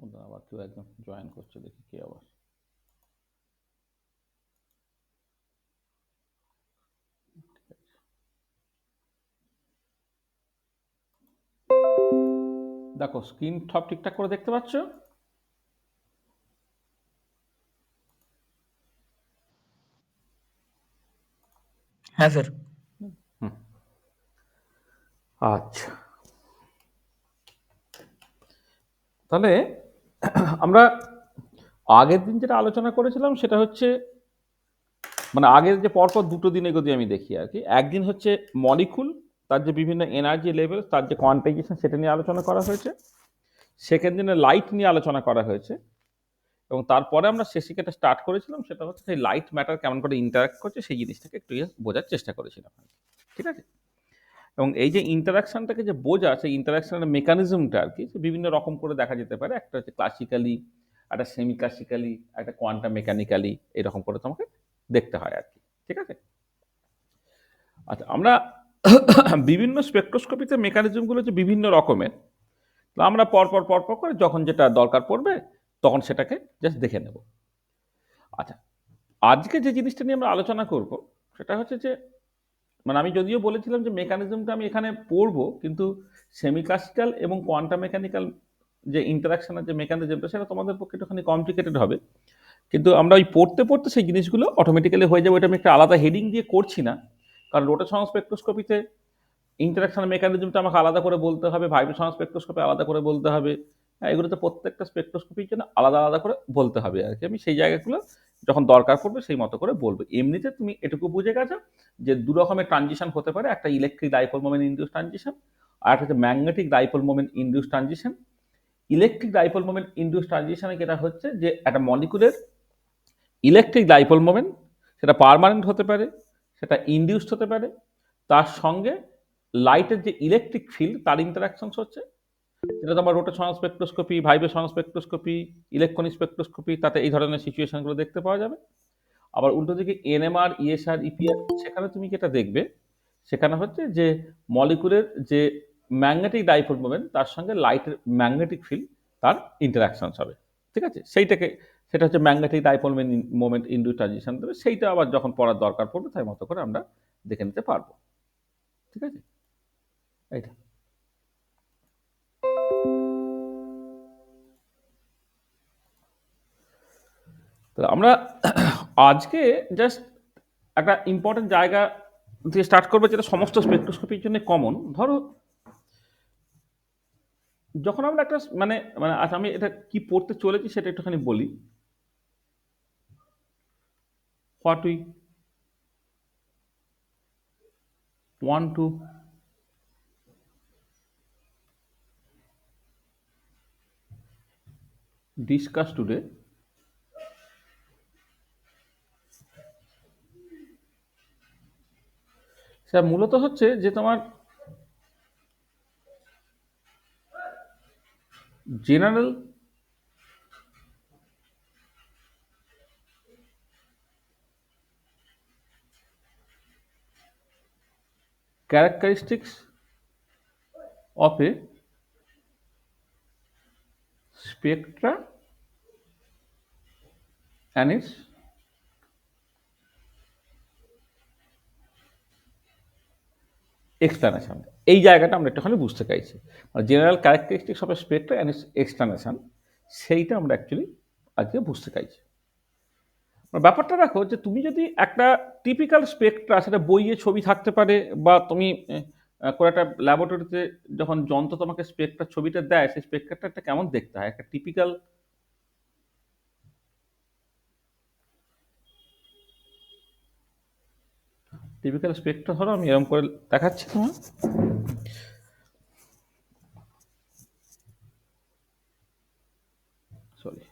ওটা আবার কেউ একজন জয়েন করছে, দেখি কে আবার। দেখো স্ক্রিন সব ঠিকঠাক করে দেখতে পাচ্ছ? হ্যাঁ স্যার। আচ্ছা, তাহলে আমরা আগের দিন যেটা আলোচনা করেছিলাম সেটা হচ্ছে, মানে আগের যে পরপর দুটো দিনে যদি আমি দেখি আর কি, একদিন হচ্ছে মলিকুল, তার যে বিভিন্ন এনার্জি লেভেল, তার যে কোয়ান্টাইজেশন, সেটা নিয়ে আলোচনা করা হয়েছে। সেকেন্ড দিনে লাইট নিয়ে আলোচনা করা হয়েছে, এবং তারপরে আমরা শেষিকাটা স্টার্ট করেছিলাম, সেটা হচ্ছে সেই লাইট ম্যাটার কেমন করে ইন্টারাক্ট করছে সেই জিনিসটাকে একটু বোঝার চেষ্টা করেছিলাম। ঠিক আছে? এবং এই যে ইন্টারাকশনটাকে যে বোঝা, সেই ইন্টারাকশনের মেকানিজমটা আর কি বিভিন্ন রকম করে দেখা যেতে পারে। একটা হচ্ছে ক্লাসিক্যালি, একটা সেমি ক্লাসিক্যালি, একটা কোয়ান্টাম মেকানিক্যালি, এরকম করে তোমাকে দেখতে হয় আর কি। ঠিক আছে? আচ্ছা, আমরা বিভিন্ন স্পেকট্রোস্কোপিতে মেকানিজমগুলো যে বিভিন্ন রকমের, তো আমরা পরপর পরপর করে যখন যেটা দরকার পড়বে তখন সেটাকে জাস্ট দেখে নেব। আচ্ছা, আজকে যে জিনিসটা নিয়ে আমরা আলোচনা করব সেটা হচ্ছে যে, মানে আমি যদিও বলেছিলাম যে মেকানিজমটা আমি এখানে পড়বো, কিন্তু সেমি ক্লাসিক্যাল এবং কোয়ান্টাম মেকানিক্যাল যে ইন্টারাকশনের যে মেকানিজমটা, সেটা তোমাদের পক্ষে একটুখানি কমপ্লিকেটেড হবে। কিন্তু আমরা ওই পড়তে পড়তে সেই জিনিসগুলো অটোমেটিক্যালি হয়ে যাবে। ওটা আমি একটা আলাদা হেডিং দিয়ে করছি না, কারণ রোটেশনাল স্পেকট্রোস্কোপিতে ইন্টারাকশন মেকানিজমটা আমাকে আলাদা করে বলতে হবে, ভাইব্রেশনাল স্পেকট্রোস্কোপি আলাদা করে বলতে হবে। হ্যাঁ, এগুলোতে প্রত্যেকটা স্পেকট্রোস্কোপির জন্য আলাদা আলাদা করে বলতে হবে আর কি। আমি সেই জায়গাগুলো যখন দরকার পড়বে সেই মতো করে বলবো। এমনিতে তুমি এটুকু বুঝে গেছো যে দু রকমের ট্রানজিশন হতে পারে, একটা electric dipole moment induce transition, আর একটা হচ্ছে magnetic dipole moment induce transition. Electric dipole moment induce ট্রানজিশনে যেটা হচ্ছে যে একটা মলিকুলের ইলেকট্রিক ডাইপোল মোমেন্ট, সেটা পার্মানেন্ট হতে পারে, সেটা ইনডিউসড হতে পারে, তার সঙ্গে লাইটের যে ইলেকট্রিক ফিল্ড তার ইন্টারাকশন হচ্ছে, যেটা তোমার rotational spectroscopy, vibrational spectroscopy, electronic spectroscopy, তাতে এই ধরনের সিচুয়েশনগুলো দেখতে পাওয়া যাবে। আবার উল্টো দিকে এনএমআর, ইএসআর, ইপিআর, সেখানে তুমি যেটা দেখবে সেখানে হচ্ছে যে মলিকুলের যে ম্যাগনেটিক ডাইপোল মোমেন্ট তার সঙ্গে লাইটের ম্যাগনেটিক ফিল্ড, তার ইন্টারাকশন হবে। ঠিক আছে? সেটা হচ্ছে magnetic dipole moment induce transition দেবে। সেইটা আবার যখন পড়ার দরকার পড়বে তাই মতো করে আমরা দেখে নিতে পারবো। ঠিক আছে? এইটা তো আমরা আজকে জাস্ট একটা ইম্পর্টেন্ট জায়গা দিয়ে স্টার্ট করবো, যেটা সমস্ত স্পেকট্রোস্কোপির জন্য কমন। ধরো যখন আমরা একটা মানে মানে আচ্ছা, আমি এটা কি পড়তে চলেছি সেটা একটুখানি বলি। What we want to discuss today, সেটা মূলত হচ্ছে যে তোমার general characteristics of a Spectra and it's explanation. এই জায়গাটা আমরা একটুখানি বুঝতে চাইছি, মানে general characteristics of a Spectra and it's explanation, সেইটা আমরা অ্যাকচুয়ালি আজকে বুঝতে চাইছি। ব্যাপারটা দেখো যে তুমি যদি একটা টিপিক্যাল স্পেকট্রা, সেটা বইয়ে ছবি থাকতে পারে, বা তুমি কোনো একটা ল্যাবরেটরিতে যখন যন্ত্র তোমাকে স্পেকট্রার ছবিটা দেয়, সেই স্পেকট্রাটা কেমন দেখতে হয়, একটা টিপিক্যাল টিপিক্যাল স্পেকট্রা ধরো আমি এরকম করে দেখাচ্ছি তোমার। সরি,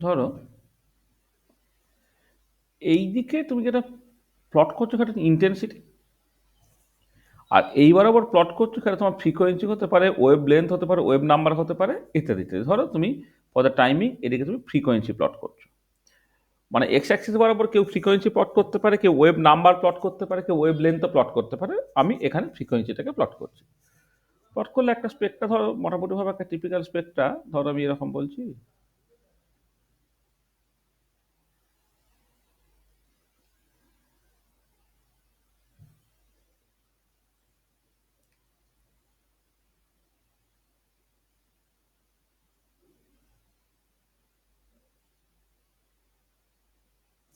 ধরো এই দিকে তুমি যেটা প্লট করছো সেটা ইন্টেন্সিটি, আর এই বরাবর প্লট করছো সেটা তোমার ফ্রিকোয়েন্সি হতে পারে, ওয়েভ লেন্থ হতে পারে, ওয়েভ নাম্বার হতে পারে, ইত্যাদি ইত্যাদি। ধরো তুমি ফর দ্য টাইমিং এদিকে তুমি ফ্রিকোয়েন্সি প্লট করছো, মানে এক্স অ্যাক্সিস বরাবর কেউ ফ্রিকোয়েন্সি প্লট করতে পারে, কেউ ওয়েভ নাম্বার প্লট করতে পারে, কেউ ওয়েভ লেন্থও প্লট করতে পারে। আমি এখানে ফ্রিকোয়েন্সিটাকে প্লট করছি। প্লট করলে একটা স্পেকটা ধরো মোটামুটিভাবে একটা টিপিক্যাল স্পেকটা ধরো আমি এরকম বলছি,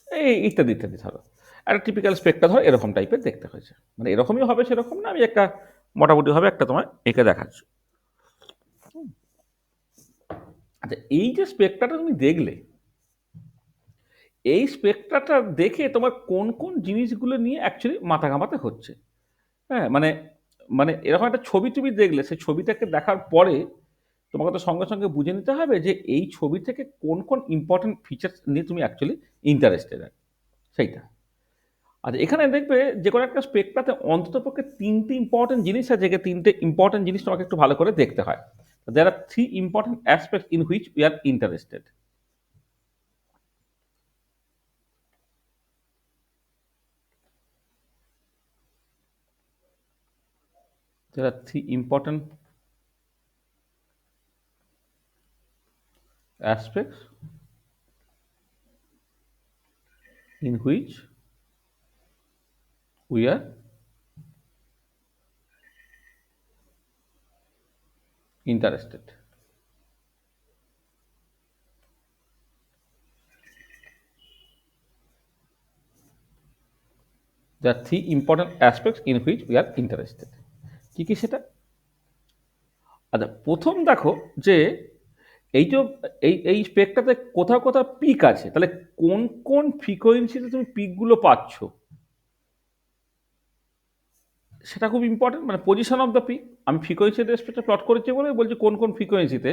এই ইত্যাদি ইত্যাদি। ধরো একটা টিপিক্যাল স্পেকটা ধরো এরকম টাইপের দেখতে হয়েছে, মানে এরকমই হবে সেরকম না, আমি একটা মোটামুটিভাবে একটা তোমায় এঁকে দেখাচ্ছি। আচ্ছা, এই যে স্পেকট্রাটা তুমি দেখলে, এই স্পেকট্রাটা দেখে তোমার কোন কোন জিনিসগুলো নিয়ে অ্যাকচুয়ালি মাথা ঘামাতে হচ্ছে। হ্যাঁ, মানে মানে এরকম একটা ছবি তুমি দেখলে, সেই ছবিটাকে দেখার পরে তোমাকে তো সঙ্গে সঙ্গে বুঝে নিতে হবে যে এই ছবি থেকে কোন কোন ইম্পর্টেন্ট ফিচার্স নিয়ে তুমি অ্যাকচুয়ালি ইন্টারেস্টেড, সেইটা। আচ্ছা, এখানে দেখবে যে কোনো একটা স্পেকট্রাতে অন্ততপক্ষে তিনটে ইম্পর্টেন্ট জিনিস আছে, যে তিনটে ইম্পর্টেন্ট জিনিস তোমাকে একটু ভালো করে দেখতে হয়। There are three important aspect in which we are interested. There are three important aspects in which we are interested. There are three important aspects in which we are interested. কি কি সেটা? আচ্ছা, প্রথম দেখো যে এই যে এই স্পেকটাতে কোথাও কোথাও পিক আছে, তাহলে কোন কোন ফ্রিকোয়েন্সিতে তুমি পিকগুলো পাচ্ছ সেটা খুব ইম্পর্টেন্ট। মানে পজিশন অফ দ্য পিক, আমি ফ্রিকোয়েন্সি রেসপেক্টে প্লট করেছি বলে বলছি কোন কোন ফ্রিকোয়েন্সিতে।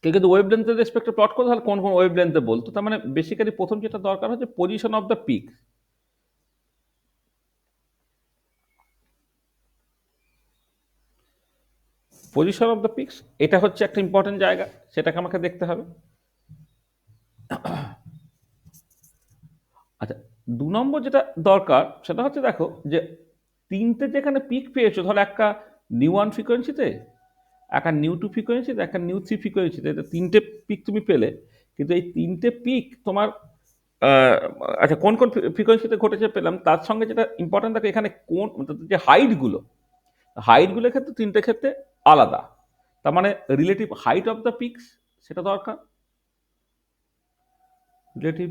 কেউ কিন্তু ওয়েভ লেন্থের রেসপেক্টে প্লট করে তাহলে কোন কোন ওয়েভ লেন্থে বলতো। তার মানে বেসিক্যালি প্রথম যেটা দরকার হচ্ছে position of the peak. Position of the peaks, এটা হচ্ছে একটা ইম্পর্টেন্ট জায়গা, সেটাকে আমাকে দেখতে হবে। আচ্ছা, ২ নম্বর যেটা দরকার সেটা হচ্ছে দেখো যে ৩ টে যেখানে পিক পেয়েছো, ধরো একটা নিউ 1 ফ্রিকোয়েন্সিতে, একটা নিউ 2 ফ্রিকোয়েন্সিতে, একটা নিউ 3 ফ্রিকোয়েন্সিতে, ৩ টে পিক তুমি পেলে। কিন্তু এই ৩ টে পিক তোমার আ আচ্ছা, কোন কোন ফ্রিকোয়েন্সিতে ঘটেছে পেলাম, তার সঙ্গে যেটা ইম্পর্টেন্ট দেখো এখানে কোন যে হাইটগুলোর ক্ষেত্রে ৩ টে ক্ষেত্রে আলাদা। তার মানে relative height of the peaks সেটা দরকার। Relative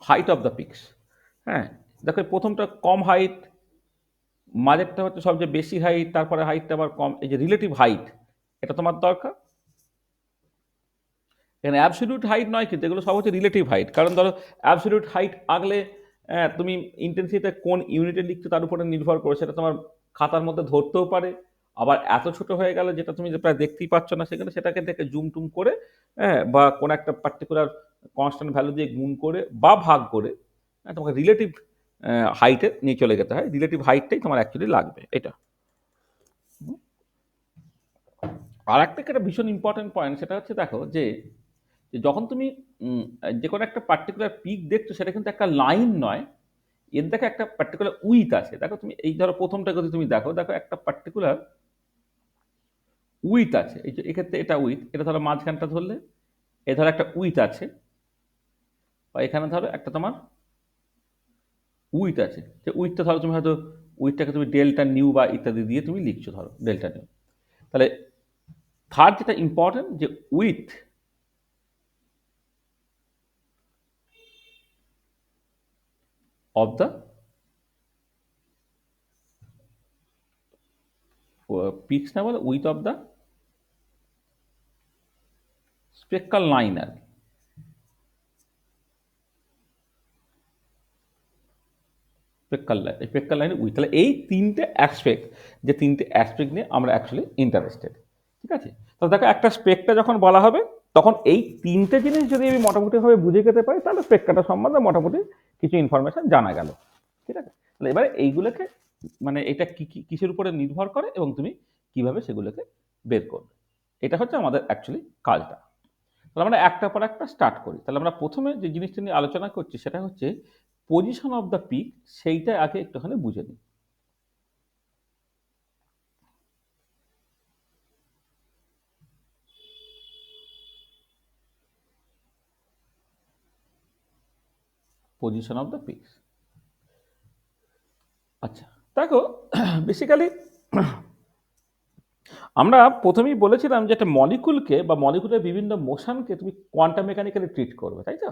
height of the peaks. হ্যাঁ, দেখো এই প্রথমটা কম হাইট, মাঝেরটা হচ্ছে সবচেয়ে বেশি হাইট, তারপরে হাইটটা আবার কম। এই যে রিলেটিভ হাইট, এটা তোমার দরকার। এখানে অ্যাবসলিউট হাইট নয়, কিন্তু এগুলো সব হচ্ছে রিলেটিভ হাইট। কারণ ধরো অ্যাবসলিউট হাইট আগলে তুমি ইন্টেন্সিটিতে কোন ইউনিটে লিখছো তার উপরে নির্ভর করে সেটা তোমার খাতার মধ্যে ধরতেও পারে। আবার এত ছোট হয়ে গেলে যেটা তুমি প্রায় দেখতেই পাচ্ছ না, সেখানে সেটাকে দেখে জুম টুম করে, হ্যাঁ, বা কোনো একটা পার্টিকুলার কনস্ট্যান্ট ভ্যালু দিয়ে গুণ করে বা ভাগ করে, হ্যাঁ, তোমাকে রিলেটিভ হাইটে নিয়ে চলে যেতে হয়। রিলেটিভ হাইটটাই তোমার অ্যাকচুয়ালি লাগবে এটা। আর একটা একটা ভীষণ ইম্পর্টেন্ট পয়েন্ট সেটা হচ্ছে দেখো যে যে যখন তুমি উম, যে কোনো একটা পার্টিকুলার পিক দেখছো, সেটা কিন্তু একটা লাইন নয়, এর দেখো একটা পার্টিকুলার উইথ আছে। দেখো তুমি এই ধরো প্রথমটা যদি তুমি দেখো, দেখো একটা পার্টিকুলার উইথ আছে। এই যে এক্ষেত্রে এটা উইথ, এটা ধরো মাঝখানটা ধরলে এ ধরো একটা উইথ আছে, বা এখানে ধরো একটা তোমার উইথ আছে। যে উইথটা ধরো তুমি হয়তো উইথটাকে তুমি ডেল্টা নিউ বা ইত্যাদি দিয়ে তুমি লিখছো, ধরো ডেল্টা নিউ। তাহলে থার্ড যেটা ইম্পর্টেন্ট, যে উইথ অফ দ্য পিক্স না বলে width of the spectral line আর কি। স্পেক্ট্রাল লাইনে উইথ, তাহলে এই তিনটে অ্যাসপেক্ট, যে তিনটে অ্যাসপেক্ট নিয়ে আমরা অ্যাকচুয়ালি ইন্টারেস্টেড। ঠিক আছে, তাহলে দেখো একটা স্পেক্ট্রা যখন বলা হবে তখন এই তিনটে জিনিস যদি আমি মোটামুটিভাবে বুঝে যেতে পারি তাহলে স্পেক্ট্রাটা সম্বন্ধে মোটামুটি কিছু ইনফরমেশন জানা গেল। ঠিক আছে, তাহলে এবারে এইগুলোকে মানে এটা কিসের উপরে নির্ভর করে এবং তুমি কিভাবে সেগুলোকে বের করবে, এটা হচ্ছে আমাদের অ্যাকচুয়ালি কাজটা। তাহলে আমরা একটা পর একটা স্টার্ট করি। তাহলে আমরা প্রথমে যে জিনিসটা নিয়ে আলোচনা করছি সেটা হচ্ছে পজিশন অফ দ্য পিক, সেইটা আগে একটুখানি বুঝে নিই। পজিশন অফ দ্য পিকস, আচ্ছা দেখো বেসিক্যালি আমরা প্রথমেই বলেছিলাম যে একটা মলিকুলকে বা মলিকুলের বিভিন্ন মোশনকে তুমি কোয়ান্টাম মেকানিক্যালি ট্রিট করবে, তাই তো?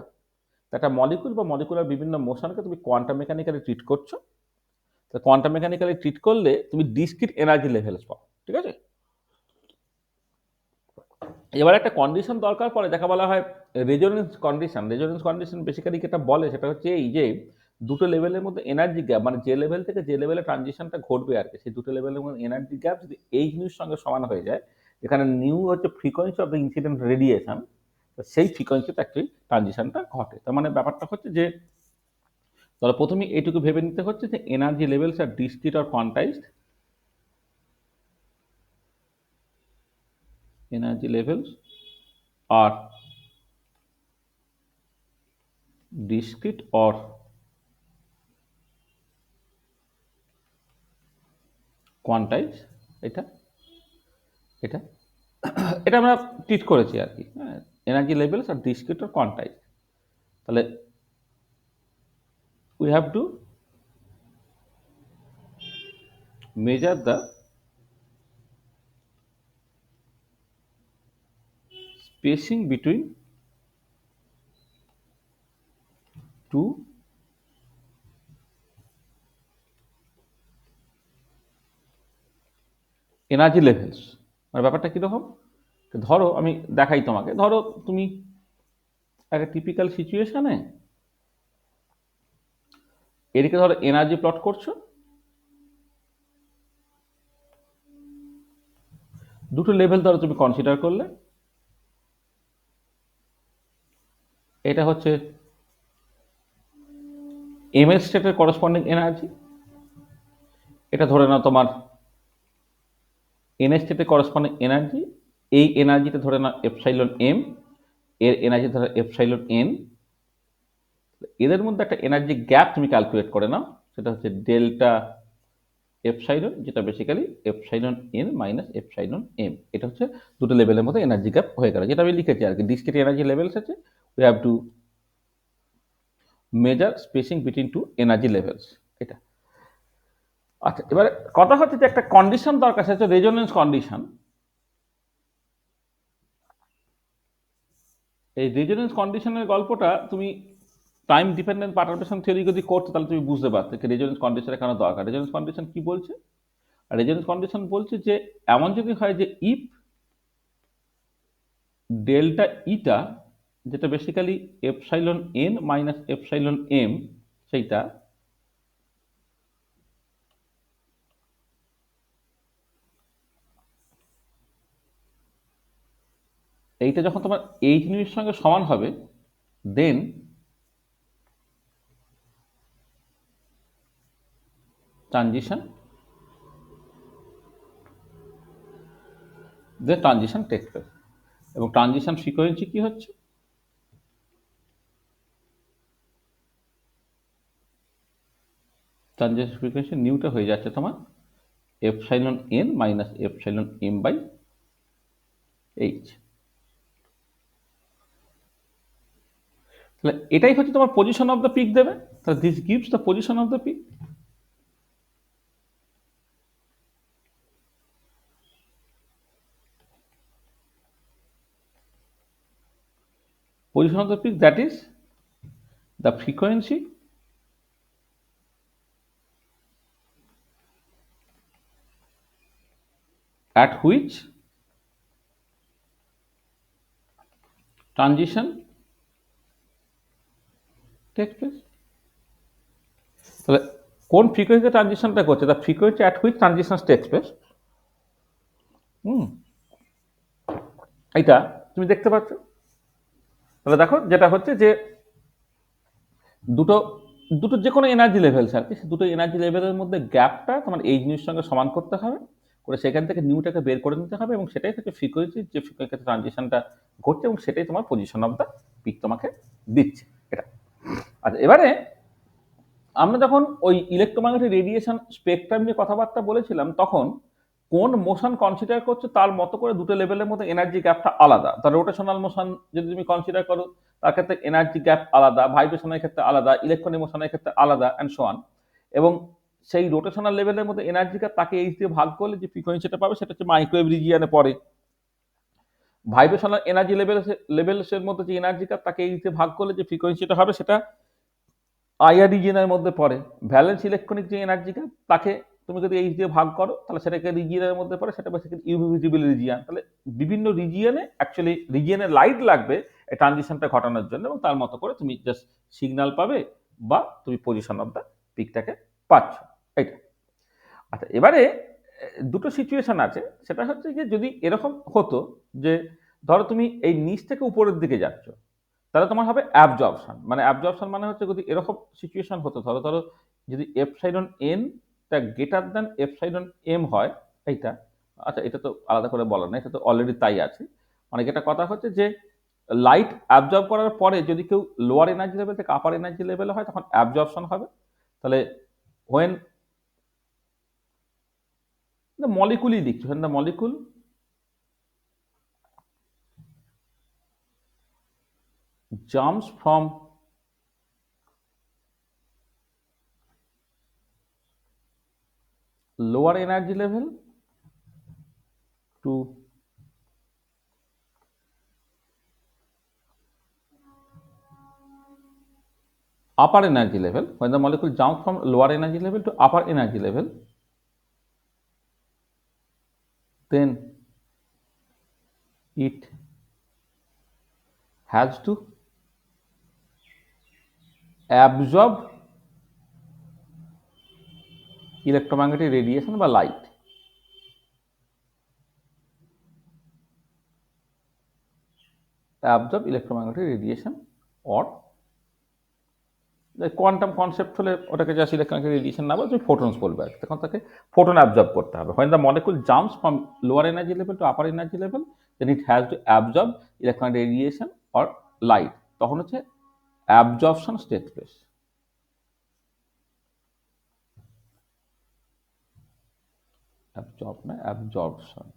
একটা মলিকুল বা মলিকুলার বিভিন্ন মোশনকে তুমি কোয়ান্টাম মেকানিক্যালি ট্রিট করছো। তো কোয়ান্টাম মেকানিক্যালি ট্রিট করলে তুমি ডিসক্রিট এনার্জি লেভেলস পাও। ঠিক আছে, এবার একটা কন্ডিশন দরকার পড়ে, দেখা বলা হয় resonance condition. Resonance condition basically যেটা বলে সেটা হচ্ছে এই যে দুটো লেভেলের মধ্যে এনার্জি গ্যাপ, মানে যে লেভেল থেকে যে লেভেলে ট্রানজিশনটা ঘটবে আর কি, সেই দুটো লেভেলের মধ্যে এনার্জি গ্যাপ যদি এই নিউর সঙ্গে সমান হয়ে যায়, এখানে নিউ হচ্ছে frequency of the incident radiation, সেই ফ্রিকোয়েন্সিতে একটি ট্রানজিশনটা ঘটে। তার মানে ব্যাপারটা হচ্ছে যে তাহলে প্রথমে এইটুকু ভেবে নিতে হচ্ছে যে energy levels are discrete or quantized, energy levels are discrete or quantize, এটা এটা এটা আমরা ট্রিট করেছি আর কি, হ্যাঁ, এনার্জি লেভেলস আর ডিসক্রিট আর কোয়ান্টাইজ। তাহলে we have to measure the spacing between two energy levels. মানে ব্যাপারটা কীরকম, ধরো আমি দেখাই তোমাকে, ধরো তুমি একটা টিপিক্যাল সিচুয়েশনে এদিকে ধরো এনার্জি প্লট করছো, দুটো লেভেল ধরো তুমি কনসিডার করলে, এটা হচ্ছে এমএল স্টেটের করসপন্ডিং এনার্জি, এটা ধরে নাও তোমার এন স্টেটে করসপন্ডিং এনার্জি, এই এনার্জিটা ধরে নাও এপসাইলন এম, এর এনার্জি ধরে এপসাইলন এন, এদের মধ্যে একটা এনার্জি গ্যাপ তুমি ক্যালকুলেট করে নাও, সেটা হচ্ছে ডেল্টা এপসাইলন, যেটা basically epsilon n minus epsilon m. এটা হচ্ছে দুটো লেভেলের মধ্যে এনার্জি গ্যাপ হয়ে গেল, যেটা আমি লিখেছি আর কি। ডিসক্রিট এনার্জি লেভেলস আছে, we have to measure spacing between two energy levels, এটা। আচ্ছা, এবারে কথা হচ্ছে যে একটা কন্ডিশন দরকার, সেটা হচ্ছে রেজোনেন্স কন্ডিশন। এই রেজোনেন্স কন্ডিশনের গল্পটা তুমি টাইম ডিপেন্ডেন্ট পারটারবেশন থিওরি যদি করতে তাহলে তুমি বুঝতে পারতে যে রেজোনেন্স কন্ডিশন কেন দরকার। রেজোনেন্স কন্ডিশন কি বলছে, আর রেজোনেন্স কন্ডিশন বলছে যে এমন যদি হয় যে ইফ ডেল্টা ইটা, যেটা basically epsilon n minus epsilon m, সেইটা এইটা যখন তোমার এইচ নিউর সঙ্গে সমান হবে, দেন ট্রানজিশন টেক প্লেস। এবং ট্রানজিশন ফ্রিকোয়েন্সি কি হচ্ছে, ট্রানজিশন ফ্রিকোয়েন্সি নিউটা হয়ে যাচ্ছে তোমার epsilon n minus epsilon m by h. তাহলে এটাই হচ্ছে তোমার পজিশন অফ দ্য পিক দেবে। তাহলে this gives the position of the peak. Position of the peak, that is the frequency at which transition takes place. তাহলে কোন ফ্রিকোয়েন্সিতে ট্রানজিশনটা করছে, the frequency at which transition tax place. এটা তুমি দেখতে পাচ্ছ। তাহলে দেখো যেটা হচ্ছে যে দুটো দুটো যে কোনো এনার্জি লেভেলস আর কি, দুটো এনার্জি লেভেলের মধ্যে গ্যাপটা তোমার এই জিনিসের সঙ্গে সমান করতে হবে, করে সেখান থেকে নিউটাকে বের করে নিতে হবে, এবং সেটাই হচ্ছে ফ্রিকোয়েন্সি, যে ফ্রিকোয়েন্সিতে ট্রানজিশনটা ঘটছে, এবং সেটাই তোমার পজিশন অফ দ্য পিক তোমাকে দিচ্ছে এটা। আচ্ছা, এবারে আমরা যখন ওই ইলেকট্রোম্যাগনেটিক রেডিয়েশন স্পেকট্রাম নিয়ে কথাবার্তা বলেছিলাম, তখন কোন মোশন কনসিডার করছো তার মতো করে দুটো লেভেলের মধ্যে এনার্জি গ্যাপটা আলাদা। তার রোটেশনাল মোশন যদি তুমি কনসিডার করো, তার ক্ষেত্রে এনার্জি গ্যাপ আলাদা, ভাইব্রেশনের ক্ষেত্রে আলাদা, ইলেকট্রন মোশনের ক্ষেত্রে আলাদা, অ্যান্ড সো অন। এবং সেই রোটেশনাল লেভেলের মধ্যে এনার্জি গ্যাপ তাকে এইচ দিয়ে ভাগ করলে যে ফ্রিকোয়েন্সিটা পাবে সেটা হচ্ছে মাইক্রোওয়েভ রিজিয়নে পড়ে। ভাইব্রেশনাল এনার্জি লেভেলসের মধ্যে যে এনার্জি গ্যাপ তাকে এইচ দিয়ে ভাগ করলে যে ফ্রিকোয়েন্সিটা হবে সেটা আইআর রিজিয়নের মধ্যে পড়ে। ভ্যালেন্স ইলেকট্রনিক যে এনার্জি গ্যাপ তাকে তুমি যদি এইচ দিয়ে ভাগ করো তাহলে সেটাকে রিজিয়নের মধ্যে পড়ে, সেটা বেসিক্যালি ইউভি ভিজিবল রিজিয়ন। তাহলে বিভিন্ন রিজিয়নে অ্যাকচুয়ালি রিজিয়নে লাইট লাগবে এই ট্রানজিশনটা ঘটানোর জন্য, এবং তার মতো করে তুমি জাস্ট সিগন্যাল পাবে বা তুমি পজিশন অফ দ্য পিকটাকে পাচ্ছ। এইটা। আচ্ছা, এবারে দুটো সিচুয়েশন আছে। সেটা হচ্ছে যে যদি এরকম হতো যে ধরো তুমি এই নিচ থেকে উপরের দিকে যাচ্ছ, তাহলে তোমার হবে অ্যাবজর্পশন। মানে অ্যাবজর্পশন মানে হচ্ছে যদি এরকম সিচুয়েশন হতো, ধরো ধরো যদি এপসাইলন এন টা গ্রেটার দ্যান এপসাইলন এম হয় এইটা। আচ্ছা, এটা তো আলাদা করে বলা না, এটা তো অলরেডি তাই আছে। মানে এটা কথা হচ্ছে যে লাইট অ্যাবজর্ব করার পরে যদি কেউ লোয়ার এনার্জি লেভেল থেকে আপার এনার্জি লেভেলে হয় তখন অ্যাবজর্পশন হবে। তাহলে হোয়েন দ্য মলিকুলই লিখছি, when the molecule jumps from lower energy level to upper energy level, when the molecule jumps from lower energy level to upper energy level, then it has to absorb electromagnetic radiation বা light. Absorb electromagnetic radiation or quantum concept হলে ওটাকে just electronic radiation না বলে তুমি photons বলবে আর কি, তখন তাকে ফোটন অ্যাবজর্ব করতে হবে। When the molecule jumps from lower energy level to upper energy level, then it has to absorb electronic radiation or light, তখন হচ্ছে অ্যাবজর্পশন টেক প্লেস। অ্যাবজর্ব না, অ্যাবজর্পশন।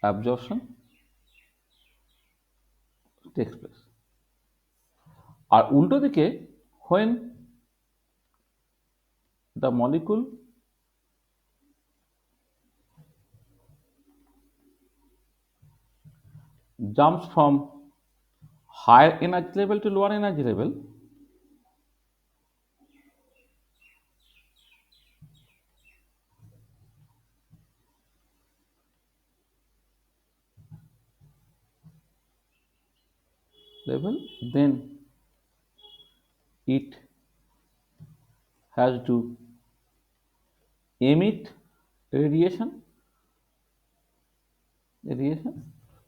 Absorption takes place. আর উল্টো দিকে when the molecule jumps from higher energy level to lower energy level, then it has to emit radiation,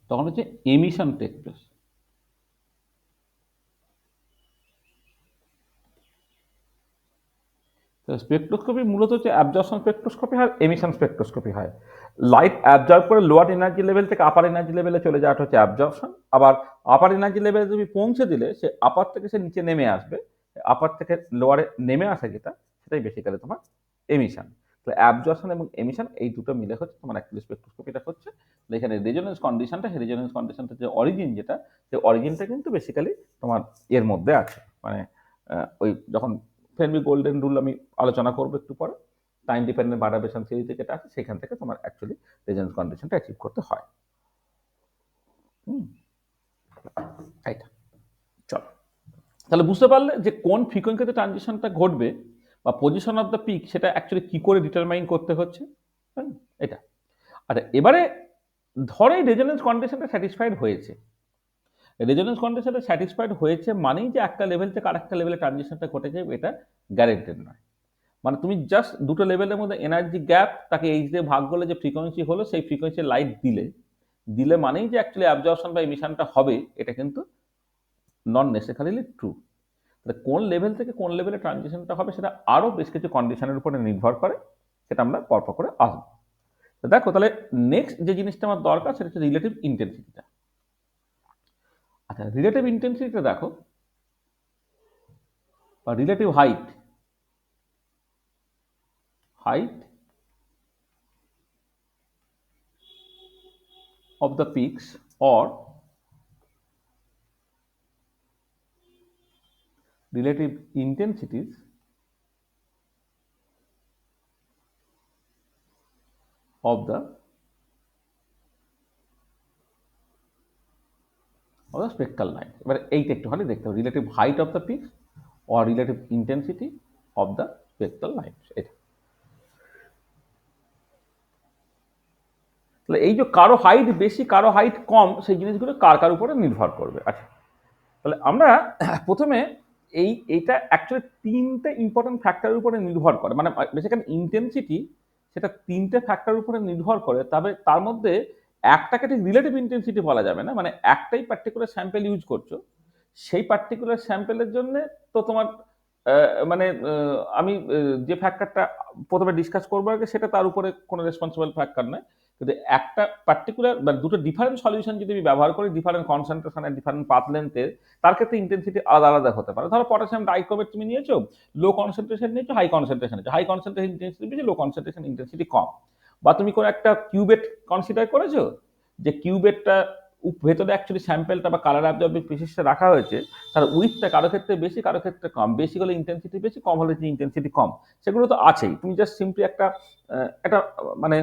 তখন হচ্ছে emission take place. Spectroscopy মূলত হচ্ছে অ্যাবজর্পশন স্পেকট্রোস্কোপি আর emission spectroscopy হয়। Light absorb করে lower energy level থেকে আপার energy লেভেলে চলে যাওয়াটা হচ্ছে অ্যাবজর্পশন। আবার আপার এনার্জি লেভেলে তুমি পৌঁছে দিলে সে আপার থেকে সে নিচে নেমে আসবে, আপার থেকে লোয়ারে নেমে আসা যেটা, সেটাই বেসিক্যালি তোমার এমিশন। তো অ্যাবজর্পশন এবং এমিশন এই দুটো মিলে হচ্ছে তোমার অ্যাকচুয়ালি স্পেকট্রোস্কোপিটা হচ্ছে। এখানে রেজোনেন্স কন্ডিশনটা, রেজোনেন্স কন্ডিশনটা যে অরিজিন, যেটা সেই অরিজিনটা কিন্তু বেসিক্যালি তোমার এর মধ্যে আছে। মানে ওই যখন ফেরমি গোল্ডেন রুল আমি আলোচনা করবো একটু পরে, টাইম ডিপেন্ডেন্ট ভাইব্রেশন থিওরি থেকে যেটা আছে, সেখান থেকে তোমার অ্যাকচুয়ালি রেজোনেন্স কন্ডিশনটা অ্যাচিভ করতে হয়। এইটা চলো, তাহলে বুঝতে পারলে যে কোন ফ্রিকোয়েন্সিতে ট্রানজিশনটা ঘটবে বা পজিশন অফ দ্য পিক সেটা অ্যাকচুয়ালি কি করে ডিটারমাইন করতে হচ্ছে। এটা। আচ্ছা, এবারে ধরো এই রেজোনেন্স কন্ডিশনটা স্যাটিসফাইড হয়েছে, রেজোনেন্স কন্ডিশনে স্যাটিসফাইড হয়েছে মানেই যে একটা লেভেল থেকে আরেকটা লেভেলে ট্রানজিশনটা ঘটে যাবে, এটা গ্যারেন্টেড নয়। মানে তুমি জাস্ট দুটো লেভেলের মধ্যে এনার্জি গ্যাপ তাকে এইচ দিয়ে ভাগ করলে যে ফ্রিকোয়েন্সি হলো, সেই ফ্রিকোয়েন্সি লাইট দিলে মানেই যে অ্যাকচুয়ালি অ্যাবজর্পশন বা এমিশনটা হবে, এটা কিন্তু নন নেসেসারিলি ট্রু। তাহলে কোন লেভেল থেকে কোন লেভেলে ট্রানজিশনটা হবে সেটা আরও বেশ কিছু কন্ডিশনের উপরে নির্ভর করে, সেটা আমরা পরপর করে আসবো। তো দেখো, তাহলে নেক্সট যে জিনিসটা আমার দরকার সেটা হচ্ছে রিলেটিভ ইন্টেন্সিটিটা। আচ্ছা, রিলেটিভ ইন্টেন্সিটিটা দেখো, বা relative height of the peaks or relative intensities of the spectral line। এবার এইটা একটুখানি দেখতে হবে, relative height of the pix or relative intensity of the spectral line. এটা তাহলে এই যে কারো হাইট বেশি কারো হাইট কম, সেই জিনিসগুলো কার কার উপরে নির্ভর করবে। আচ্ছা, তাহলে আমরা প্রথমে এইটা অ্যাকচুয়ালি তিনটে ইম্পর্টেন্ট ফ্যাক্টরের উপরে নির্ভর করে, মানে বেসিক্যালি ইন্টেন্সিটি সেটা তিনটে ফ্যাক্টরের উপরে নির্ভর করে। তবে তার মধ্যে একটাকে ঠিক রিলেটিভ ইন্টেন্সিটি বলা যাবে না, মানে একটাই পার্টিকুলার স্যাম্পেল ইউজ করছো, সেই পার্টিকুলার স্যাম্পেলের জন্য তো তোমার মানে আমি যে ফ্যাক্টরটা প্রথমে ডিসকাস করবো আগে, সেটা তার উপরে কোনো রেসপন্সিবল ফ্যাক্টর নয়। কিন্তু একটা পার্টিকুলার বা দুটো ডিফারেন্ট সলিউশন যদি আমি ব্যবহার করি, ডিফারেন্ট কনসেন্ট্রেশন আর ডিফারেন্ট পাথ লেন্থের, তার ক্ষেত্রে ইন্টেন্সিটি আলাদা আলাদা হতে পারে। ধরো পটাশিয়াম ডাইক্রোমেট তুমি নিয়েছো, লো কনসেন্ট্রেশন নিয়েছো, হাই কনসেন্ট্রেশন নিয়েছো, হাই কনসেন্ট্রেশন ইন্টেন্সিটি বেশি, লো কনসেন্ট্রেশন ইন্টেন্সিটি কম। বা তুমি কোনো একটা কিউবেট কনসিডার করেছো, যে কিউবেটটা ভেতরে অ্যাকচুয়ালি স্যাম্পেলটা বা কালার অ্যাবজর্বিং স্পিসিসটা রাখা হয়েছে, তার উইথটা কারো ক্ষেত্রে বেশি কারো ক্ষেত্রে কম, বেশি হলে ইন্টেন্সিটি বেশি, কম হলে ইন্টেন্সিটি কম, সেগুলো তো আছেই। তুমি জাস্ট সিম্পলি একটা মানে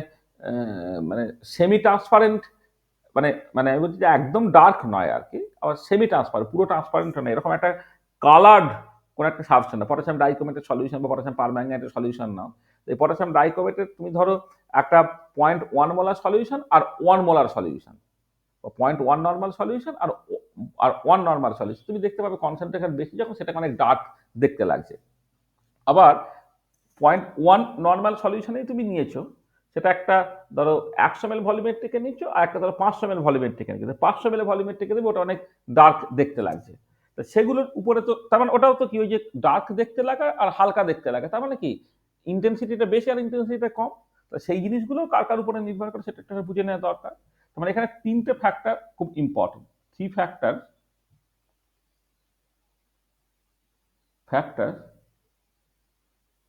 মানে সেমি ট্রান্সপারেন্ট, মানে মানে আমি বলছি যে একদম ডার্ক নয় আর কি, আবার সেমি ট্রান্সপারেন্ট, পুরো ট্রান্সপারেন্ট নয়, এরকম একটা কালার্ড কোন একটা সাবস্টেন্স না। পটাশিয়াম ডাইক্রোমেটের সলিউশন বা পটাশিয়াম পারম্যাঙ্গানেটের সলিউশন নাও, এই পটাশিয়াম ডাইক্রোমেটের তুমি ধরো একটা 0.1 মোলার সলিউশন আর 1 মোলার সলিউশন, 0.1 নর্মাল সলিউশন আর 1 নর্মাল সলিউশন, তুমি দেখতে পাবে কনসেন্ট্রেশন বেশি যখন সেটাকে অনেক ডার্ক দেখতে লাগছে। আবার 0.1 নর্মাল সলিউশনেই তুমি নিয়েছো, সেটা একটা ধরো 100 ml ভলিউমের থেকে নিচ্ছ, আর একটা ধরো 500 ml ভলিউমের থেকে নিচ্ছ, 500 ml ভলিউমের থেকে দেবে, ওটা অনেক ডার্ক দেখতে লাগছে। তো সেগুলোর উপরে তো তার মানে ওটাও তো কি, ওই যে ডার্ক দেখতে লাগা আর হালকা দেখতে লাগা, তার মানে কি ইন্টেন্সিটিটা বেশি আর ইন্টেন্সিটিটা কম। তো সেই জিনিসগুলো কার কার উপরে নির্ভর করে সেটা একটা বুঝে নেওয়া দরকার। মানে এখানে তিনটে ফ্যাক্টর খুব important, three factor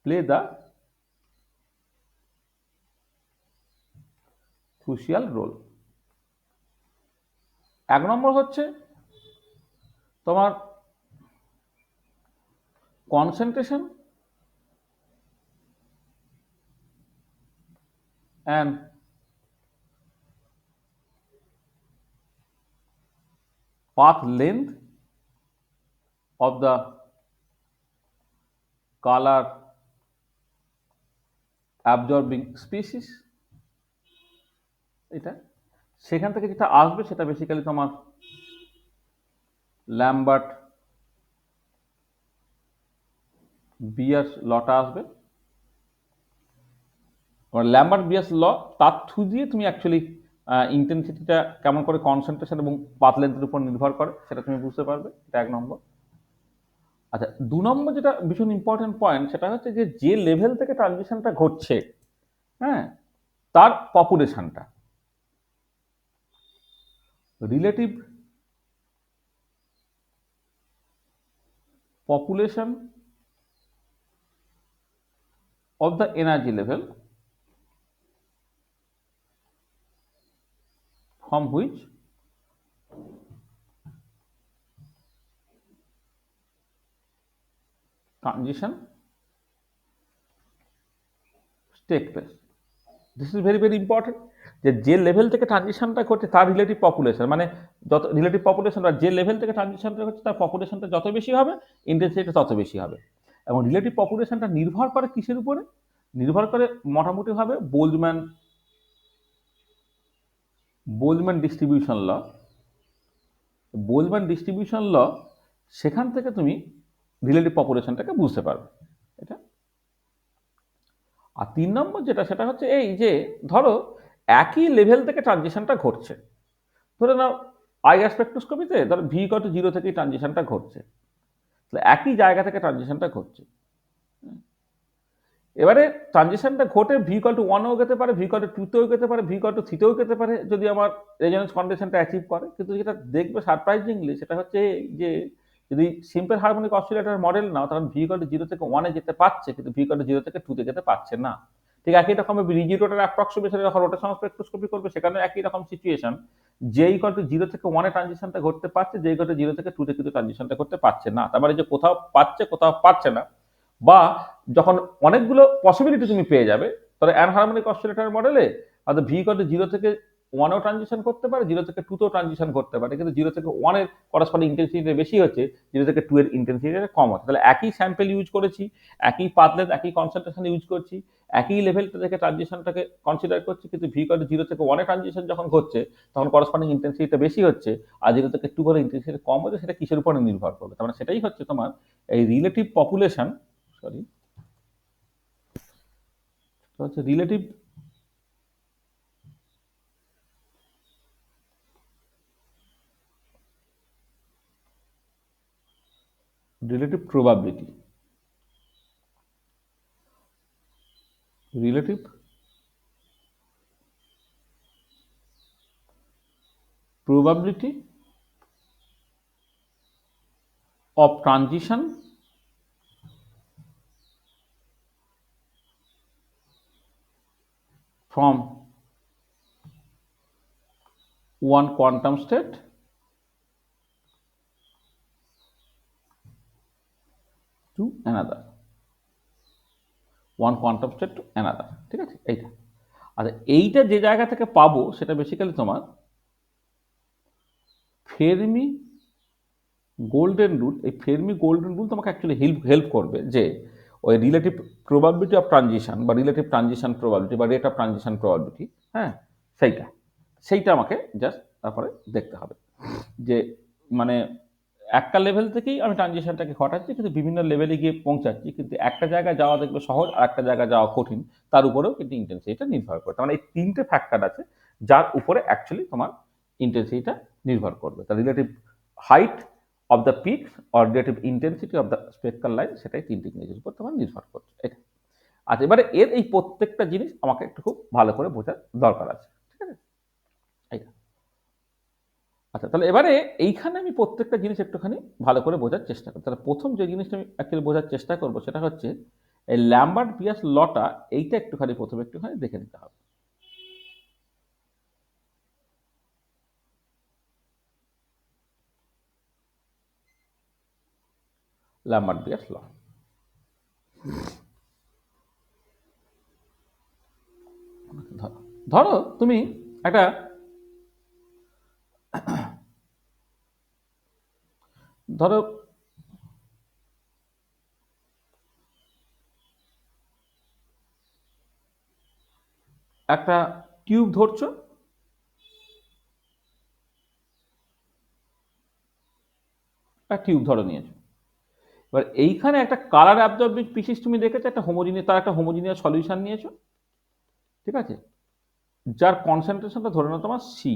play the crucial role. এক নম্বর হচ্ছে তোমার concentration and path length of the color absorbing species। এটা সেখান থেকে যেটা আসবে সেটা বেসিক্যালি তোমার ল্যাম্বার্ট বিয়ার্স লটা আসবে। ল্যাম্বার্ট বিয়ার্স ল, তার থ্রু দিয়ে তুমি অ্যাকচুয়ালি ইন্টেন্সিটিটা কেমন করে কনসেন্ট্রেশন এবং পাথ লেন্থের উপর নির্ভর করে সেটা তুমি বুঝতে পারবে। এটা এক নম্বর। আচ্ছা, দু নম্বর যেটা ভীষণ ইম্পর্টেন্ট পয়েন্ট, সেটা হচ্ছে যে লেভেল থেকে ট্রানজিশনটা ঘটছে, হ্যাঁ, তার পপুলেশনটা, relative population of the energy level from which transition take place। This is very very important, যে লেভেল থেকে ট্রানজিশনটা করছে তার রিলেটিভ পপুলেশন, মানে যত রিলেটিভ পপুলেশন বা যে লেভেল থেকে ট্রানজিশনটা করছে তার পপুলেশনটা যত বেশি হবে, ইন্টেন্সিটিটা তত বেশি হবে। এবং রিলেটিভ পপুলেশনটা নির্ভর করে কিসের উপরে? নির্ভর করে মোটামুটি ভাবে বোলজম্যান ডিস্ট্রিবিউশন ল, বোলম্যান ডিস্ট্রিবিউশন ল, সেখান থেকে তুমি রিলেটিভ পপুলেশনটাকে বুঝতে পারবে এটা। আর 3 নম্বর যেটা, সেটা হচ্ছে এই যে ধরো একই লেভেল থেকে ট্রানজিশনটা ঘটছে। ধরে নাও আইআর স্পেকট্রোস্কোপিতে ধরো ভি ইকুয়াল টু 0 থেকেই ট্রানজিশনটা ঘটছে, তাহলে একই জায়গা থেকে ট্রানজিশনটা ঘটছে। এবারে ট্রানজিশনটা ঘটে ভি ইকুয়াল টু 1 যেতে পারে, ভি ইকুয়াল টু 2 তেও যেতে পারে, ভি ইকুয়াল টু 3 তেও যেতে পারে, যদি আমার রেজোন্যান্স কন্ডিশনটা অ্যাচিভ করে। কিন্তু যেটা দেখবে সারপ্রাইজিংলি, সেটা হচ্ছে যে যদি সিম্পল হারমোনিক অসিলেটর মডেল নাও, তখন ভি ইকুয়াল টু 0 থেকে 1 যেতে পারছে, কিন্তু ভি ইকুয়াল টু 0 থেকে 2 তে যেতে পারছে না। ঠিক একই রকম রিজিওটার অ্যাপ্রক্সিমেশনে যখন রোটেশন স্পেকট্রোস্কোপি করবে, সেখানে একই রকম সিচুয়েশন। জে ইকুয়াল টু 0 থেকে 1 ট্রানজিশনটা ঘটতে পারছে, জে ইকুয়াল টু 0 থেকে 2 তে কিন্তু ট্রানজিশনটা করতে পারছে না। তার মানে যে কোথাও পাচ্ছে, কোথাও পারছে না। বা যখন অনেকগুলো পসিবিলিটি তুমি পেয়ে যাবে, তাহলে অ্যানহারমোনিক অসিলেটর মডেলে হয়তো ভি ইকুয়াল টু 0 থেকে 1 ট্রানজিশন করতে পারে, 0 থেকে 2 তেও ট্রানজিশন করতে পারে, কিন্তু 0 থেকে 1 এর করসপন্ডিং ইন্টেন্সিটি বেশি হচ্ছে, 0 থেকে 2 এর ইন্টেন্সিটি কম হচ্ছে। তাহলে একই স্যাম্পল ইউজ করেছি, একই পাথ লেন্থ, একই কনসেন্ট্রেশন ইউজ করছি, একই লেভেলটা থেকে ট্রানজিশনটাকে কনসিডার করছি, কিন্তু ভি ইকুয়াল টু 0 থেকে 1 ট্রানজিশন যখন ঘটছে, তখন করসপন্ডিং ইন্টেন্সিটিটা বেশি হচ্ছে, আর 0 থেকে 2 হলে ইন্টেন্সিটি কম হচ্ছে। সেটা কিসের উপরে নির্ভর করবে? তার মানে সেটাই হচ্ছে তোমার এই রিলেটিভ পপুলেশন, সরি, হচ্ছে relative relative probability, relative probability of transition from one quantum state to another, one quantum state to another। ঠিক আছে, এইটা। আচ্ছা, এইটা যে জায়গা থেকে পাবো, সেটা বেসিক্যালি তোমার ফেরমি গোল্ডেন রুল। এই ফেরমি গোল্ডেন রুল তোমাকে অ্যাকচুয়ালি হেল্প করবে যে ওই রিলেটিভ প্রবাবিলিটি অফ ট্রানজিশন বা রিলেটিভ ট্রানজিশন প্রবাবিলিটি বা রেট অফ ট্রানজিশন প্রবাবিলিটি, হ্যাঁ, সেইটা সেইটা আমাকে জাস্ট তারপরে দেখতে হবে যে মানে একটা লেভেল থেকেই আমি ট্রানজিশনটাকে ঘটাচ্ছি, কিন্তু বিভিন্ন লেভেলে গিয়ে পৌঁছাচ্ছি, কিন্তু একটা জায়গায় যাওয়া দেখবে সহজ, আর একটা জায়গায় যাওয়া কঠিন, তার উপরেও কিন্তু ইন্টেন্সিটিটা নির্ভর করে। তার মানে এই 3টে ফ্যাক্টর আছে যার উপরে অ্যাকচুয়ালি তোমার ইন্টেন্সিটিটা নির্ভর করবে। তার relative height of the peak or relative intensity of the spectral line, সেটাই 3টে জিনিসের উপর তোমার নির্ভর করছে। এটা আচ্ছা, এবারে এর এই প্রত্যেকটা জিনিস আমাকে একটু খুব ভালো করে বোঝার দরকার আছে। ঠিক আছে, এইটা। আচ্ছা, তাহলে এবারে এইখানে আমি প্রত্যেকটা জিনিস একটুখানি ভালো করে বোঝার চেষ্টা করি। তাহলে প্রথম যে জিনিসটা আমি অ্যাকচুয়ালি বোঝার চেষ্টা করবো, সেটা হচ্ছে এই ল্যাম্বার্ট বিয়াস লটা। এইটা একটুখানি প্রথমে একটুখানি দেখে নিতে হবে। ল্যাম্বার্ট বিয়াস ল, ধরো তুমি একটা ধরো একটা টিউব ধরছো, একটা টিউব ধরো নিয়েছো। এবার এইখানে একটা কালার অ্যাবজর্বিং পিসিস তুমি দেখেছো, একটা হোমোজিনিয়াস, তার একটা হোমোজিনিয়াস সলিউশন নিয়েছো। ঠিক আছে, যার কনসেন্ট্রেশনটা ধরে নাও তোমার সি,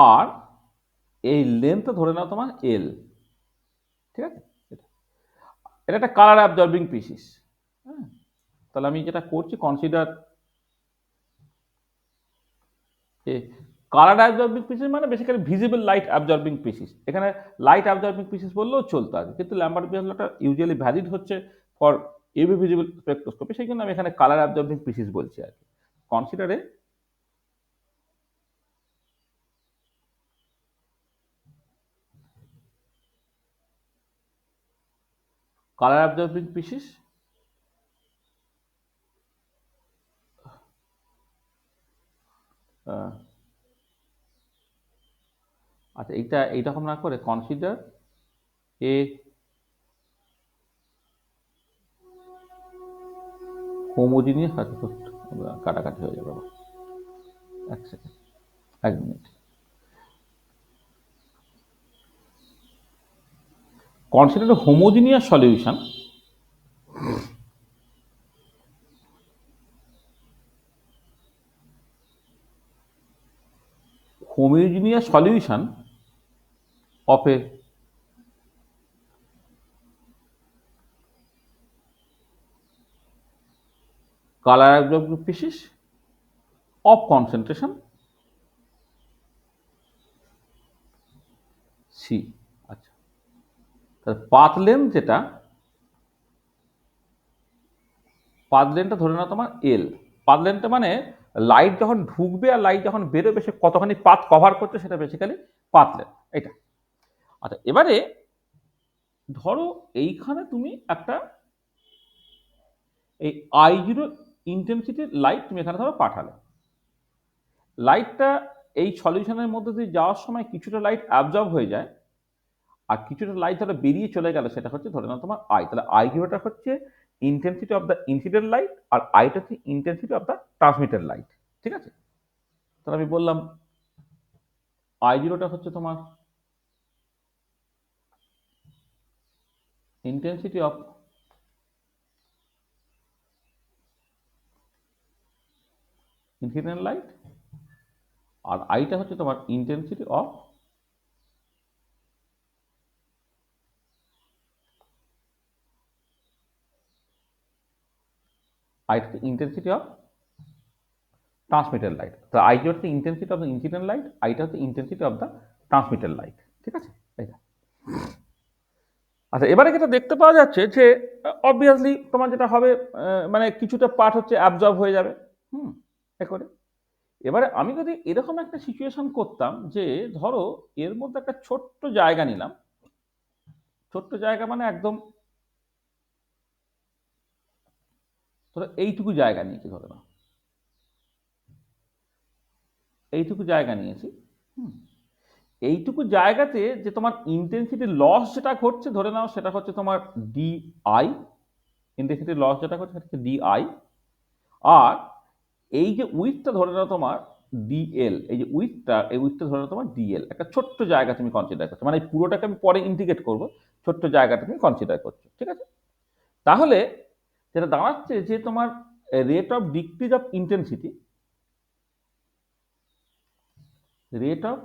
আর এই লেন্থ ধরে নাও তোমার এল। ঠিক আছে, এটা এটা একটা কালার অ্যাবজর্বিং পিসিস। হ্যাঁ, তাহলে আমি যেটা করছি, কনসিডার এ কালার অ্যাবজর্বিং পিসিস মানে বেসিক্যালি ভিজিবল লাইট অ্যাবজর্বিং পিসিস। এখানে লাইট অ্যাবজর্বিং পিসিস বললেও চলতো আগে, কিন্তু ল্যাম্বার্ট বিয়াস লটা ইউজুয়ালি ভ্যালিড হচ্ছে ফর ইউভি ভিজিবল স্পেকট্রোস্কোপি, সেই জন্য আমি এখানে কালার অ্যাবজর্বিং পিসিস বলছি আর কি। কনসিডারে কালার অ্যাবজর্বিং পিসিস আচ্ছা, এইরকম না করে কনসিডার এ হোমোজিনিয়াস, কাটাকাটি হয়ে যাবে আবার, এক সেকেন্ড, এক minute. consider a homogeneous solution of a color absorbing species of concentration C। আচ্ছা, তাহলে পাথ লেন্থ যেটা, পাথ লেন্থটা ধরে নাও তোমার এল। পাথ লেন্থটা মানে লাইট যখন ঢুকবে আর লাইট যখন বেরোবে সে কতখানি পাথ কভার করছে সেটা বেসিক্যালি পাথ লেন্থ এটা। আচ্ছা, এবারে ধরো এইখানে তুমি একটা এই I0 ইন্টেন্সিটির লাইট তুমি এখানে ধরো পাঠালে। লাইটটা এই সলিউশনের মধ্যে দিয়ে যাওয়ার সময় কিছুটা লাইট অ্যাবজর্ব হয়ে যায় আর কিছুটা লাইট ধরো বেরিয়ে চলে গেল, সেটা হচ্ছে ধরে নাও তোমার আই। তাহলে I0টা হচ্ছে intensity of the incident light আর আইটা হচ্ছে intensity of the transmitted light. ঠিক আছে, তাহলে আমি বললাম I0টা হচ্ছে তোমার ইন্টেন্সিটি অফ ইনসিডেন্ট লাইট আর আইটা হচ্ছে তোমার intensity of intensity of transmitted light. তো I0 হচ্ছে intensity of the incident light, আইটা হচ্ছে intensity of the transmitted light. ঠিক আছে, এইটা। আচ্ছা, এবারে যেটা দেখতে পাওয়া যাচ্ছে যে অবভিয়াসলি তোমার যেটা হবে মানে কিছুটা পার্ট হচ্ছে অ্যাবজর্ব হয়ে যাবে। এ করে এবারে আমি যদি এরকম একটা সিচুয়েশন করতাম যে ধরো এর মধ্যে একটা ছোট্ট জায়গা নিলাম, ছোট্ট জায়গা মানে একদম ধরো এইটুকু জায়গা নিয়েছি, ধরে নাও এইটুকু জায়গা নিয়েছি। এইটুকু জায়গাতে যে তোমার ইন্টেন্সিটি লস যেটা ঘটছে ধরে নাও সেটা হচ্ছে তোমার DI, ইন্টেন্সিটি লস যেটা ঘটছে সেটা হচ্ছে DI। আর এই যে উইথটা ধরে নাও তোমার DL, এই যে উইথটা, এই উইথটা ধরে নাও তোমার DL। একটা ছোট্ট জায়গা তুমি কনসিডার করছো, মানে এই পুরোটাকে আমি পরে ইন্টিগ্রেট করবো, ছোট্ট জায়গাটা তুমি কনসিডার করছো। ঠিক আছে, তাহলে যেটা দাঁড়াচ্ছে যে তোমার rate of decrease of intensity, rate of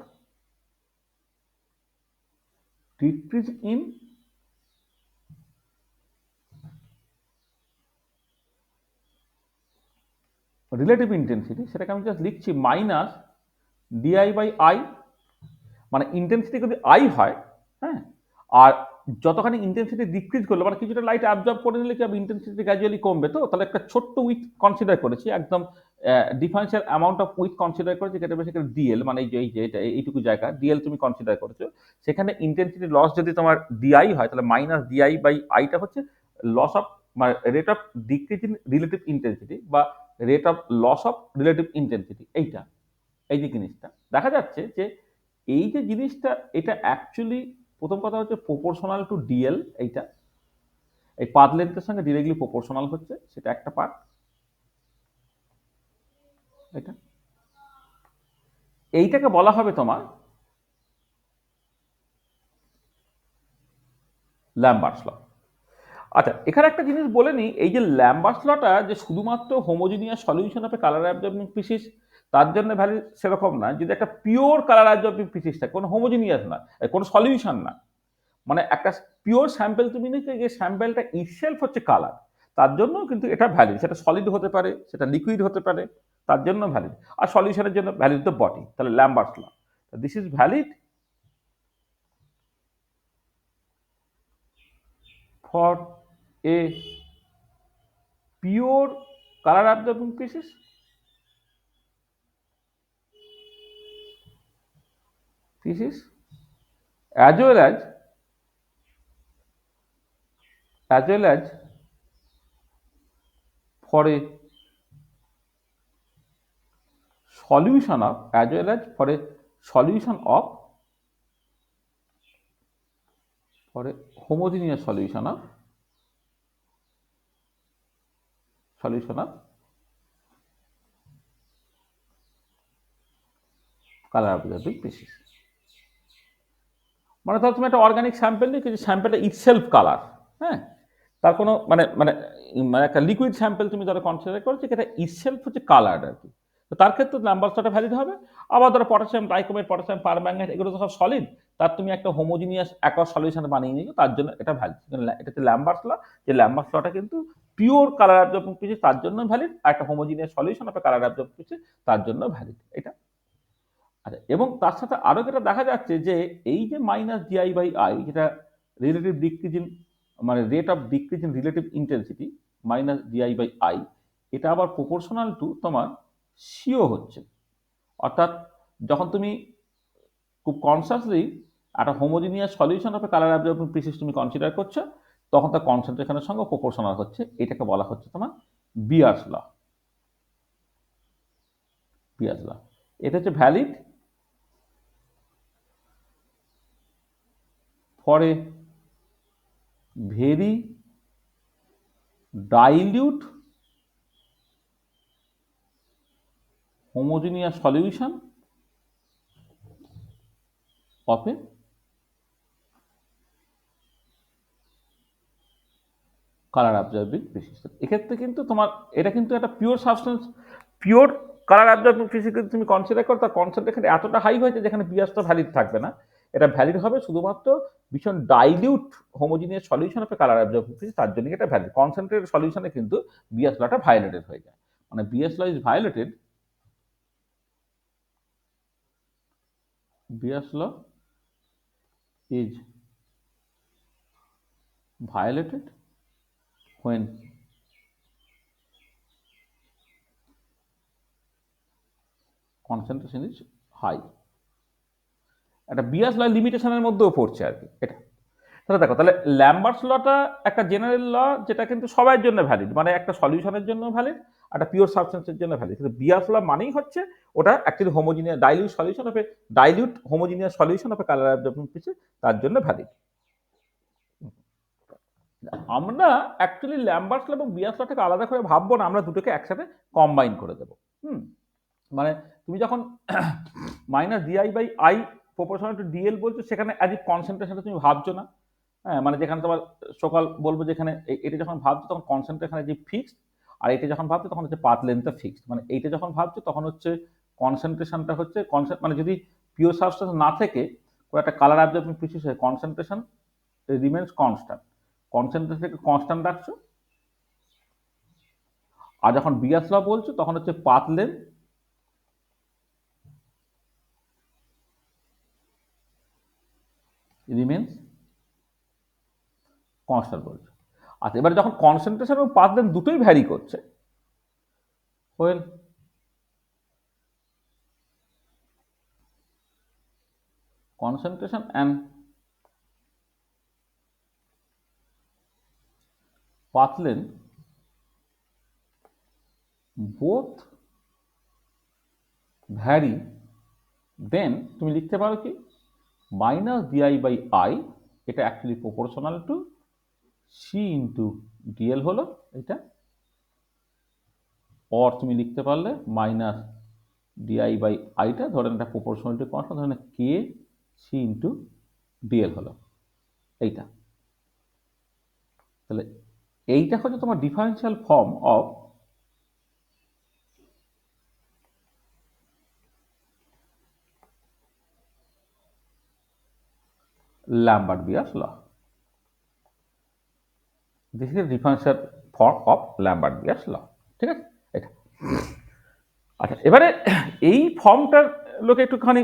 decrease in relative intensity, সেটাকে আমি জাস্ট লিখছি মাইনাস DI/I। মানে ইন্টেন্সিটি যদি I হয়, হ্যাঁ, আর যতখানি ইন্টেন্সিটি ডিক্রিজ করলো মানে কিছুটা লাইট অ্যাবজর্ব করে নিলে কি হবে, ইন্টেন্সিটি গ্র্যাজুয়ালি কমবে। তো তাহলে একটা ছোট্ট উইথ কনসিডার করেছি, একদম differential amount of with consider করেছি, যেটা বেসিক্যালি DL, মানে এই যে এটা এইটুকু জায়গা DL তুমি কনসিডার করেছো। সেখানে ইন্টেন্সিটি লস যদি তোমার DI হয় তাহলে মাইনাস DI/Iটা হচ্ছে লস অফ, মানে rate of decrease in relative intensity বা rate of loss of relative intensity. এইটা, এই যে জিনিসটা দেখা যাচ্ছে যে এই যে জিনিসটা এটা অ্যাকচুয়ালি প্রথম কথা হচ্ছে প্রপোর্শনাল টু DL। এইটা এই পাথ লেন্থের সঙ্গে ডিরেক্টলি প্রপোর্শনাল হচ্ছে, সেটা একটা পার্ট। এটা এইটাকে বলা হবে তোমার ল্যাম্বার্টস ল। আচ্ছা, এখানে একটা জিনিস বলে নিই, এই যে ল্যাম্বার্টস লটা যে শুধুমাত্র homogeneous solution of colour absorbing species তার জন্য ভ্যালিড সেরকম না। যদি একটা পিওর কালার অ্যাবজর্বিং স্পিসিস থাকে, কোনো হোমোজিনিয়াস না, কোনো সলিউশন না, মানে একটা পিওর স্যাম্পেল তুমি নিতে, যে স্যাম্পেলটা ইটসেলফ হচ্ছে কালার, তার জন্য কিন্তু এটা ভ্যালিড। সেটা সলিড হতে পারে, সেটা লিকুইড হতে পারে, তার জন্য ভ্যালিড। আর সলিউশনের জন্য ভ্যালিড দ্য বডি। তাহলে Lambert's law, this is valid for a pure colour absorbing species as well as for a solution of, as well as for a solution of, for a homogeneous solution of color absorbing species। মানে ধরো তুমি একটা organic sample নিয়ে কিছু স্যাম্পেলটা itself colour, হ্যাঁ, তার কোনো মানে মানে মানে একটা লিকুইড স্যাম্পেল তুমি ধরো কনসিডার করছো, এটা ইটসেলফ হচ্ছে কালার্ড আর কি। তো তার ক্ষেত্রে নাম্বারটা ভ্যালিড হবে। আবার ধরো পটাশিয়াম ডাইক্রোমেট, পটাশিয়াম পারম্যাঙ্গানেট, এগুলো তো সব সলিড, তার তুমি একটা হোমোজিনিয়াস অ্যাকোয়াস সলিউশন বানিয়ে নিয়েছো, তার জন্য এটা ভ্যালিড। এটা হচ্ছে ল্যাম্বার্টস ল, যে ল্যাম্বার্টস লটা কিন্তু পিওর কালার অ্যাবজর্বিং স্পিসিস তার জন্য ভ্যালিড, আর একটা homogeneous solution of colour absorbing species তার জন্য ভ্যালিড এটা। আচ্ছা, এবং তার সাথে আরো যেটা দেখা যাচ্ছে যে এই যে মাইনাস ডিআই বাই আই, যেটা রিলেটিভ ডিক্রিজ ইন, মানে rate of decrease in relative intensity minus dI by I, এটা আবার প্রপোর্শনাল টু তোমার সিও হচ্ছে। অর্থাৎ যখন তুমি খুব কনসাসলি একটা homogeneous solution of colour absorbing species তুমি কনসিডার করছো, তখন তার কনসেন্ট্রেশনের সঙ্গে প্রপোর্শনাল হচ্ছে। এটাকে বলা হচ্ছে তোমার বিয়ার্স ল। বিয়ার্স ল এটা হচ্ছে valid for a very dilute homogeneous solution of a colour absorbing species. এক্ষেত্রে কিন্তু তোমার এটা কিন্তু একটা pure substance, pure colour absorbing species তুমি কনসিডার করো, তার কনসেন্ট্রেশন এতটা হাই হয়েছে যেখানে বিয়াসটা ভ্যালিড থাকবে না। এটা ভ্যালিড হবে শুধুমাত্র ভীষণ dilute homogeneous solution of colour absorbing species, তার জন্য এটা ভ্যালিড। কনসেন্ট্রেটেড সলিউশনে কিন্তু বিয়াস লটা ভায়োলেটেড হয়ে যায়। মানে Beer's law is violated, Beer's law is violated when concentration is high। একটা বিয়াস ল লিমিটেশনের মধ্যেও পড়ছে আর কি এটা। তাহলে দেখো, তাহলে ল্যাম্বার্টস লটা একটা জেনারেল ল, যেটা কিন্তু সবার জন্য ভ্যালিড, মানে একটা সলিউশনের জন্য ভ্যালিড, একটা পিওর সাবস্টেন্সের জন্য ভ্যালিড। কিন্তু বিয়াস ল মানেই হচ্ছে ওটা actually homogeneous dilute solution of A dilute homogeneous solution of A colour absorbing species, তার জন্য ভ্যালিড। আমরা অ্যাকচুয়ালি ল্যাম্বার্টস ল এবং বিয়াস লটাকে আলাদা করে ভাববো না, আমরা দুটোকে একসাথে কম্বাইন করে দেবো। মানে তুমি যখন minus dI by I proportional to dl বলছো, সেখানে অ্যাজ ইফ কনসেন্ট্রেশনটা তুমি ভাবছো না। হ্যাঁ, মানে যেখানে তোমার সকাল বলবো, যেখানে এটা যখন ভাবছো তখন কনসেন্ট্রেশন যে ফিক্সড, আর এটা যখন ভাবছো তখন হচ্ছে পাথ লেন্থটা ফিক্সড। মানে এইটা যখন ভাবছো তখন হচ্ছে কনসেন্ট্রেশনটা হচ্ছে মানে যদি পিওর সাবস্টেন্স না থেকে একটা কালার অ্যাবজর্বিং স্পিসিস হয়, কনসেন্ট্রেশন রিমেন্স কনস্ট্যান্ট, কনসেন্ট্রেশনকে কনস্ট্যান্ট রাখছো। আর যখন বিয়াস ল বলছো তখন হচ্ছে পাথ লেন্থ রিমেন্স কনস্ট্যান্ট বলছো। আচ্ছা, এবার যখন কনসেন্ট্রেশন এবং পাথ লেন্থ দুটোই ভ্যারি করছে, well concentration and path length both vary, then তুমি লিখতে পারো কি মাইনাস ডিআই বাই আই, এটা actually proportional to c into dl হলো এটা। অর তুমি লিখতে পারলে মাইনাস ডিআই বাই আইটা ধরেন এটা প্রপোর্শনাল টু কনস্ট্যান্ট, ধরেন কে সি ইন্টু ডিএল হলো এইটা। তাহলে এইটা হচ্ছে তোমার differential form of Lambert-Beers law. This is the differential form of Lambert-Beers law. ঠিক আছে এটা। আচ্ছা, এবারে এই ফর্মটার লোকে একটুখানি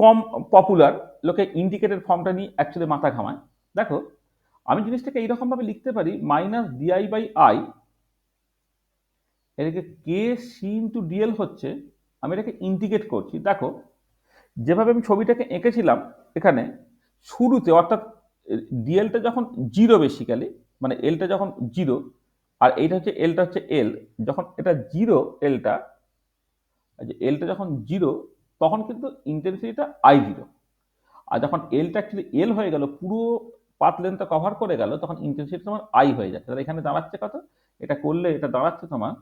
কম পপুলার, লোকে ইন্ডিকেটেড ফর্মটা নিয়ে অ্যাকচুয়ালি মাথা ঘামায়। দেখো, আমি জিনিসটাকে এইরকম ভাবে লিখতে পারি মাইনাস ডিআই বাই আই, এটাকে কে সি ইন্টু ডিএল হচ্ছে, আমি এটাকে ইন্ডিকেট করছি। দেখো, যেভাবে আমি ছবিটাকে এঁকেছিলাম এখানে শুরুতে, অর্থাৎ ডিএলটা যখন জিরো বেসিক্যালি, মানে এলটা যখন জিরো, আর এইটা হচ্ছে এলটা হচ্ছে এল, যখন এটা জিরো এলটা যখন জিরো, তখন কিন্তু ইন্টেন্সিটিটা আই জিরো। আর যখন এলটা অ্যাকচুয়ালি এল হয়ে গেল, পুরো পাথ লেন্থটা কভার করে গেল, তখন ইন্টেন্সিটি তোমার আই হয়ে যাচ্ছে। তাহলে এখানে দাঁড়াচ্ছে কত, এটা করলে এটা দাঁড়াচ্ছে তোমার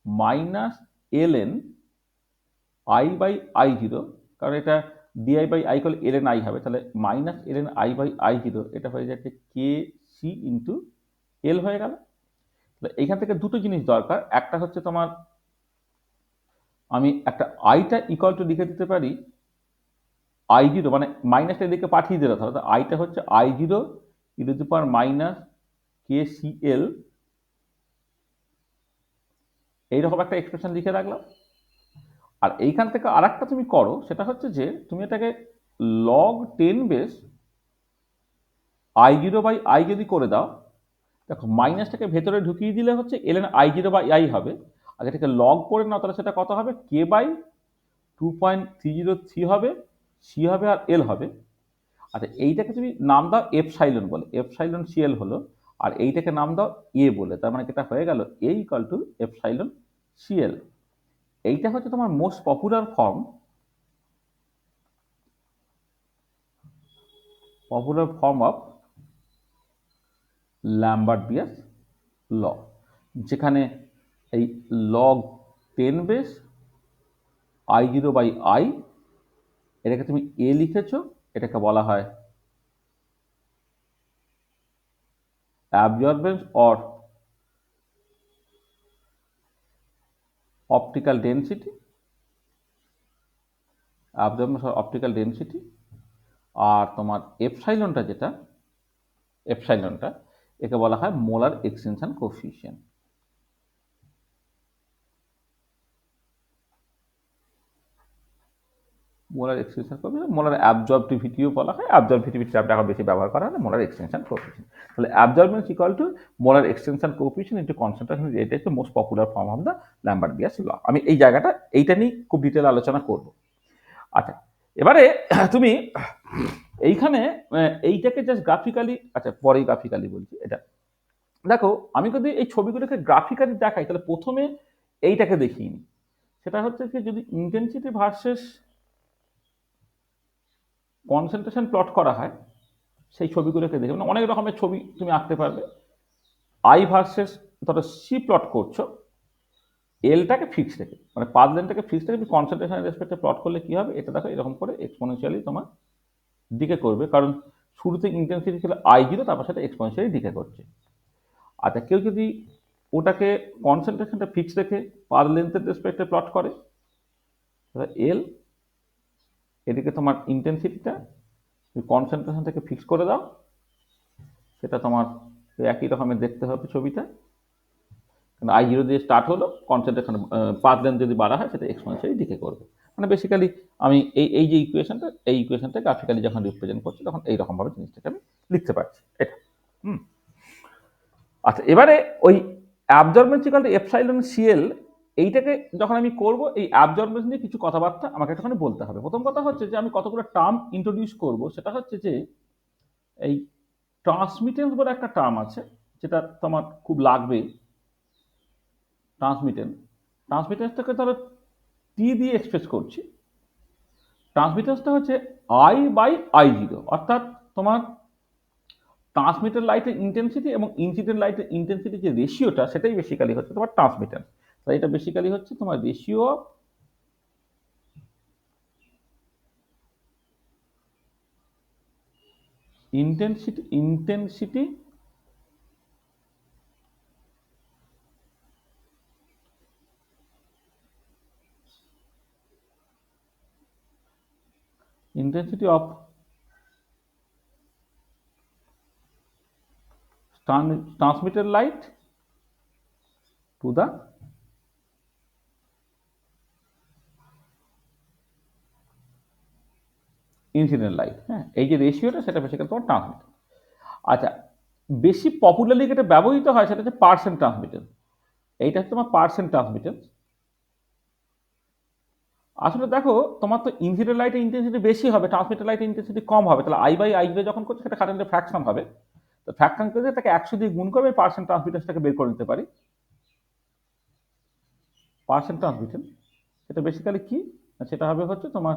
minus l N I by I zero, কারণ এটা ডিআই বাই আই করলে এল এন আই হবে, তাহলে minus l N I by I zero, এটা হয়ে যাচ্ছে কে সি ইন্টু এল হয়ে গেল। তাহলে এইখান থেকে দুটো জিনিস দরকার, একটা হচ্ছে তোমার আমি একটা আইটা ইকুয়াল টু লিখে দিতে পারি আই জিরো, মানে মাইনাসটা এদিকে পাঠিয়ে দিলে তাহলে আইটা হচ্ছে I zero e to the power minus k c l, এইরকম একটা এক্সপ্রেশন লিখে রাখলাম। আর এইখান থেকে আর একটা তুমি করো, সেটা হচ্ছে যে তুমি এটাকে log 10 base I zero by I যদি করে দাও, দেখো মাইনাসটাকে ভেতরে ঢুকিয়ে দিলে হচ্ছে L N I zero by I হবে, আর এটাকে লগ করে নাও তাহলে সেটা কত হবে, কে বাই 2.303 হবে, সি হবে আর এল হবে। আচ্ছা এইটাকে তুমি নাম দাও এপসাইলন বলে, এপসাইলন সিএল হলো, আর এইটাকে নাম দাও এ বলে, তার মানে এটা হয়ে গেল A equal to epsilon CL. এইটা হচ্ছে তোমার most popular form of Lambert Beer's law, যেখানে এই log 10 base I zero by I, এটাকে তুমি এ লিখেছো, এটাকে বলা হয় absorbance or optical density, absorbance or optical density. আর তোমার এপসাইলনটা একে বলা হয় molar extension coefficient. Molar extension coefficient, molar অ্যাবজর্বিভিটিও বলা হয়, অ্যাবজর্বিভিটি টার্মটা এখন বেশি ব্যবহার করা হয় না, মোলার এক্সটেনশন কোএফিসিয়েন্ট। তাহলে absorbance equal to molar extension coefficient into concentration, এটা হচ্ছে most popular form of the Lambert Beer's law. আমি এই জায়গাটা এইটা নিয়ে খুব ডিটেল আলোচনা করব। আচ্ছা এবারে তুমি এইখানে এইটাকে জাস্ট গ্রাফিক্যালি, আচ্ছা পরেই গ্রাফিক্যালি বলছি, এটা দেখো আমি যদি এই ছবিগুলোকে গ্রাফিক্যালি দেখাই তাহলে প্রথমে এইটাকে দেখিয়ে নিই, সেটা হচ্ছে কি যদি ইন্টেন্সিটি ভার্সেস কনসেন্ট্রেশন প্লট করা হয়, সেই ছবিগুলোকে দেখে মানে অনেক রকমের ছবি তুমি আঁকতে পারবে। আই ভার্সেস ধরো সি প্লট করছো, এলটাকে ফিক্স রেখে, মানে পাথ লেনটাকে ফিক্স রেখে তুমি কনসেন্ট্রেশনের রেসপেক্টে প্লট করলে কি হবে, এটা দেখো এরকম করে এক্সপোনেনশিয়ালি তোমার ডিকে করবে, কারণ শুরুতে ইন্টেন্সিটি ছিল আই জিরো, তারপর সেটা এক্সপোনেনশিয়ালি ডিকে করছে। আচ্ছা কেউ যদি ওটাকে কনসেন্ট্রেশনটা ফিক্স রেখে পার লেন্থের রেসপেক্টে প্লট করে, এল, এদিকে তোমার ইন্টেন্সিটিটা কনসেন্ট্রেশনটাকে ফিক্স করে দাও, সেটা তোমার একই রকমের দেখতে হবে ছবিটা, কারণ আই জিরো দিয়ে স্টার্ট হলো, কনসেন্ট্রেশন পার লেন্থ যদি বাড়া হয় সেটা এক্সপোনেনশিয়ালি ডিকে করবে। মানে বেসিক্যালি আমি এই যে ইকুয়েশনটা গ্রাফিক্যালি যখন রিপ্রেজেন্ট করছি তখন এইরকমভাবে জিনিসটাকে আমি লিখতে পারছি এটা। আচ্ছা এবারে ওই absorbance equal to epsilon CL, এইটাকে যখন আমি করব, এই অ্যাবজর্বেন্স নিয়ে কিছু কথাবার্তা আমাকে একটুখানি বলতে হবে। প্রথম কথা হচ্ছে যে আমি কতগুলো টার্ম ইন্ট্রোডিউস করব, সেটা হচ্ছে যে এই ট্রান্সমিটেন্স বলে একটা টার্ম আছে, যেটা তোমার খুব লাগবে। ট্রান্সমিটেন্সটাকে ধরো টি দিয়ে এক্সপ্রেস করছি, ট্রান্সমিটেন্সটা হচ্ছে আই বাই আই জিরো, অর্থাৎ তোমার ট্রান্সমিটেড লাইটের ইন্টেন্সিটি এবং ইনসিডেন্ট লাইটের ইন্টেন্সিটি যে রেশিওটা, সেটাই বেসিক্যালি হচ্ছে তোমার ট্রান্সমিটেন্স। তাই এটা বেসিক্যালি হচ্ছে তোমার ratio of intensity of transmitted light to the incident light. হ্যাঁ, এই যে রেশিওটা সেটা বেসিক্যালি তোমার ট্রান্সমিটেন্স। আচ্ছা বেশি পপুলারলি যেটা ব্যবহৃত হয় সেটা হচ্ছে পার্সেন্ট ট্রান্সমিটেন্স। এইটা হচ্ছে তোমার পার্সেন্ট ট্রান্সমিটেন্স। আসলে দেখো তোমার তো ইনসিডেন্ট লাইটের ইন্টেন্সিটি বেশি হবে, ট্রান্সমিটেড লাইটের ইন্টেন্সিটি কম হবে, তাহলে আই বাই আই জিরো যখন করছে সেটা কারেন্টের ফ্র্যাকশন হবে। তো ফ্র্যাকশন করে তাকে 100 দিয়ে গুণ করবে, পার্সেন্ট ট্রান্সমিটেন্সটাকে বের করে নিতে পারি। পার্সেন্ট ট্রান্সমিটেন্স সেটা বেসিক্যালি কি, সেটা হবে হচ্ছে তোমার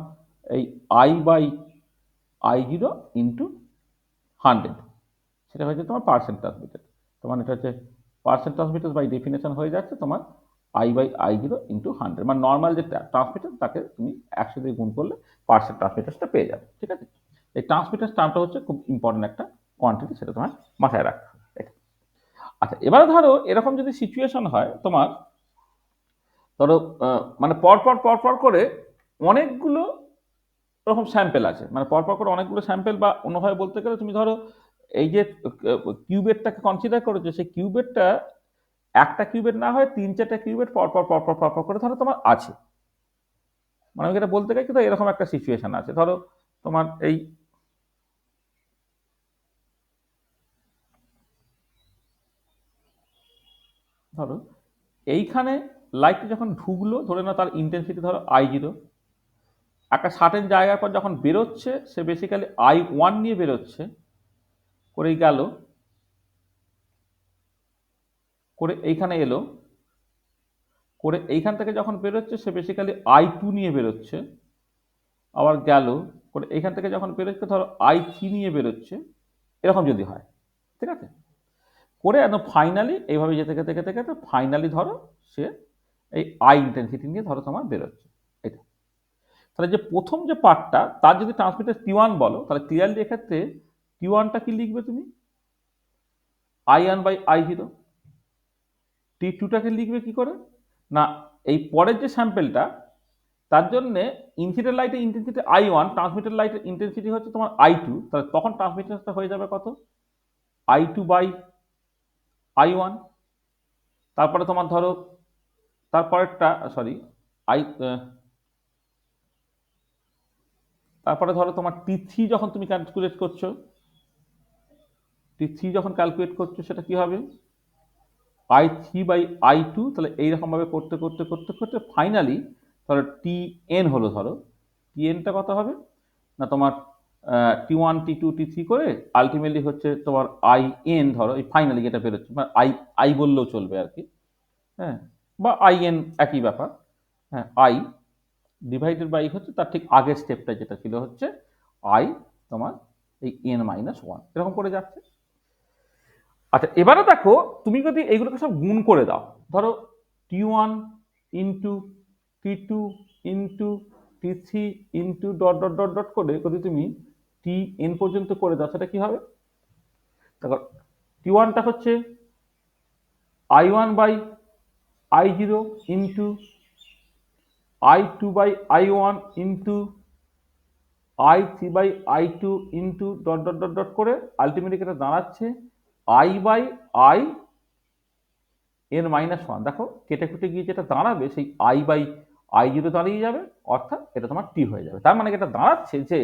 এই I by I zero into 100, সেটা হচ্ছে তোমার পার্সেন্ট ট্রান্সমিটেন্স। তোমার এটা হচ্ছে পার্সেন্ট ট্রান্সমিটেন্স বাই ডেফিনেশন হয়ে যাচ্ছে তোমার I/I0 ইন্টু 100, মানে নর্মাল যে ট্রান্সমিটার তাকে তুমি 100 দিয়ে গুণ করলে পার্সেন্ট ট্রান্সমিটারটা পেয়ে যাবে। ঠিক আছে, এই ট্রান্সমিটার টার্মটা হচ্ছে খুব ইম্পর্টেন্ট একটা কোয়ান্টিটি, সেটা তোমার মাথায় রাখতে হবে। আচ্ছা, এবারে ধরো এরকম যদি সিচুয়েশন হয় তোমার, ধরো মানে পরপর করে অনেকগুলো ওরকম স্যাম্পেল আছে, মানে পরপর করে অনেকগুলো স্যাম্পেল, বা অন্যভাবে বলতে গেলে তুমি ধরো এই যে কিউবেটটাকে কনসিডার করেছো, সেই কিউবেটটা একটা কিউবেট না হয় 3-4টা কিউবেট পরপর করে ধরো তোমার আছে। মানে আমি এটা বলতে চাই কিন্তু এরকম একটা সিচুয়েশন আছে, ধরো তোমার এই ধরো এইখানে লাইটটা যখন ঢুকলো, ধরে না তার ইন্টেন্সিটি ধরো I0, একটা সার্টেন জায়গার পর যখন বেরোচ্ছে সে বেসিক্যালি I1 নিয়ে বেরোচ্ছে, করেই গেল, করে এইখানে এলো, করে এইখান থেকে যখন বেরোচ্ছে সে বেসিক্যালি I2 নিয়ে বেরোচ্ছে, আবার গেল, করে এইখান থেকে যখন বেরোচ্ছে ধরো I3 নিয়ে বেরোচ্ছে, এরকম যদি হয়, ঠিক আছে, করে একদম ফাইনালি এইভাবে যেতে যেতে যেতে যেতে ফাইনালি ধরো সে এই আই ইন্টেন্সিটি নিয়ে ধরো তোমার বেরোচ্ছে। এটা তাহলে যে প্রথম যে পার্টটা তার যদি ট্রান্সমিটার T1 বলো, তাহলে ক্লিয়ারলি এক্ষেত্রে T1টা কি লিখবে তুমি, I1/I0। T2টাকে লিখবে কি করে না, এই পরের যে স্যাম্পেলটা তার জন্য ইনসিডেন্ট লাইটের ইন্টেন্সিটি I1, ট্রান্সমিটার লাইটের ইন্টেন্সিটি হচ্ছে তোমার I2, তাহলে তখন ট্রান্সমিটারটা হয়ে যাবে কত, I2/I1। তারপরে তোমার ধরো তারপরেরটা সরি আই তারপরে ধরো তোমার T3 যখন তুমি ক্যালকুলেট করছো, T3 যখন ক্যালকুলেট করছো সেটা কি হবে, I3/I2। তাহলে এইরকম ভাবে করতে করতে করতে করতে ফাইনালি ধরো TN হলো, ধরো TNটা কত হবে না তোমার T1 T2 T3 করে আলটিমেটলি হচ্ছে তোমার IN, ধরো এই ফাইনালি যেটা বেরোচ্ছে, মানে আই বললেও চলবে আর কি, হ্যাঁ, বা IN একই ব্যাপার, হ্যাঁ, I ডিভাইডেড বাই হচ্ছে তার ঠিক আগের স্টেপটা যেটা ছিল হচ্ছে I তোমার এই N-1 এরকম করে যাচ্ছে। আচ্ছা, এবারে দেখো তুমি যদি এইগুলোকে সব গুণ করে দাও, ধরো T1 into T2 into T3 into dot dot dot dot করে যদি তুমি TN পর্যন্ত করে দাও, সেটা কি হবে, দেখো T1টা হচ্ছে I1/I0 into I2/I1 into I3/I2 into dot dot dot dot করে আলটিমেটলি এটা দাঁড়াচ্ছে I/IN-1। দেখো কেটে কুটে গিয়ে যেটা দাঁড়াবে সেই I/I0 দাঁড়িয়ে যাবে, অর্থাৎ এটা তোমার T হয়ে যাবে। তার মানে এটা দাঁড়াচ্ছে যে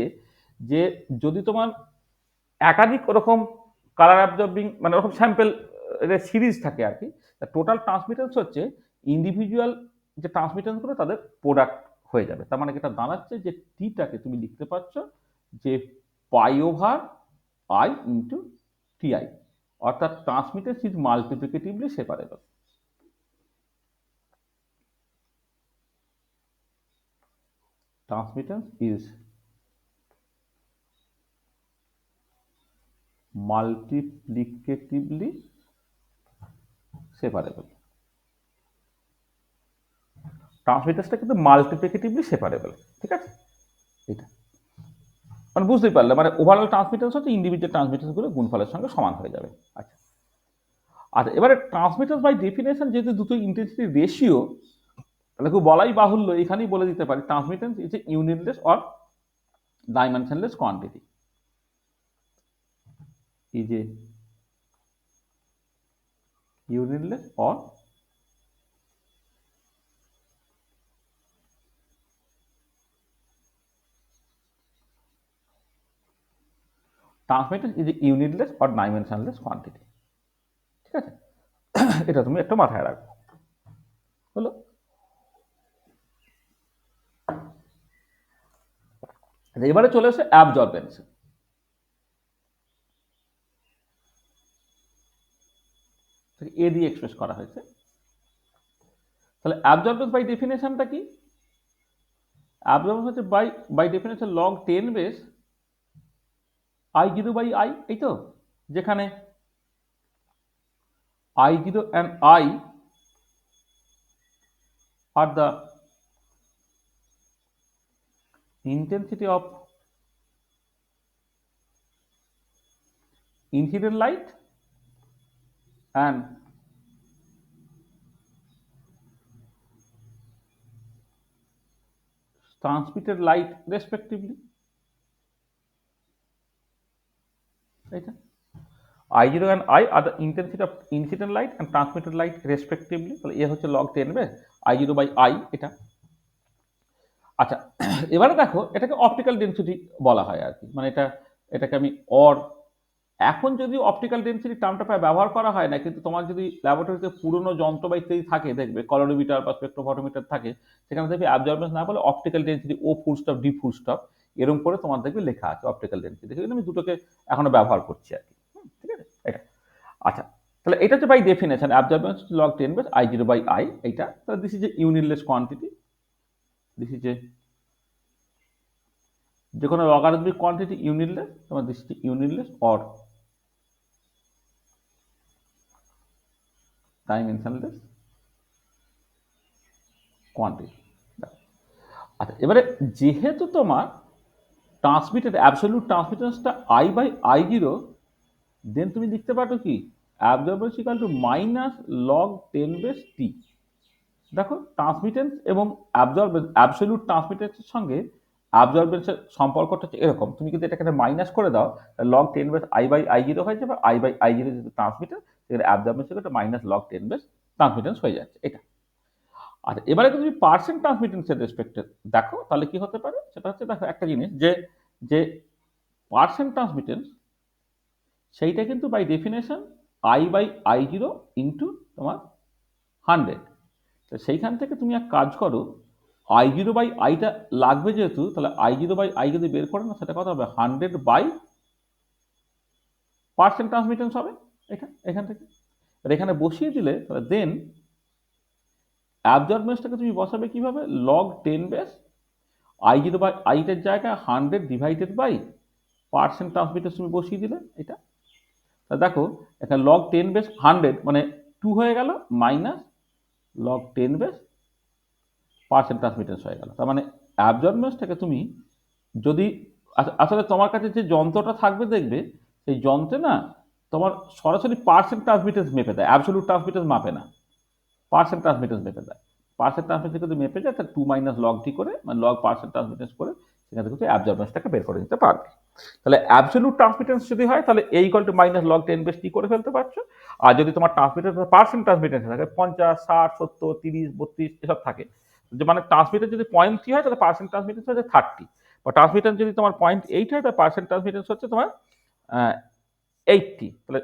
যে যদি তোমার একাধিক ওরকম কালার অ্যাবজর্বিং মানে ওরকম স্যাম্পেল সিরিজ থাকে আর কি, টোটাল ট্রান্সমিটেন্স হচ্ছে ইন্ডিভিজুয়াল যে ট্রান্সমিটেন্সগুলো তাদের প্রোডাক্ট হয়ে যাবে। তার মানে এটা দাঁড়াচ্ছে যে টিটাকে তুমি লিখতে পারছো যে π/I ইন্টু TI, অর্থাৎ transmittance is multiplicatively separable. Transmittance is multiplicatively separable. ট্রান্সমিটার্সটা কিন্তু মাল্টিপ্লিকেটিভলি সেপারেবল, ঠিক আছে, এটা মানে বুঝতেই পারলে, মানে ওভারঅল ট্রান্সমিটেন্স হচ্ছে ইন্ডিভিজুয়াল ট্রান্সমিটেন্সগুলো গুণফলের সঙ্গে সমান হয়ে যাবে। আচ্ছা, আচ্ছা, এবারে ট্রান্সমিটেন্স বাই ডেফিনেশন যেহেতু দুটো ইন্টেন্সিটি রেশিও, তাহলে খুব বলাই বাহুল্য এখানেই বলে দিতে পারি transmittance is a unitless or dimensionless quantity, is a unitless or transmittance is a unitless or dimensionless quantity. ঠিক আছে, এটা তুমি একটু মাথায় রাখো, হলো। এবারে চলে আসে অ্যাবজর্বেন্স। এ দিয়ে এক্সপ্রেস করা হয়েছে। তাহলে অ্যাবজর্বেন্স বাই ডেফিনেশনটা কি, অ্যাবজর্বেন্স হচ্ছে by definition log 10 base I0/I, এই তো, যেখানে I0 and I or the intensity of incident light and transmitted light respectively. Right? I0 and I are the intensity of incident light and transmitted light respectively. তাহলে এ হচ্ছে log 10 base I0 by I এটা। আচ্ছা, এবারে দেখো এটাকে optical density বলা হয় আর কি, মানে এটাকে আমি অর, এখন যদি অপটিক্যাল ডেনসিটি টার্মটা প্রায় ব্যবহার করা হয় না, কিন্তু তোমার যদি ল্যাবরেটরিতে পুরনো যন্ত্র বা ইত্যাদি থাকে, দেখবে কলোরিমিটার বা স্পেকট্রোফটোমিটার থাকে, সেখানে দেখবে অ্যাবজর্বেন্স না বলে optical density O full stop D full stop এরকম করে তোমার দেখবে লেখা আছে অপটিক্যাল ডেনসিটি। দেখবে আমি দুটোকে এখনো ব্যবহার করছি আর কি, ঠিক আছে এটা। আচ্ছা, তাহলে এটা হচ্ছে by definition absorbance log 10 base I0 by I এইটা। তাহলে this is a unitless quantity, this is a যে কোনো লগারিদমিক কোয়ান্টিটি ইউনিটলেস, তোমার this is unitless or dimensionless quantity. আচ্ছা, এবারে যেহেতু তোমার ট্রান্সমিটেড অ্যাবসলিউট ট্রান্সমিটেন্সটা I বাই I0, দেন তুমি লিখতে পারো কি absorbance equal to minus log 10 base T. দেখো ট্রান্সমিটেন্স এবং অ্যাবজর্বেন্স, অ্যাবসলিউট ট্রান্সমিটেন্সের সঙ্গে অ্যাবজর্বেন্সের সম্পর্কটা হচ্ছে এরকম, তুমি কিন্তু এটাকে মাইনাস করে দাও, log 10 base I by I0 হয়ে যাবে, I বাই I0 যদি ট্রান্সমিটেন্স, সেখানে অ্যাবজর্বেন্স একটা মাইনাস লগ 10 বেস ট্রান্সমিটেন্স হয়ে যাচ্ছে এটা। আচ্ছা, এবারে তুমি পার্সেন্ট ট্রান্সমিটেন্সের রেসপেক্টে দেখো, তাহলে কি হতে পারে, সেটা হচ্ছে দেখো একটা জিনিস যে যে পার্সেন্ট ট্রান্সমিটেন্স সেইটা কিন্তু by definition I by I0 into তোমার 100। তো সেইখান থেকে তুমি এক কাজ করো, I0 বাই আইটা লাগবে যেহেতু, তাহলে I0 বাই আই যদি বের করে না, সেটা কত হবে 100 বাই পার্সেন্ট ট্রান্সমিটেন্স হবে এটা এখান থেকে। এখানে বসিয়ে দিলে তাহলে দেন অ্যাবজর্বেন্সটাকে তুমি বসাবে কিভাবে, লগ 10 বেস I0 বাই আইটার জায়গায় 100 ডিভাইডেড বাই পার্সেন্ট ট্রান্সমিটেন্স তুমি বসিয়ে দিলে এটা। তা দেখো এখানে লগ 10 বেস 100 মানে 2 হয়ে গেল, মাইনাস লগ 10 বেস পার্সেন্ট ট্রান্সমিটেন্স হয়ে গেল। তার মানে অ্যাবজর্বেন্সটাকে তুমি যদি আসলে তোমার কাছে যে যন্ত্রটা থাকবে দেখবে, সেই যন্ত্রে না তোমার সরাসরি পার্সেন্ট ট্রান্সমিটেন্স মেপে দেয়, অ্যাবসলিউট ট্রান্সমিটেন্স মাপে না, পার্সেন্ট ট্রান্সমিটেন্স মেপে দেয়। পার্সেন্ট ট্রান্সমিটেন্স যদি মেপে যায়, তাহলে 2 মাইনাস লগ টি করে, মানে লগ পার্সেন্ট ট্রান্সমিটেন্স করে সেখান থেকে অ্যাবজর্বেন্সটাকে বের করে নিতে পারবে। তাহলে অ্যাবসলিউট ট্রান্সমিটেন্স যদি হয়, তাহলে এই equal to minus log 10 base T করে ফেলতে পারছো। আর যদি তোমার ট্রান্সমিটেন্স পার্সেন্ট ট্রান্সমিটেন্স থাকে 50, 60, 70, 30, 32 এসব থাকে, যে মানে ট্রান্সমিটেন্স যদি 0.3 হয়, তাহলে পার্সেন্ট ট্রান্সমিটেন্স হচ্ছে 30, বা ট্রান্সমিটেন্স যদি তোমার 0.8 হয়, তাহলে পার্সেন্ট ট্রান্সমিটেন্স হচ্ছে তোমার 80। তাহলে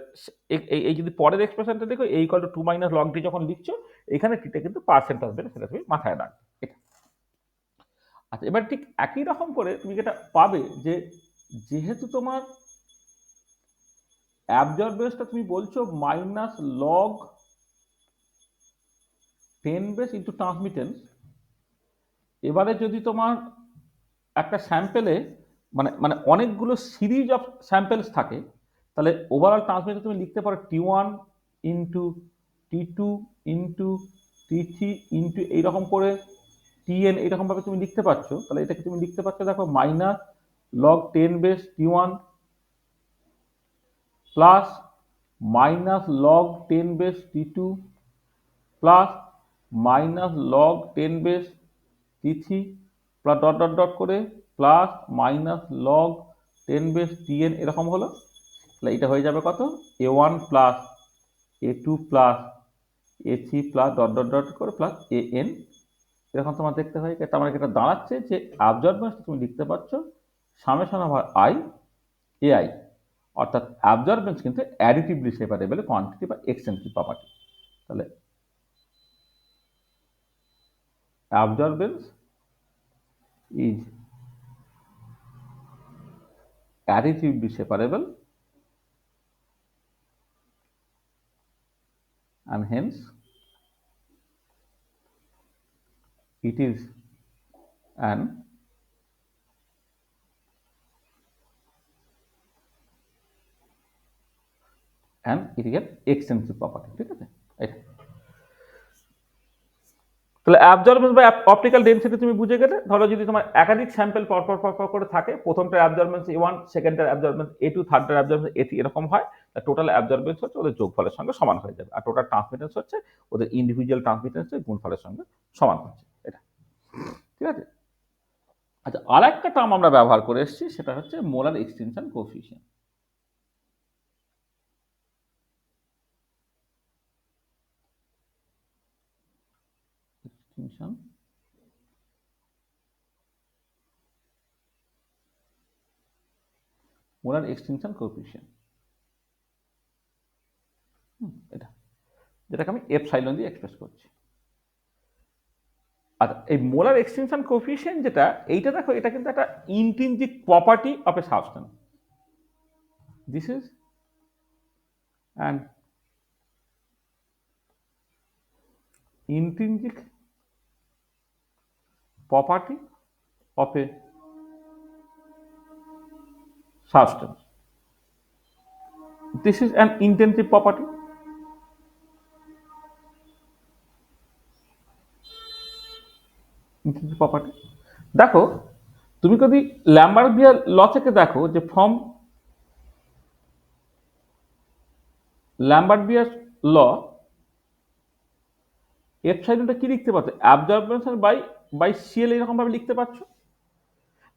এই যদি পরের এক্সপ্রেশনটা দেখো, এই ইকুয়াল টু 2 মাইনাস লগ টি যখন লিখছো, এখানে টিটা কিন্তু পার্সেন্ট আসবে, সেটা তুমি মাথায় রাখবে এটা। আচ্ছা, এবার ঠিক একই রকম করে তুমি যেটা পাবে যে যেহেতু তোমার অ্যাবজর্বেন্সটা তুমি বলছো মাইনাস লগ 10 বেস ইন্টু ট্রান্সমিটেন্স, এবারে যদি তোমার একটা স্যাম্পেলে মানে মানে অনেকগুলো সিরিজ অফ স্যাম্পেলস থাকে, তাহলে ওভারঅল ট্রান্সমিটার তুমি লিখতে পারো T1 into T2 into T3 into এইরকম করে TN, এইরকমভাবে তুমি লিখতে পারছো। তাহলে এটাকে তুমি লিখতে পারছো দেখো minus log 10 base T1 plus minus log 10 base T2 plus minus log 10 base T3 plus dot dot dot করে plus minus log 10 base Tn, এরকম হলো। তাহলে এটা হয়ে যাবে কত, A1 plus A2 plus A3 plus dot dot dot করে plus AN, এরকম তোমার দেখতে হয়। তার মানে এটা দাঁড়াচ্ছে যে অ্যাবজর্বেন্স তুমি লিখতে পারছো সামেশন ওভার I AI, অর্থাৎ অ্যাবজর্বেন্স কিন্তু অ্যাডিটিভলি সেপারেবল কোয়ান্টিটি বা এক্সটেন্সিভ প্রপার্টি। তাহলে absorbance is additively separable and hence it is an extensive property, ঠিক আছে এটা। তাহলে অ্যাবজর্বেন্স বা অপটিক্যাল ডেনসিটি তুমি বুঝে গেলে। ধরো যদি তোমার একাধিক স্যাম্পল পরপর করে থাকে, প্রথমটার অ্যাবজর্বেন্স A1, সেকেন্ডটার অ্যাবজর্বেন্স A2, থার্ডটার অ্যাবজর্বেন্স A3 এরকম হয়, টোটাল অ্যাবজর্বেন্স হচ্ছে ওদের যোগফলের সঙ্গে সমান হয়ে যাবে, আর টোটাল ট্রান্সমিটেন্স হচ্ছে ওদের ইন্ডিভিজুয়াল ট্রান্সমিটেন্সের গুণফলের সঙ্গে সমান হচ্ছে। এটা ঠিক আছে। আচ্ছা, আর একটা টার্ম আমরা ব্যবহার করে এসেছি, সেটা হচ্ছে molar extension coefficient. Extension molar extension coefficient, এটা যেটাকে আমি এপসাইলন দিয়ে এক্সপ্রেস করছি। আর এই মোলার এক্সটেনশন কোএফিসিয়েন্ট যেটা, এইটা দেখো, এটা কিন্তু একটা intrinsic property of A substance. This is an intrinsic property of A substance. This is an intrinsic property. Intrinsic property. দেখো, তুমি যদি ল্যাম্বার্ট-বিয়ার ল থেকে দেখো যে ফ্রম ল্যাম্বার্ট-বিয়ার ল, এপসাইলনটা কি লিখতে পারছো? অ্যাবজর্বেশন বাই সিএল এরকম ভাবে লিখতে পারছো।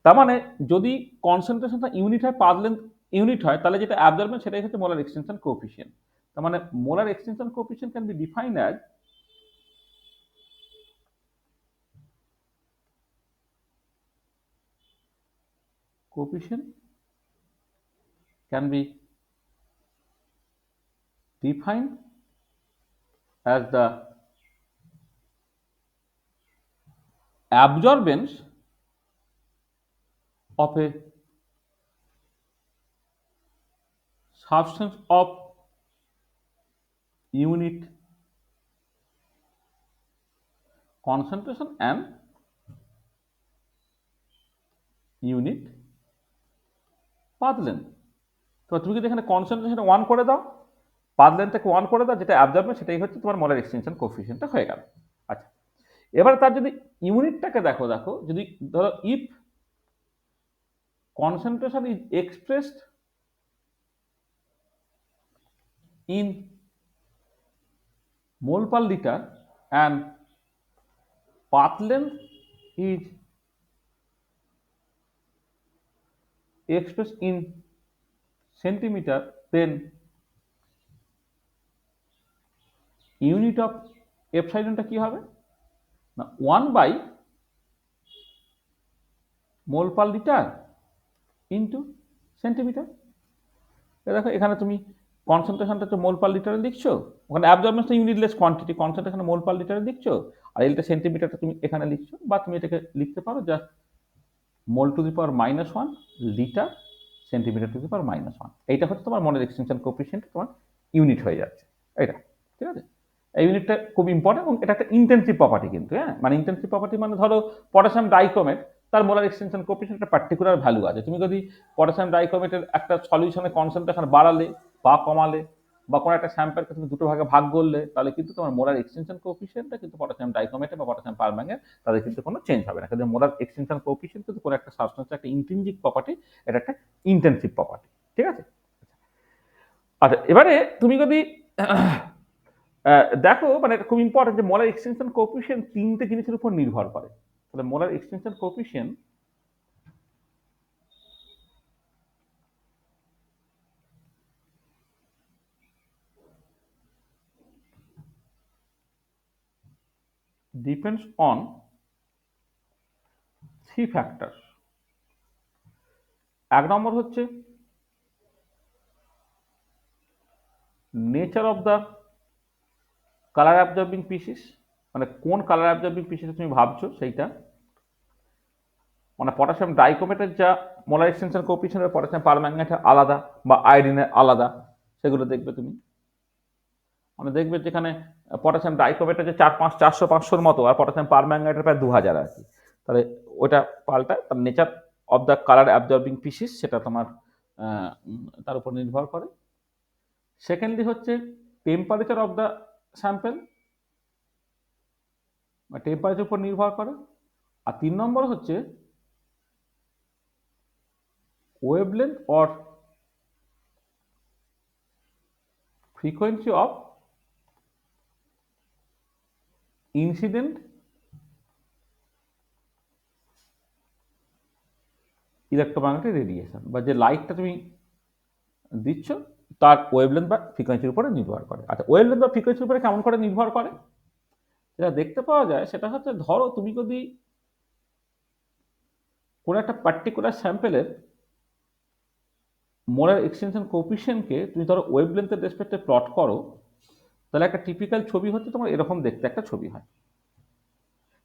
তার মানে যদি কনসেন্ট্রেশনটা ইউনিট হয়, পাথ লেন্থ ইউনিট হয়, তাহলে যেটা অ্যাবজর্বেন্স সেটাই হচ্ছে মোলার এক্সটেনশন কোএফিসিয়েন্ট। তার মানে molar extension coefficient can be defined as coefficient can be defined as the absorbance of a substance of unit concentration and unit path length। তো তুমি যদি এখানে কনসেন্ট্রেশন 1 করে দাও, পাথ লেন্থটাকে 1 করে দাও, যেটা অ্যাবজর্বেন্স সেটাই হচ্ছে তোমার মোলার এক্সটেনশন কোএফিসিয়েন্টটা হয়ে গেল। আচ্ছা, এবার তার যদি ইউনিটটাকে দেখো, যদি ধরো if concentration is expressed in mole per liter and path length is expressed in centimeter, then unit of epsilonটা কি হবে না 1 by mole per litre into centimetre. দেখো এখানে তুমি কনসেন্ট্রেশনটা হচ্ছে মোল পার লিটারে লিখছো, ওখানে অ্যাবজর্বেন্সটা ইউনিটলেস কোয়ান্টিটি, কনসেন্ট্রেশন মোল পার লিটারে লিখছো, আর এইটা সেন্টিমিটারটা তুমি এখানে লিখছো, বা তুমি এটাকে লিখতে পারো just mole to the power -1 litre centimetre to the power -1। এইটা হচ্ছে তোমার মোলার এক্সটেনশন কোএফিসিয়েন্ট, তোমার ইউনিট হয়ে যাচ্ছে এটা। ঠিক আছে, এই ইউনিটটা খুব ইম্পর্টেন্ট এবং এটা একটা ইন্টেনসিভ প্রপার্টি কিন্তু। হ্যাঁ, মানে ইন্টেনসিভ প্রপার্টি মানে ধরো পটাশিয়াম ডাইক্রোমেট, তার মোলার এক্সটেনশন কোএফিসিয়েন্ট একটা পার্টিকুলার ভ্যালু আছে। তুমি যদি পটাশিয়াম ডাইক্রোমেটের একটা সলিউশনে কনসেন্ট্রেশন বাড়ালে বা কমালে, বা কোনো একটা স্যাম্পলকে তুমি দুটো ভাগে ভাগ করলে, তাহলে কিন্তু তোমার মোলার এক্সটেনশন কোএফিসিয়েন্টটা কিন্তু পটাশিয়াম ডাইক্রোমেটে বা পটাশিয়াম পারম্যাঙ্গনেট তাদের কিন্তু কোনো চেঞ্জ হবে না। কিন্তু মোলার এক্সটেনশন কোএফিসিয়েন্ট কিন্তু কোনো একটা সাবস্টেন্সের একটা ইন্ট্রিনসিক প্রপার্টি, এটা একটা ইন্টেনসিভ প্রপার্টি। ঠিক আছে। আচ্ছা, এবারে তুমি যদি দেখো, মানে খুব ইম্পর্টেন্ট যে মোলার এক্সটেনশন কোএফিসিয়েন্ট তিনটে জিনিসের উপর নির্ভর করে। তাহলে molar extension coefficient depends on three factors। এক নম্বর হচ্ছে nature of the colour absorbing species, মানে কোন কালার অ্যাবজর্বিং পিসিস তুমি ভাবছো সেইটা। মানে পটাশিয়াম ডাইক্রোমেটের যা মোলার এক্সটেনশন কোএফিসিয়েন্ট, পটাশিয়াম পারম্যাঙ্গনেটের আলাদা বা আয়োডিনের আলাদা, সেগুলো দেখবে তুমি। মানে দেখবে যেখানে পটাশিয়াম ডাইক্রোমেটের যে 400-500-500-র মতো, আর পটাশিয়াম পারম্যাঙ্গনেটের প্রায় 2000 আর কি। তাহলে ওটা পাল্টায়, তার nature of the colour absorbing pieces সেটা তোমার তার উপর নির্ভর করে। সেকেন্ডলি হচ্ছে temperature of the sample, temperature উপর নির্ভর করে। আর 3 নম্বর হচ্ছে wavelength or frequency of incident electromagnetic radiation, বা যে লাইটটা তুমি দিচ্ছ তার ওয়েভলেন্থ বা ফ্রিকোয়েন্সির উপরে নির্ভর করে। আচ্ছা, ওয়েভলেন্থ বা ফ্রিকোয়েন্সির উপরে কেমন করে নির্ভর করে? যেটা দেখতে পাওয়া যায় সেটা হচ্ছে, ধরো তুমি যদি কোনো একটা পার্টিকুলার স্যাম্পেলের মোলার এক্সটেনশন কোএফিসিয়েন্টকে তুমি ধরো ওয়েভলেন্থের রেসপেক্টে প্লট করো, তাহলে একটা টিপিক্যাল ছবি হচ্ছে তোমার এরকম দেখতে একটা ছবি হয়।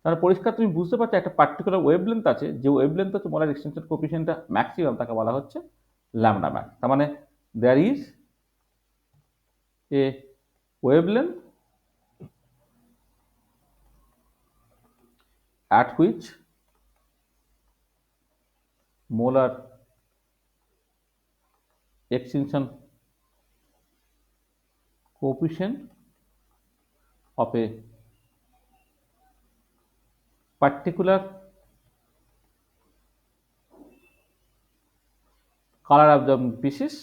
তাহলে পরিষ্কার তুমি বুঝতে পারছো একটা পার্টিকুলার ওয়েভলেন্থ আছে, যে ওয়েভলেন্থ হচ্ছে মোলার এক্সটেনশন কোএফিসিয়েন্টটা ম্যাক্সিমাম, তাকে বলা হচ্ছে ল্যামডা ম্যাক্স। তার মানে there is a wavelength at which molar extinction coefficient of a particular color absorbing species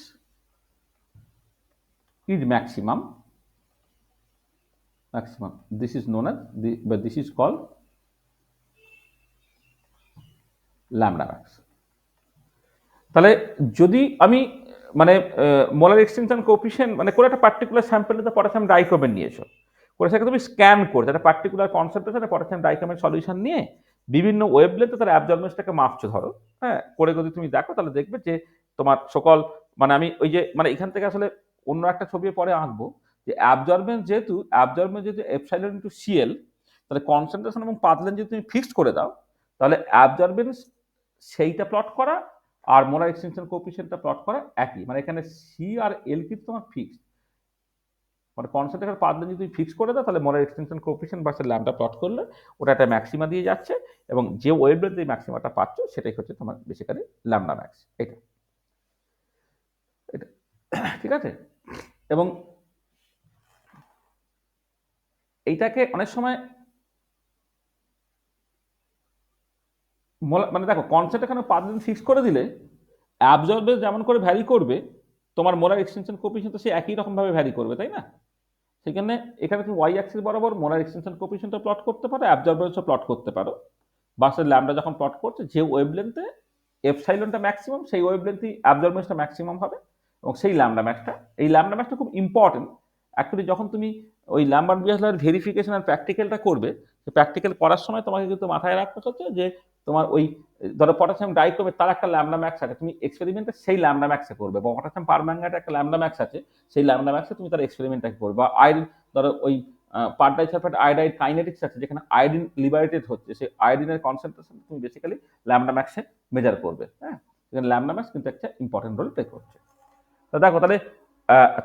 is maximum. This is known as but this is called lambda max. তাহলে যদি আমি মানে molar extension coefficient মানে কোনো একটা particular স্যাম্পেলে তো potassium dichromate নিয়েছো, করে সেটাকে তুমি স্ক্যান করছো একটা পার্টিকুলার কনসেন্ট্রেশনে পটাশিয়াম ডাইক্রোমেট সলিউশন নিয়ে বিভিন্ন ওয়েভলেন্থে তার অ্যাবজর্বেন্সটাকে মাপছো ধরো, হ্যাঁ, করে যদি তুমি দেখো তাহলে দেখবে যে তোমার সকল মানে আমি ওই যে মানে এখান থেকে আসলে অন্য একটা ছবি পরে আঁকবো, যে অ্যাবজর্বেন্স যেহেতু এপসাইলন ইনটু সিএল, তাহলে কনসেন্ট্রেশন এবং পাথ লেন্থ যদি তুমি ফিক্সড করে দাও, তাহলে অ্যাবজর্বেন্স সেইটা প্লট করা আর মোলার এক্সটেনশন কোএফিসিয়েন্টটা প্লট করা একই। মানে এখানে সি আর এল কিন্তু তোমার ফিক্সড, মানে কনসেন্ট্রেশন পাথ লেন্থ যদি তুমি ফিক্স করে দাও, তাহলে molar extension coefficient versus lambda plot করলে ওটা একটা ম্যাক্সিমা দিয়ে যাচ্ছে, এবং যে ওয়েভলেন্থ এই ম্যাক্সিমাটা পাচ্ছ সেটাই হচ্ছে তোমার বেসিক্যালি ল্যাম্বডা ম্যাক্স। এটা এটা ঠিক আছে। এবং এইটাকে অনেক সময় মানে দেখো কনসেপ্ট এখানে পাথ লেন্থ ফিক্স করে দিলে অ্যাবজর্বেন্স যেমন করে ভ্যারি করবে, তোমার মোলার এক্সটেনশন কোএফিসিয়েন্ট তো সে একই রকম ভাবে ভ্যারি করবে, তাই না? সেখানে এখানে তুমি ওয়াই অ্যাক্সিস বরাবর মোলার এক্সটেনশন কোএফিসিয়েন্টও প্লট করতে পারো, অ্যাবজর্বেন্সও প্লট করতে পারো। বাসের ল্যাম্বডা যখন প্লট করছে, যে ওয়েভলেন্থে এপসাইলনটা ম্যাক্সিমাম সেই ওয়েভলেন্থই অ্যাবজর্বেন্সটা ম্যাক্সিমাম হবে, এবং সেই ল্যাম্বডা ম্যাক্সটা, এই ল্যাম্বডা ম্যাক্সটা খুব ইম্পর্টেন্ট। অ্যাকচুয়ালি যখন তুমি ওই ল্যাম্বার্ট বিয়াসলার ভেরিফিকেশন আর প্র্যাকটিক্যালটা করবে, প্র্যাকটিক্যাল করার সময় তোমাকে কিন্তু মাথায় রাখতে হচ্ছে যে তোমার ওই ধরো পটাশিয়াম ডাইক্রোমেট তার একটা ল্যাম্বডা ম্যাক্স আছে, তুমি এক্সপেরিমেন্টে সেই ল্যাম্বডা ম্যাক্সে করবে, বা পটাশিয়াম পারম্যাঙ্গানেট একটা ল্যাম্বডা ম্যাক্স আছে, সেই ল্যাম্বডা ম্যাক্সে তুমি তার এক্সপেরিমেন্টটাকে করবে। বা আয়রন ধরো ওই পার ডাইসালফেট আয়োডাইড কাইনেটিক্স আছে, যেখানে আয়োডিন লিবারেটেড হচ্ছে, সেই আয়োডিনের কনসেন্ট্রেশন তুমি বেসিক্যালি ল্যাম্বডা ম্যাক্সে মেজার করবে। হ্যাঁ, এখানে ল্যাম্বডা ম্যাক্স কিন্তু একটা ইম্পর্টেন্ট রোল প্লে করছে। তো দেখো তাহলে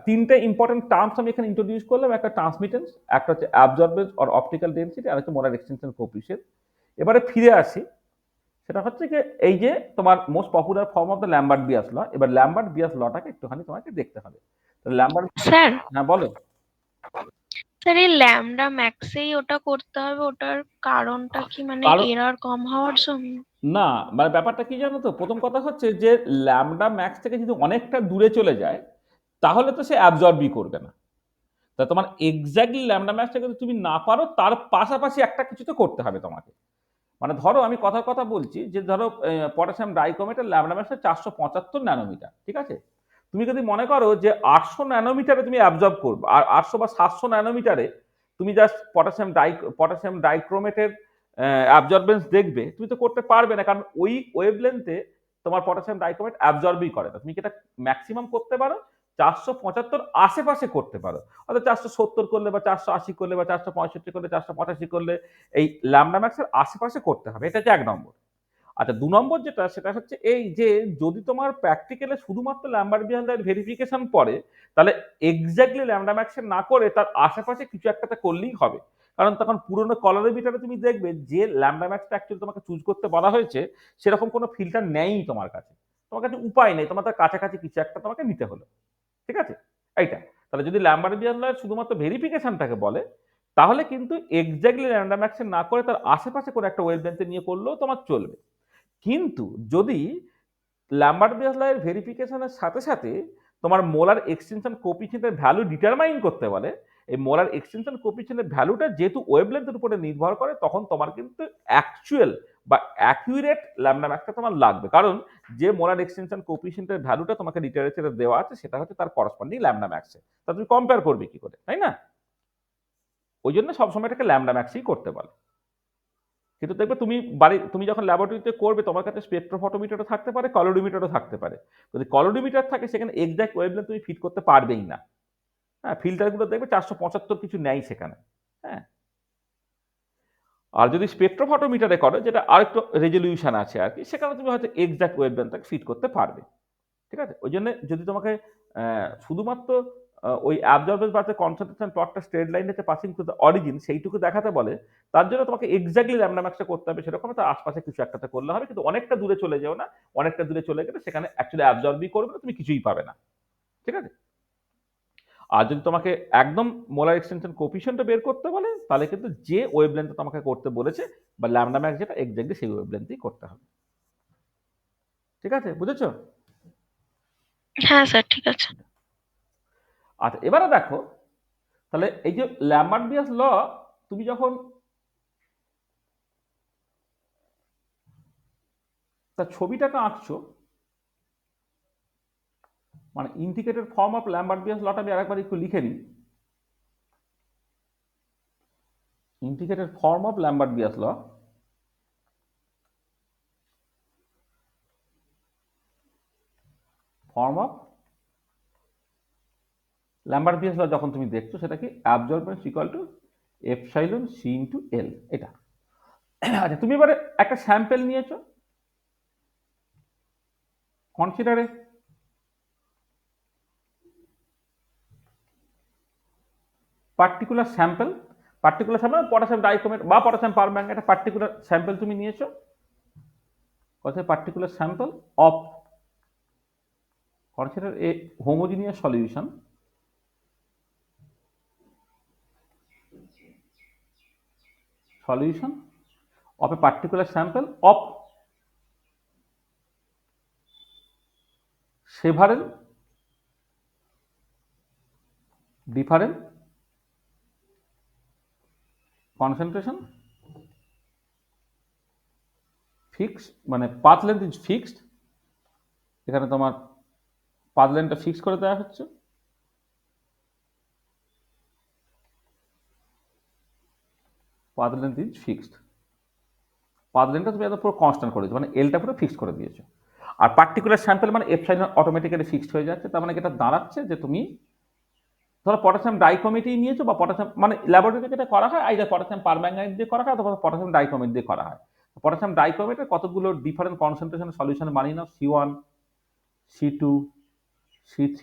তিনটে ইম্পর্টেন্ট টার্মস আমি এখানে ইন্ট্রোডিউস করলাম, একটা ট্রান্সমিটেন্স, একটা হচ্ছে অ্যাবজর্বেন্স অর অপটিক্যাল ডেন্সিটি, আর হচ্ছে মোলার এক্সটেনশন কোএফিসিয়েন্ট। এবারে ফিরে আসি, সেটা হচ্ছে যে এই যে তোমার most popular form of the Lambert Beer's law. এবার ল্যাম্বার্ট বিয়াস লটাকে একটুখানি তোমাকে দেখতে হবে। তো ল্যাম্বার্ট, স্যার হ্যাঁ বলো। স্যার এই ল্যামডা ম্যাক্সেই ওটা করতে হবে, ওটার কারণটা কি মানে কারণ এরর কম হওয়ার জন্য? না, মানে ব্যাপারটা কি জানো তো, প্রথম কথা হচ্ছে যে ল্যাম্বডা ম্যাক্স থেকে যদি অনেকটা দূরে চলে যায়, তাহলে তো সে অ্যাবজর্বই করবে না। তা তোমার এক্স্যাক্টলি ল্যাম্বডা ম্যাক্সটা যদি তুমি না পারো, তার পাশাপাশি একটা কিছু তো করতে হবে তোমাকে। মানে ধরো আমি কথার কথা বলছি যে ধরো পটাশিয়াম ডাইক্রোমেটের ল্যাম্বডা ম্যাক্সটা 475 ন্যানোমিটার, ঠিক আছে? তুমি যদি মনে করো যে 800 ন্যানোমিটারে তুমি অ্যাবজর্ব করবে, আর 800 বা 700 ন্যানোমিটারে তুমি জাস্ট পটাশিয়াম ডাইক্রোমেটের অ্যাবজর্বেন্স দেখবে, তুমি তো করতে পারবে না, কারণ ওই ওয়েভলেন্থে তোমার পটাশিয়াম ডাইক্রোমেট অ্যাবজর্বই করে না। তুমি কি এটা ম্যাক্সিমাম করতে পারো 475 আশেপাশে করতে পারো, অর্থাৎ 470 করলে বা 480 করলে বা 465 করলে 485 করলে এই ল্যাম্বডা ম্যাক্সের আশেপাশে করতে হবে। এটা হচ্ছে 1 নম্বর। আচ্ছা, 2 নম্বর যেটা সেটা হচ্ছে এই যে যদি তোমার প্র্যাকটিক্যালে শুধুমাত্র ল্যাম্বার্ট বিয়াসলার ভেরিফিকেশন পড়ে, তাহলে এক্স্যাক্টলি ল্যাম্বডা ম্যাক্সের না করে তার আশেপাশে কিছু একটাতে করলেই হবে। কারণ তখন পুরনো কলোরিমিটারে তুমি দেখবে যে ল্যাম্বডা ম্যাক্সটা অ্যাকচুয়ালি তোমাকে চুজ করতে বলা হয়েছে, সেরকম কোনো ফিল্টার নেই তোমার কাছে। তোমার কাছে উপায় নেই, তোমার তার কাছাকাছি কিছু একটা তোমাকে নিতে হলো। ঠিক আছে? এইটা। তাহলে যদি ল্যাম্বার্ট বিয়াসলার শুধুমাত্র ভেরিফিকেশনটাকে বলে, তাহলে কিন্তু এক্স্যাক্টলি ল্যামডা ম্যাক্সে না করে তার আশেপাশে করে একটা ওয়েভলেন্থে নিয়ে করলেও তোমার চলবে। কিন্তু যদি ল্যাম্বার্ট-বেস ল এর ভেরিফিকেশনের সাথে সাথে তোমার মোলার এক্সটেনশন কোএফিসিয়েন্টের ভ্যালু ডিটারমাইন করতে বলে, এই মোলার এক্সটেনশন কোএফিসিয়েন্টের ভ্যালুটা যেহেতু ওয়েভলেন্থের উপরে নির্ভর করে, তখন তোমার কিন্তু অ্যাকচুয়াল বা অ্যাকুরেট ল্যামডা ম্যাক্সটা তোমার লাগবে। কারণ যে মোলার এক্সটেনশন কোএফিসিয়েন্টের ভ্যালুটা তোমাকে লিটারেচারে দেওয়া আছে সেটা হচ্ছে তার করসপন্ডিং ল্যামডা ম্যাক্সে। তা তুমি কম্পেয়ার করবে কি করে, তাই না? ওই জন্য সবসময় এটাকে ল্যামডা ম্যাক্সই করতে বলে। কিন্তু দেখবে তুমি যখন ল্যাবরেটরিতে করবে তোমার কাছে স্পেকট্রোফটোমিটারও থাকতে পারে, কলোরিমিটারও থাকতে পারে। যদি কলোরিমিটার থাকে সেখানে এক্সাক্ট ওয়েভলেন্থ তুমি ফিট করতে পারবেই না। হ্যাঁ, ফিল্টারগুলো দেখবে 475 কিছু নেই সেখানে। হ্যাঁ, আর যদি স্পেকট্রোফটোমিটারে করো, যেটা আরেকটু রেজলিউশন আছে আর কি, সেখানে তুমি হয়তো এক্সাক্ট ওয়েভলেন্থটাকে ফিট করতে পারবে। ঠিক আছে? ওই জন্য যদি তোমাকে শুধুমাত্র ওই অ্যাবজর্বেন্স বা কনসেন্ট্রেশন প্লটটা স্ট্রেট লাইন হচ্ছে পাসিং টু দ্য অরিজিন সেইটুকু দেখাতে বলে, তার জন্য তোমাকে এক্স্যাক্টলি ল্যামডা ম্যাক্সটা করতে হবে সেরকম তার আশপাশে কিছু একটাতে করলে হবে, কিন্তু অনেকটা দূরে চলে যেও না। অনেকটা দূরে চলে গেলে সেখানে অ্যাকচুয়ালি অ্যাবজর্বই করবে না, তুমি কিছুই পাবে না। ঠিক আছে? আর যদি তোমাকে একদম মোলার এক্সটেনশন কোএফিসিয়েন্টটা বের করতে বলে, তাহলে কিন্তু যে ওয়েভলেন্থটা তোমাকে করতে বলেছে বা ল্যামডা ম্যাক্স যেটা এক্স্যাক্টলি সেই ওয়েভলেন্থই করতে হবে। ঠিক আছে? বুঝেছো? হ্যাঁ স্যার, ঠিক আছে। আচ্ছা, এবারে দেখো তাহলে এই যে ল্যাম্বার্ট-বিয়াস ল তুমি যখন তার ছবিটাকে আঁকছো, মানে ইন্ডিকেটেড ফর্ম অফ ল্যাম্বার্ট-বিয়াস লটা আমি আরেকবার একটু লিখে নিই। Indicated form of Lambert Beer's law, form of Lambert Beer's law যখন তুমি দেখছো সেটা কি absorbance equal to epsilon C into L, এটা। আচ্ছা, তুমি এবারে একটা স্যাম্পেল নিয়েছো, কনসিডারে পার্টিকুলার স্যাম্পল পটাশিয়াম ডাইক্রোমেট বা পটাশিয়াম পারম্যাঙ্গানেট, একটা পার্টিকুলার স্যাম্পল তুমি নিয়েছো, particular sample of, consider a homogeneous solution of a particular sample of several different concentration fixed, মানে path length is fixed, এখানে তোমার path lengthটা ফিক্স করে দেওয়া হচ্ছে, path length is fixed, path lengthটা তুমি একদম পুরো কনস্ট্যান্ট করে দিয়েছো, মানে এলটা পুরো ফিক্স করে দিয়েছো। আর পার্টিকুলার স্যাম্পল মানে এপসাইলন অটোমেটিক্যালি ফিক্সড হয়ে যাচ্ছে। তার মানে এটা দাঁড়াচ্ছে যে তুমি ধরো পটাশিয়াম ডাইক্রোমেটই নিয়েছো, বা পটাশিয়াম মানে ল্যাবরেটরিতে যেটা করা হয় আইদার পটাশিয়াম পারম্যাঙ্গানেট দিয়ে করা হয় অথবা পটাশিয়াম ডাইক্রোমেট দিয়ে করা হয়। পটাশিয়াম ডাইক্রোমেটের কতগুলো ডিফারেন্ট কনসেন্ট্রেশন সলিউশন বানিয়ে নাও, C1, C2, C3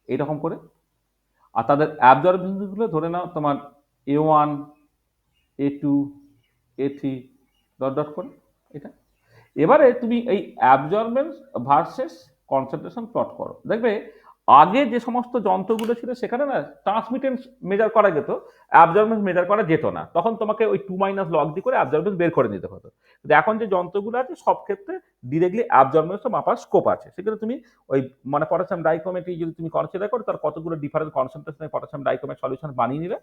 এইরকম করে, আর তাদের অ্যাবজর্বেন্সগুলো ধরে নাও তোমার A1, A2, A3 dot dot করে, এটা। এবারে তুমি এই অ্যাবজর্বেন্স ভার্সেস কনসেন্ট্রেশন প্লট করো। দেখবে আগে যে সমস্ত যন্ত্রগুলো ছিল সেখানে না ট্রান্সমিটেন্স মেজার করা যেত, অ্যাবজর্বেন্স মেজার করা যেত না। তখন তোমাকে ওই 2 - লগ দিয়ে করে অ্যাবজর্বেন্স বের করে নিতে হতো। কিন্তু এখন যে যন্ত্রগুলো আছে সব ক্ষেত্রে ডিরেক্টলি অ্যাবজর্বেন্সও মাপার স্কোপ আছে। সেখানে তুমি ওই মানে পটাশিয়াম ডাইক্রোমেটই যদি তুমি কনসিডার করো, তার কতগুলো ডিফারেন্ট কনসেন্ট্রেশনে পটাশিয়াম ডাইক্রোমেট সলিউশন বানিয়ে নিলে।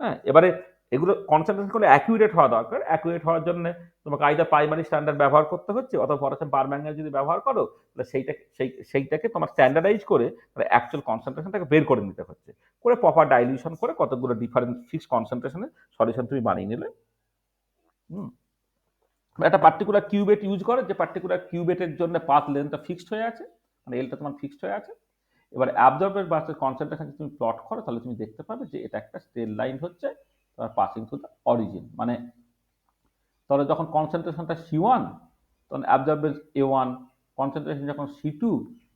হ্যাঁ, এবারে এগুলো কনসেন্ট্রেশন করে অ্যাকুরেট হওয়া দরকার। অ্যাকুরেট হওয়ার জন্য তোমাকে আইদার প্রাইমারি স্ট্যান্ডার্ড ব্যবহার করতে হচ্ছে অথবা পটাশিয়াম পারম্যাঙ্গানেট যদি ব্যবহার করো, তাহলে সেইটাকে তোমার স্ট্যান্ডার্ডাইজ করে অ্যাকচুয়াল কনসেন্ট্রেশনটাকে বের করে নিতে হচ্ছে, করে প্রপার ডাইলিউশন করে কতগুলো ডিফারেন্ট ফিক্স কনসেন্ট্রেশনে সলিউশন তুমি বানিয়ে নিলে। একটা পার্টিকুলার কিউবেট ইউজ করে, যে পার্টিকুলার কিউবেটের জন্য পাথ লেন্থটা ফিক্সড হয়ে আছে, মানে এলটা তোমার ফিক্সড হয়ে আছে। এবার অ্যাবজর্বের ভার্সেস কনসেন্ট্রেশন তুমি প্লট করো, তাহলে তুমি দেখতে পাবে যে এটা একটা স্ট্রেট লাইন হচ্ছে তোমার পাসিং থ্রু দ্য অরিজিন। মানে তাহলে যখন কনসেন্ট্রেশনটা C1 তখন অ্যাবজর্বেন্স A1, কনসেন্ট্রেশন যখন C2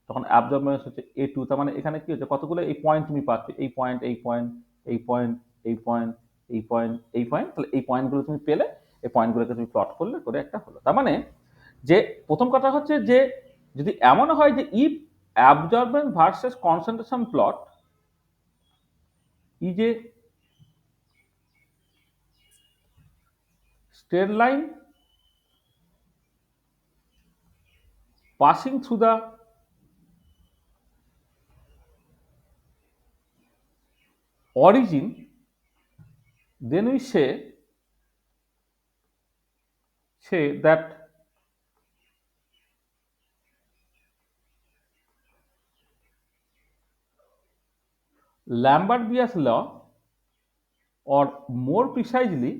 তখন অ্যাবজর্বেন্স হচ্ছে A2। তার মানে এখানে কি হচ্ছে, কতগুলো এই পয়েন্ট তুমি পাচ্ছ, এই পয়েন্ট, এই পয়েন্ট, এই পয়েন্ট, এই পয়েন্ট, এই পয়েন্ট, এই পয়েন্ট, তাহলে এই পয়েন্টগুলো তুমি পেলে, এই পয়েন্টগুলোকে তুমি প্লট করলে করে একটা হলো। তার মানে যে প্রথম কথা হচ্ছে যে যদি এমন হয় যে if absorbance versus concentration plot is a straight line passing through the origin, then we say that Lambert-Beer's law, or more precisely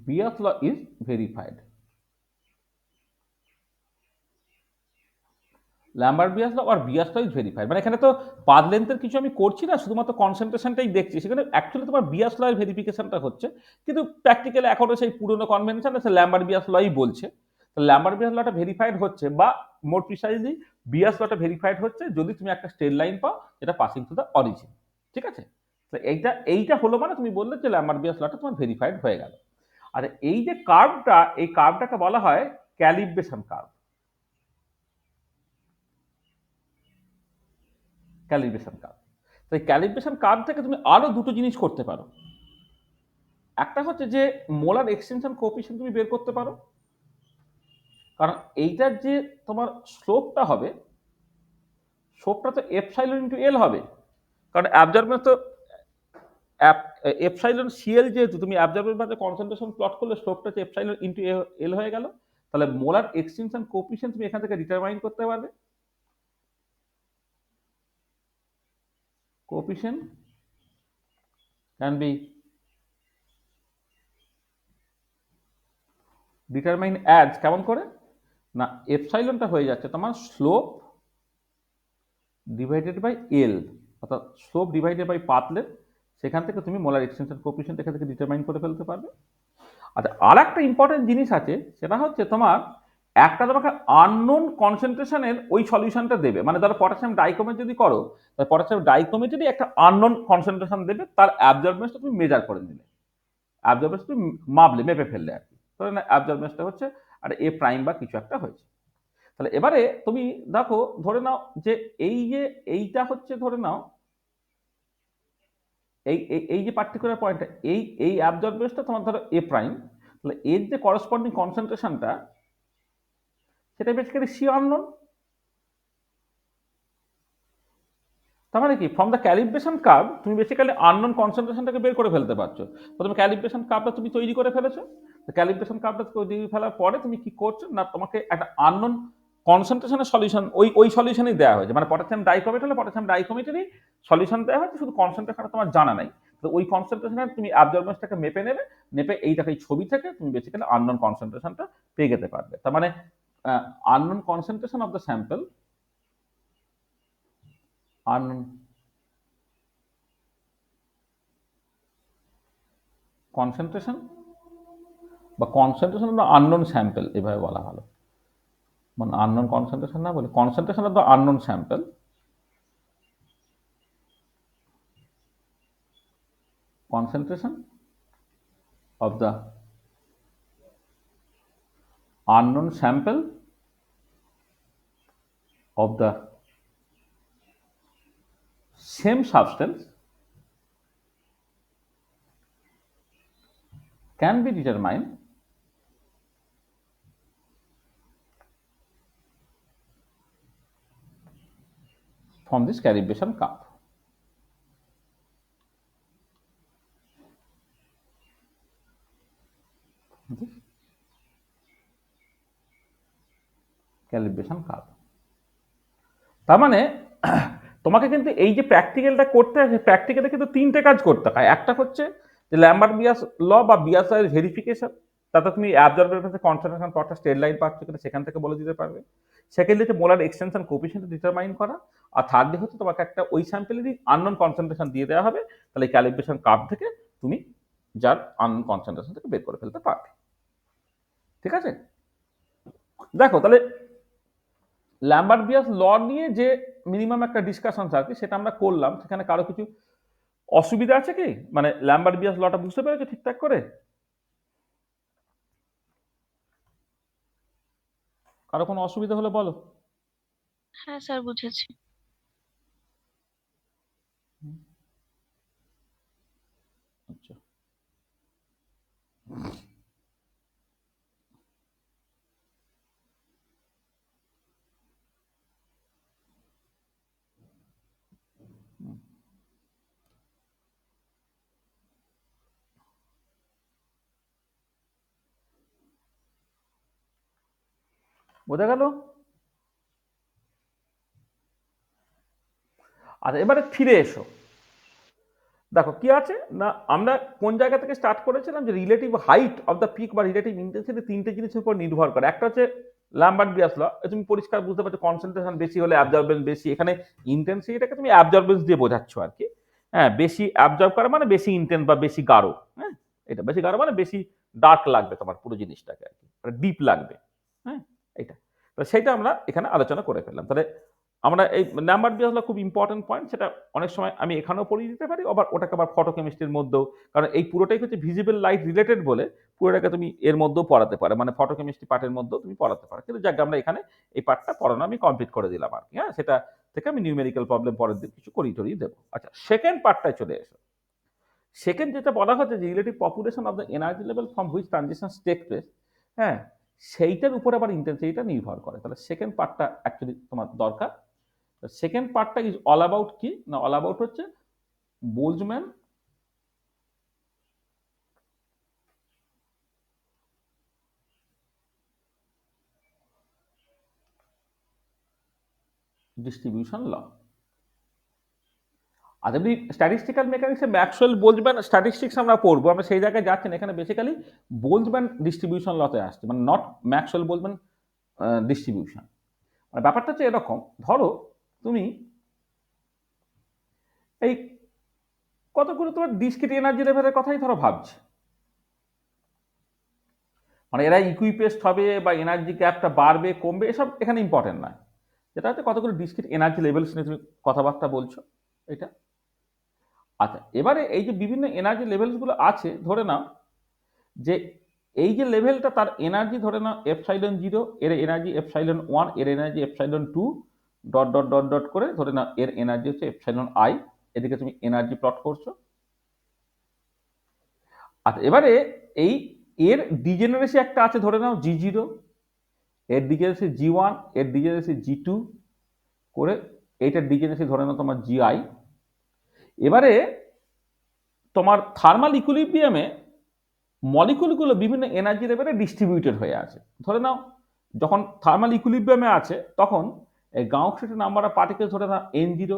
Beer's law is verified. Lambert Beer's law আর বিয়াস ল ইজ ভেরিফাইড। মানে এখানে তো path লেন্থের কিছু আমি করছি না, শুধুমাত্র কনসেন্ট্রেশনটাই দেখছি। সেখানে অ্যাকচুয়ালি তোমার বিয়াস ল এর ভেরিফিকেশনটা হচ্ছে, কিন্তু প্র্যাকটিক্যালি এখনো সেই পুরনো কনভেনশন সে ল্যাম্বার্ট-বিয়াস লই বলছে। তো ল্যাম্বার্ট-বিয়াস লটা ভেরিফাইড হচ্ছে, বা মোর প্রিসাইজলি বিয়াস লটা ভেরিফাইড হচ্ছে যদি তুমি একটা স্ট্রেট লাইন পাও যেটা পাসিং টু দ্য অরিজিন। ঠিক আছে? তো এইটা হলো মানে তুমি বললে যে ল্যাম্বার্ট-বিয়াস লটা তোমার ভেরিফাইড হয়ে গেল। আর এই যে কার্ভটা, এই কার্ভটাকে বলা হয় ক্যালিব্রেশন কার্ভ। Calibration curve. তো এই ক্যালিব্রেশন কার্ভ থেকে তুমি আরো দুটো জিনিস করতে পারো। একটা হচ্ছে যে মোলার এক্সটেনশন কোএফিসিয়েন্ট তুমি বের করতে পারো, কারণ এইটার যে তোমার স্লোপটা হবে, স্লোপটা তো এপসাইলন ইন্টু এল হবে, কারণ অ্যাবজর্বেন্স তো এপসাইলন সিএল, যেহেতু তুমি অ্যাবজর্বেন্স বা কনসেন্ট্রেশন প্লট করলে স্লোপটা হচ্ছে এপসাইলন ইন্টু এল হয়ে গেল। তাহলে মোলার এক্সটেনশন কোএফিসিয়েন্ট তুমি এখান থেকে ডিটারমাইন করতে পারবে। Coefficient can be determine as, কেমন করে না, এপসাইলনটা হয়ে যাচ্ছে তোমার স্লোপ ডিভাইডেড বাই এল, অর্থাৎ slope divided by path length. সেখান থেকে তুমি মোলার এক্সটেনশন কোএফিসিয়েন্ট এখান থেকে ডিটারমাইন করে ফেলতে পারবে। আচ্ছা, আর একটা ইম্পর্টেন্ট জিনিস আছে, সেটা হচ্ছে তোমার একটা তোমাকে আননোন কনসেন্ট্রেশনের ওই সলিউশনটা দেবে। মানে ধরো পটাশিয়াম ডাইক্রোমেট যদি করো, তাহলে পটাশিয়াম ডাইক্রোমেটেরই একটা আননোন কনসেন্ট্রেশন দেবে, তার অ্যাবজর্বেন্সটা তুমি মেজার করে নিলে, অ্যাবজর্বেন্স তুমি মাপলে, মেপে ফেললে আর কি, ধরে না অ্যাবজর্বেন্সটা হচ্ছে আর এ প্রাইম বা কিছু একটা হয়েছে। তাহলে এবারে তুমি দেখো, ধরে নাও যে এইটা হচ্ছে, ধরে নাও এই যে পার্টিকুলার পয়েন্টটা, এই অ্যাবজর্বেন্সটা তোমার ধরো এ প্রাইম, তাহলে এর যে করসপন্ডিং কনসেন্ট্রেশনটা সেটা বেসিক্যালি সি আননোন। তার মানে কি, ফ্রম দ্য ক্যালিব্রেশন কার্ভ তুমি বেসিক্যালি আননোন কনসেন্ট্রেশনটাকে বের করে ফেলতে পারছো। প্রথমে ক্যালিব্রেশন কার্ভটা তুমি তৈরি করে ফেলেছো। ক্যালিব্রেশন কার্ভটা তৈরি ফেলার পরে তুমি কি করছো না, তোমাকে একটা আননোন কনসেন্ট্রেশনের সলিউশন ওই সলিউশনই দেওয়া হয়েছে। মানে পটাশিয়াম ডাইক্রোমেট হলে পটাশিয়াম ডাইক্রোমেটেরই সলিউশন দেওয়া হয়েছে, শুধু কনসেন্ট্রেশনটা তোমার জানা নাই। তো ওই কনসেন্ট্রেশনের তুমি অ্যাবজর্বেন্সটাকে মেপে নেবে, মেপে এই দেখো এই ছবি থেকে তুমি বেসিক্যালি আননোন কনসেন্ট্রেশনটা পেয়ে যেতে পারবে। তার মানে unknown concentration of the sample, unknown concentration বা concentration of the unknown sample, এভাবে বলা ভালো। মানে আননোন কনসেন্ট্রেশন না বলে concentration of the unknown sample, concentration of the unknown sample of the same substance can be determined from this calibration curve. Calibration curve. তার মানে তোমাকে কিন্তু এই যে প্র্যাকটিক্যালটা করতে হয়, প্র্যাকটিক্যালে কিন্তু তিনটে কাজ করতে হয়। একটা হচ্ছে যে ল্যাম্বার্ট-বিয়াস ল বা বিয়াস এর ভেরিফিকেশন, তাতে তুমি অ্যাবজর্বের কাছে কনসেন্ট্রেশন প্লটটা স্ট্রেট লাইন পাচ্ছ কিনা সেখান থেকে বলে দিতে পারবে। সেকেন্ডলি হচ্ছে মোলার এক্সটেনশন কোএফিসিয়েন্ট ডিটারমাইন করা। আর থার্ডলি হচ্ছে তোমাকে একটা ওই স্যাম্পেলেরই আননোন কনসেন্ট্রেশন দিয়ে দেওয়া হবে, তাহলে এই ক্যালিব্রেশন কার্ভ থেকে তুমি যার আননোন কনসেন্ট্রেশন থেকে বের করে ফেলতে পারবে। ঠিক আছে? দেখো তাহলে ল্যাম্বার্ট-বিয়াস ল নিয়ে যে মিনিমাম একটা ডিসকাশন থাকে সেটা আমরা করলাম। সেখানে কারো কিছু অসুবিধা আছে কি? মানে ল্যাম্বার্ট-বিয়াস লটা বুঝতে পেরেছো ঠিকঠাক করে? কারো কোনো অসুবিধা হলে বলো। হ্যাঁ স্যার, বুঝেছি। বোঝা গেল? আচ্ছা, এবারে ফিরে এসো। দেখো কি আছে না, আমরা কোন জায়গা থেকে স্টার্ট করেছিলাম যে relative height of the peak বা রিলেটিভ ইন্টেন্সিটি তিনটে জিনিসের উপর নির্ভর করে। একটা হচ্ছে ল্যাম্বার্ট বিয়াস ল, তুমি পরিষ্কার বুঝতে পারছো, কনসেন্ট্রেশন বেশি হলে অ্যাবজর্বেন্স বেশি। এখানে ইন্টেন্সিটিটাকে তুমি অ্যাবজর্বেন্স দিয়ে বোঝাচ্ছ আর কি। হ্যাঁ, বেশি অ্যাবজর্ব করা মানে বেশি ইন্টেন্স বা বেশি গাঢ়। হ্যাঁ, এটা বেশি গাঢ় মানে বেশি ডার্ক লাগবে তোমার পুরো জিনিসটাকে আর কি, ডিপ লাগবে। হ্যাঁ, এটা তো সেটা আমরা এখানে আলোচনা করে ফেললাম। তাহলে আমরা এই নাম্বার দিয়ে হলো খুব ইম্পর্টেন্ট পয়েন্ট, সেটা অনেক সময় আমি এখানেও পড়িয়ে দিতে পারি, আবার ওটাকে আবার ফটোকেমিস্ট্রির মধ্যেও, কারণ এই পুরোটাই হচ্ছে ভিজিবল লাইট রিলেটেড বলে পুরোটাকে তুমি এর মধ্যেও পড়াতে পারো, মানে ফটোকেমিস্ট্রি পার্টের মধ্যেও তুমি পড়াতে পারো। কিন্তু যাকে আমরা এখানে এই পার্টটা পড়ানো আমি কমপ্লিট করে দিলাম আর কি। হ্যাঁ, সেটা থেকে আমি নিউমেরিক্যাল প্রবলেম পরের দিন কিছু করিয়ে টরিয়ে দেবো। আচ্ছা, সেকেন্ড পার্টটায় চলে এসো। সেকেন্ড যেটা বলা হচ্ছে যে relative population of the energy level from which transition take place. হ্যাঁ, সেইটার উপরে আবার ইন্টেন্সিটিটা নির্ভর করে। তাহলে সেকেন্ড পার্টটা অ্যাকচুয়ালি তোমার দরকার। সেকেন্ড পার্টটা ইজ অল অ্যাবাউট কি না, অল অ্যাবাউট হচ্ছে বোলজম্যান ডিস্ট্রিবিউশন ল। আর এমনি স্ট্যাটিস্টিক্যাল মেকানিক্সে ম্যাক্সওয়েল বোলজম্যান স্ট্যাটিস্টিক্স আমরা পড়বো, আমরা সেই জায়গায় যাচ্ছি না। এখানে বেসিক্যালি বোলজম্যান ডিস্ট্রিবিউশন লতে আসছে, মানে নট ম্যাক্সওয়েল বোলজম্যান ডিস্ট্রিবিউশন। মানে ব্যাপারটা হচ্ছে এরকম, ধরো তুমি এই কতগুলো তোমার ডিসক্রিট এনার্জি লেভেলের কথাই ধরো ভাবছে, মানে এরা ইকুইপেস্ট হবে বা এনার্জি গ্যাপটা বাড়বে কমবে এসব এখানে ইম্পর্টেন্ট নয়। যেটা হচ্ছে কতগুলো ডিসক্রিট এনার্জি লেভেলস নিয়ে তুমি কথাবার্তা বলছো, এটা। আচ্ছা, এবারে এই যে বিভিন্ন এনার্জি লেভেলসগুলো আছে, ধরে নাও যে এই যে লেভেলটা তার এনার্জি ধরে নাও এপসাইলন 0, এর এনার্জি এপসাইলন 1, এর energy epsilon 2, dot dot dot dot করে ধরে নাও এর এনার্জি হচ্ছে এপসাইলন i। এদিকে তুমি এনার্জি প্লট করছো। আচ্ছা, এবারে এই এর ডিজেনারেসি একটা আছে ধরে নাও G0, এর ডিজেনারেসি G1, এর ডিজেনারেসি G2 করে এইটার ডিজেনারেসি ধরে নাও তোমার GI। এবারে তোমার থার্মাল ইকুইলিব্রিয়ামে মলিকুলগুলো বিভিন্ন এনার্জি লেভেলে ডিস্ট্রিবিউটেড হয়ে আছে। ধরে নাও যখন থার্মাল ইকুইলিব্রিয়ামে আছে তখন এই গাউস স্টেটের নাম্বার অফ পার্টিকেলস ধরে নাও N0,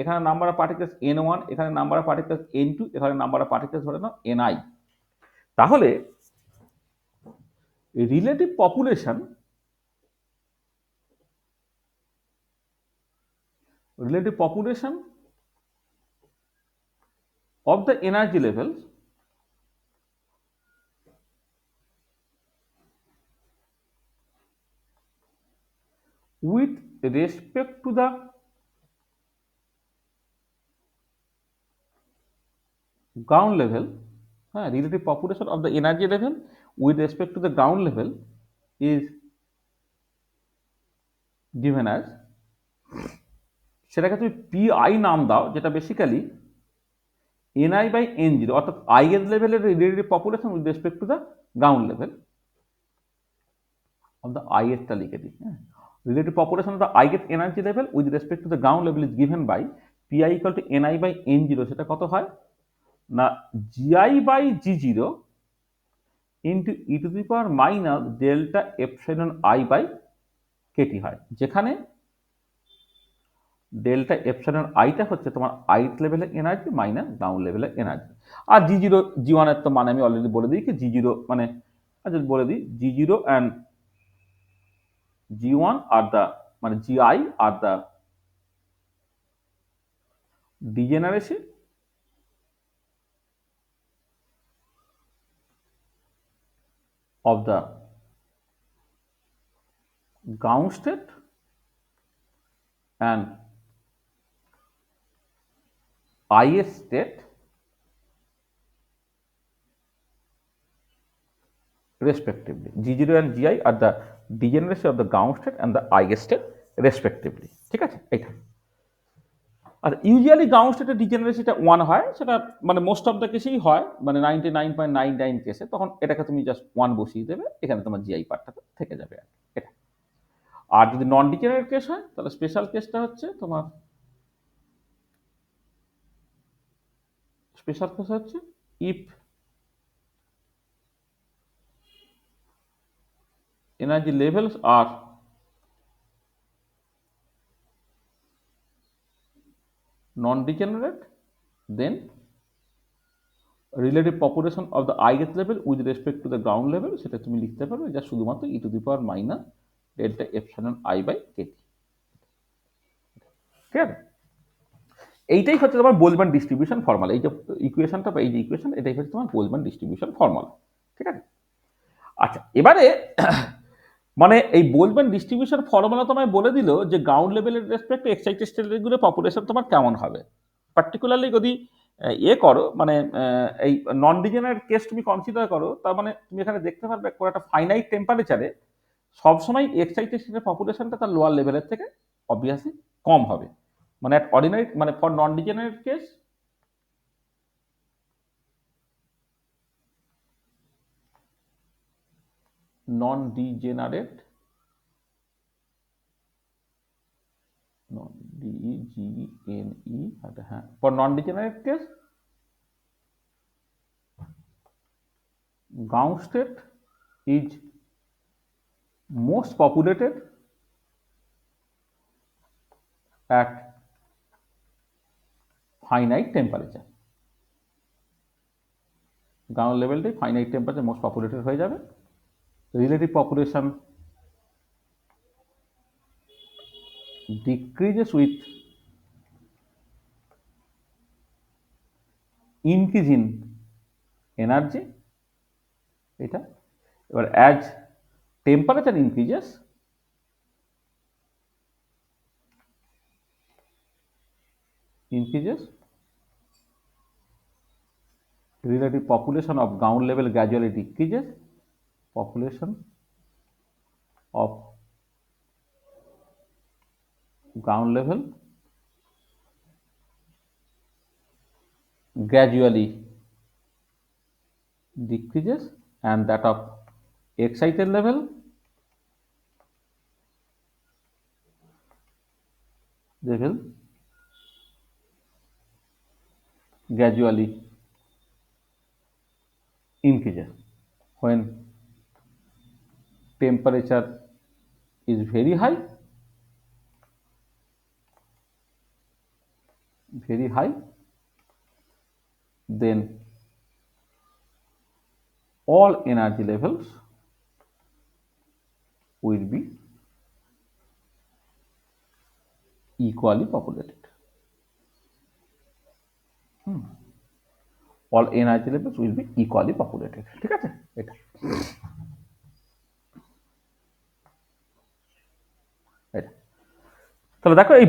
এখানে নাম্বার অফ পার্টিকেলস N1, এখানে নাম্বার অফ পার্টিকেলস N2, এখানে নাম্বার অফ পার্টিকেলস ধরে নাও Ni। তাহলে relative population of the energy levels with respect to the ground level, relative population of the energy level with respect to the ground level is given as, সেটাকে তুমি PI নাম দাও, যেটা basically Ni by N0, অর্থাৎ ith লেভেলের relative population with respect to the ground level of the ith টা লিখে দিই। হ্যাঁ, relative population of the ith energy level with respect to the ground level is given by PI equal to Ni by N0। সেটা কত হয় না GI by G0 into E to the power minus delta epsilon I by KT হয়, যেখানে delta epsilon আইটা হচ্ছে তোমার ith লেভেলের এনার্জি মাইনাস গ্রাউন্ড লেভেলের এনার্জি। আর G0 G1 এর তো মানে আমি অলরেডি বলে দিই কি G0 মানে, আচ্ছা বলে দিই, G0 and G1 are the মানে GI are the degeneration of the ground state and ith state respectively. G0 and GI are the degeneration of the ground state and the ith state respectively. ঠিক আছে, এইটা। আচ্ছা, usually ground স্টেটের ডিজেনারেসিটা 1 হয়, সেটা মানে most of the কেসেই হয়, মানে 99.99 কেসে, তখন এটাকে তুমি জাস্ট 1 বসিয়ে দেবে, এখানে তোমার জিআই পার্টটা থেকে যাবে আর কি, এটা। আর যদি নন ডিজেনারেট কেস হয় তাহলে স্পেশাল কেসটা হচ্ছে তোমার, স্পেশাল কেস হচ্ছে if energy levels are non-degenerate, then relative population of the ith level with respect to the ground level, সেটা তুমি লিখতে পারবে যা শুধুমাত্র e to the power minus delta epsilon I by kt, ঠিক আছে? এইটাই হচ্ছে তোমার বোলম্যান ডিস্ট্রিবিউশন ফর্মুলা, এই যে ইকুয়েশনটা বা এই যে ইকুয়েশন, এটাই হচ্ছে তোমার বোলম্যান ডিস্ট্রিবিউশন ফর্মুলা, ঠিক আছে? আচ্ছা, এবারে মানে এই বোলম্যান ডিস্ট্রিবিউশন ফর্মুলা তোমায় বলে দিল যে গ্রাউন্ড লেভেলের রেসপেক্ট এক্সাইটেড স্টেটগুলোর পপুলেশন তোমার কেমন হবে। পার্টিকুলারলি যদি করো, মানে এই নন ডিজেনারেট কেস তুমি কনসিডার করো, তার মানে তুমি এখানে দেখতে পারবে কোনো একটা ফাইনাইট টেম্পারেচারে সবসময় এক্সাইটেড স্টেটের পপুলেশনটা তার লোয়ার লেভেলের থেকে অবভিয়াসলি কম হবে। মানে অ্যাট অর্ডিনারি, মানে for non degenerate case non-degenerate, D-E-G-N-E, হ্যাঁ, for non-degenerate case ground state is most populated at finite temperature, ground levelটাই finite temperature most populated হয়ে যাবে, relative population decreases with increase in energy, এটা। এবার as temperature increases relative population of ground level gradually decreases, population of ground level gradually decreases, and that of excited level gradually increases. When temperature is very high, then all energy levels will be equally populated. All energy levels will be equally populated, ঠিক আছে? এটা তাহলে দেখো, এই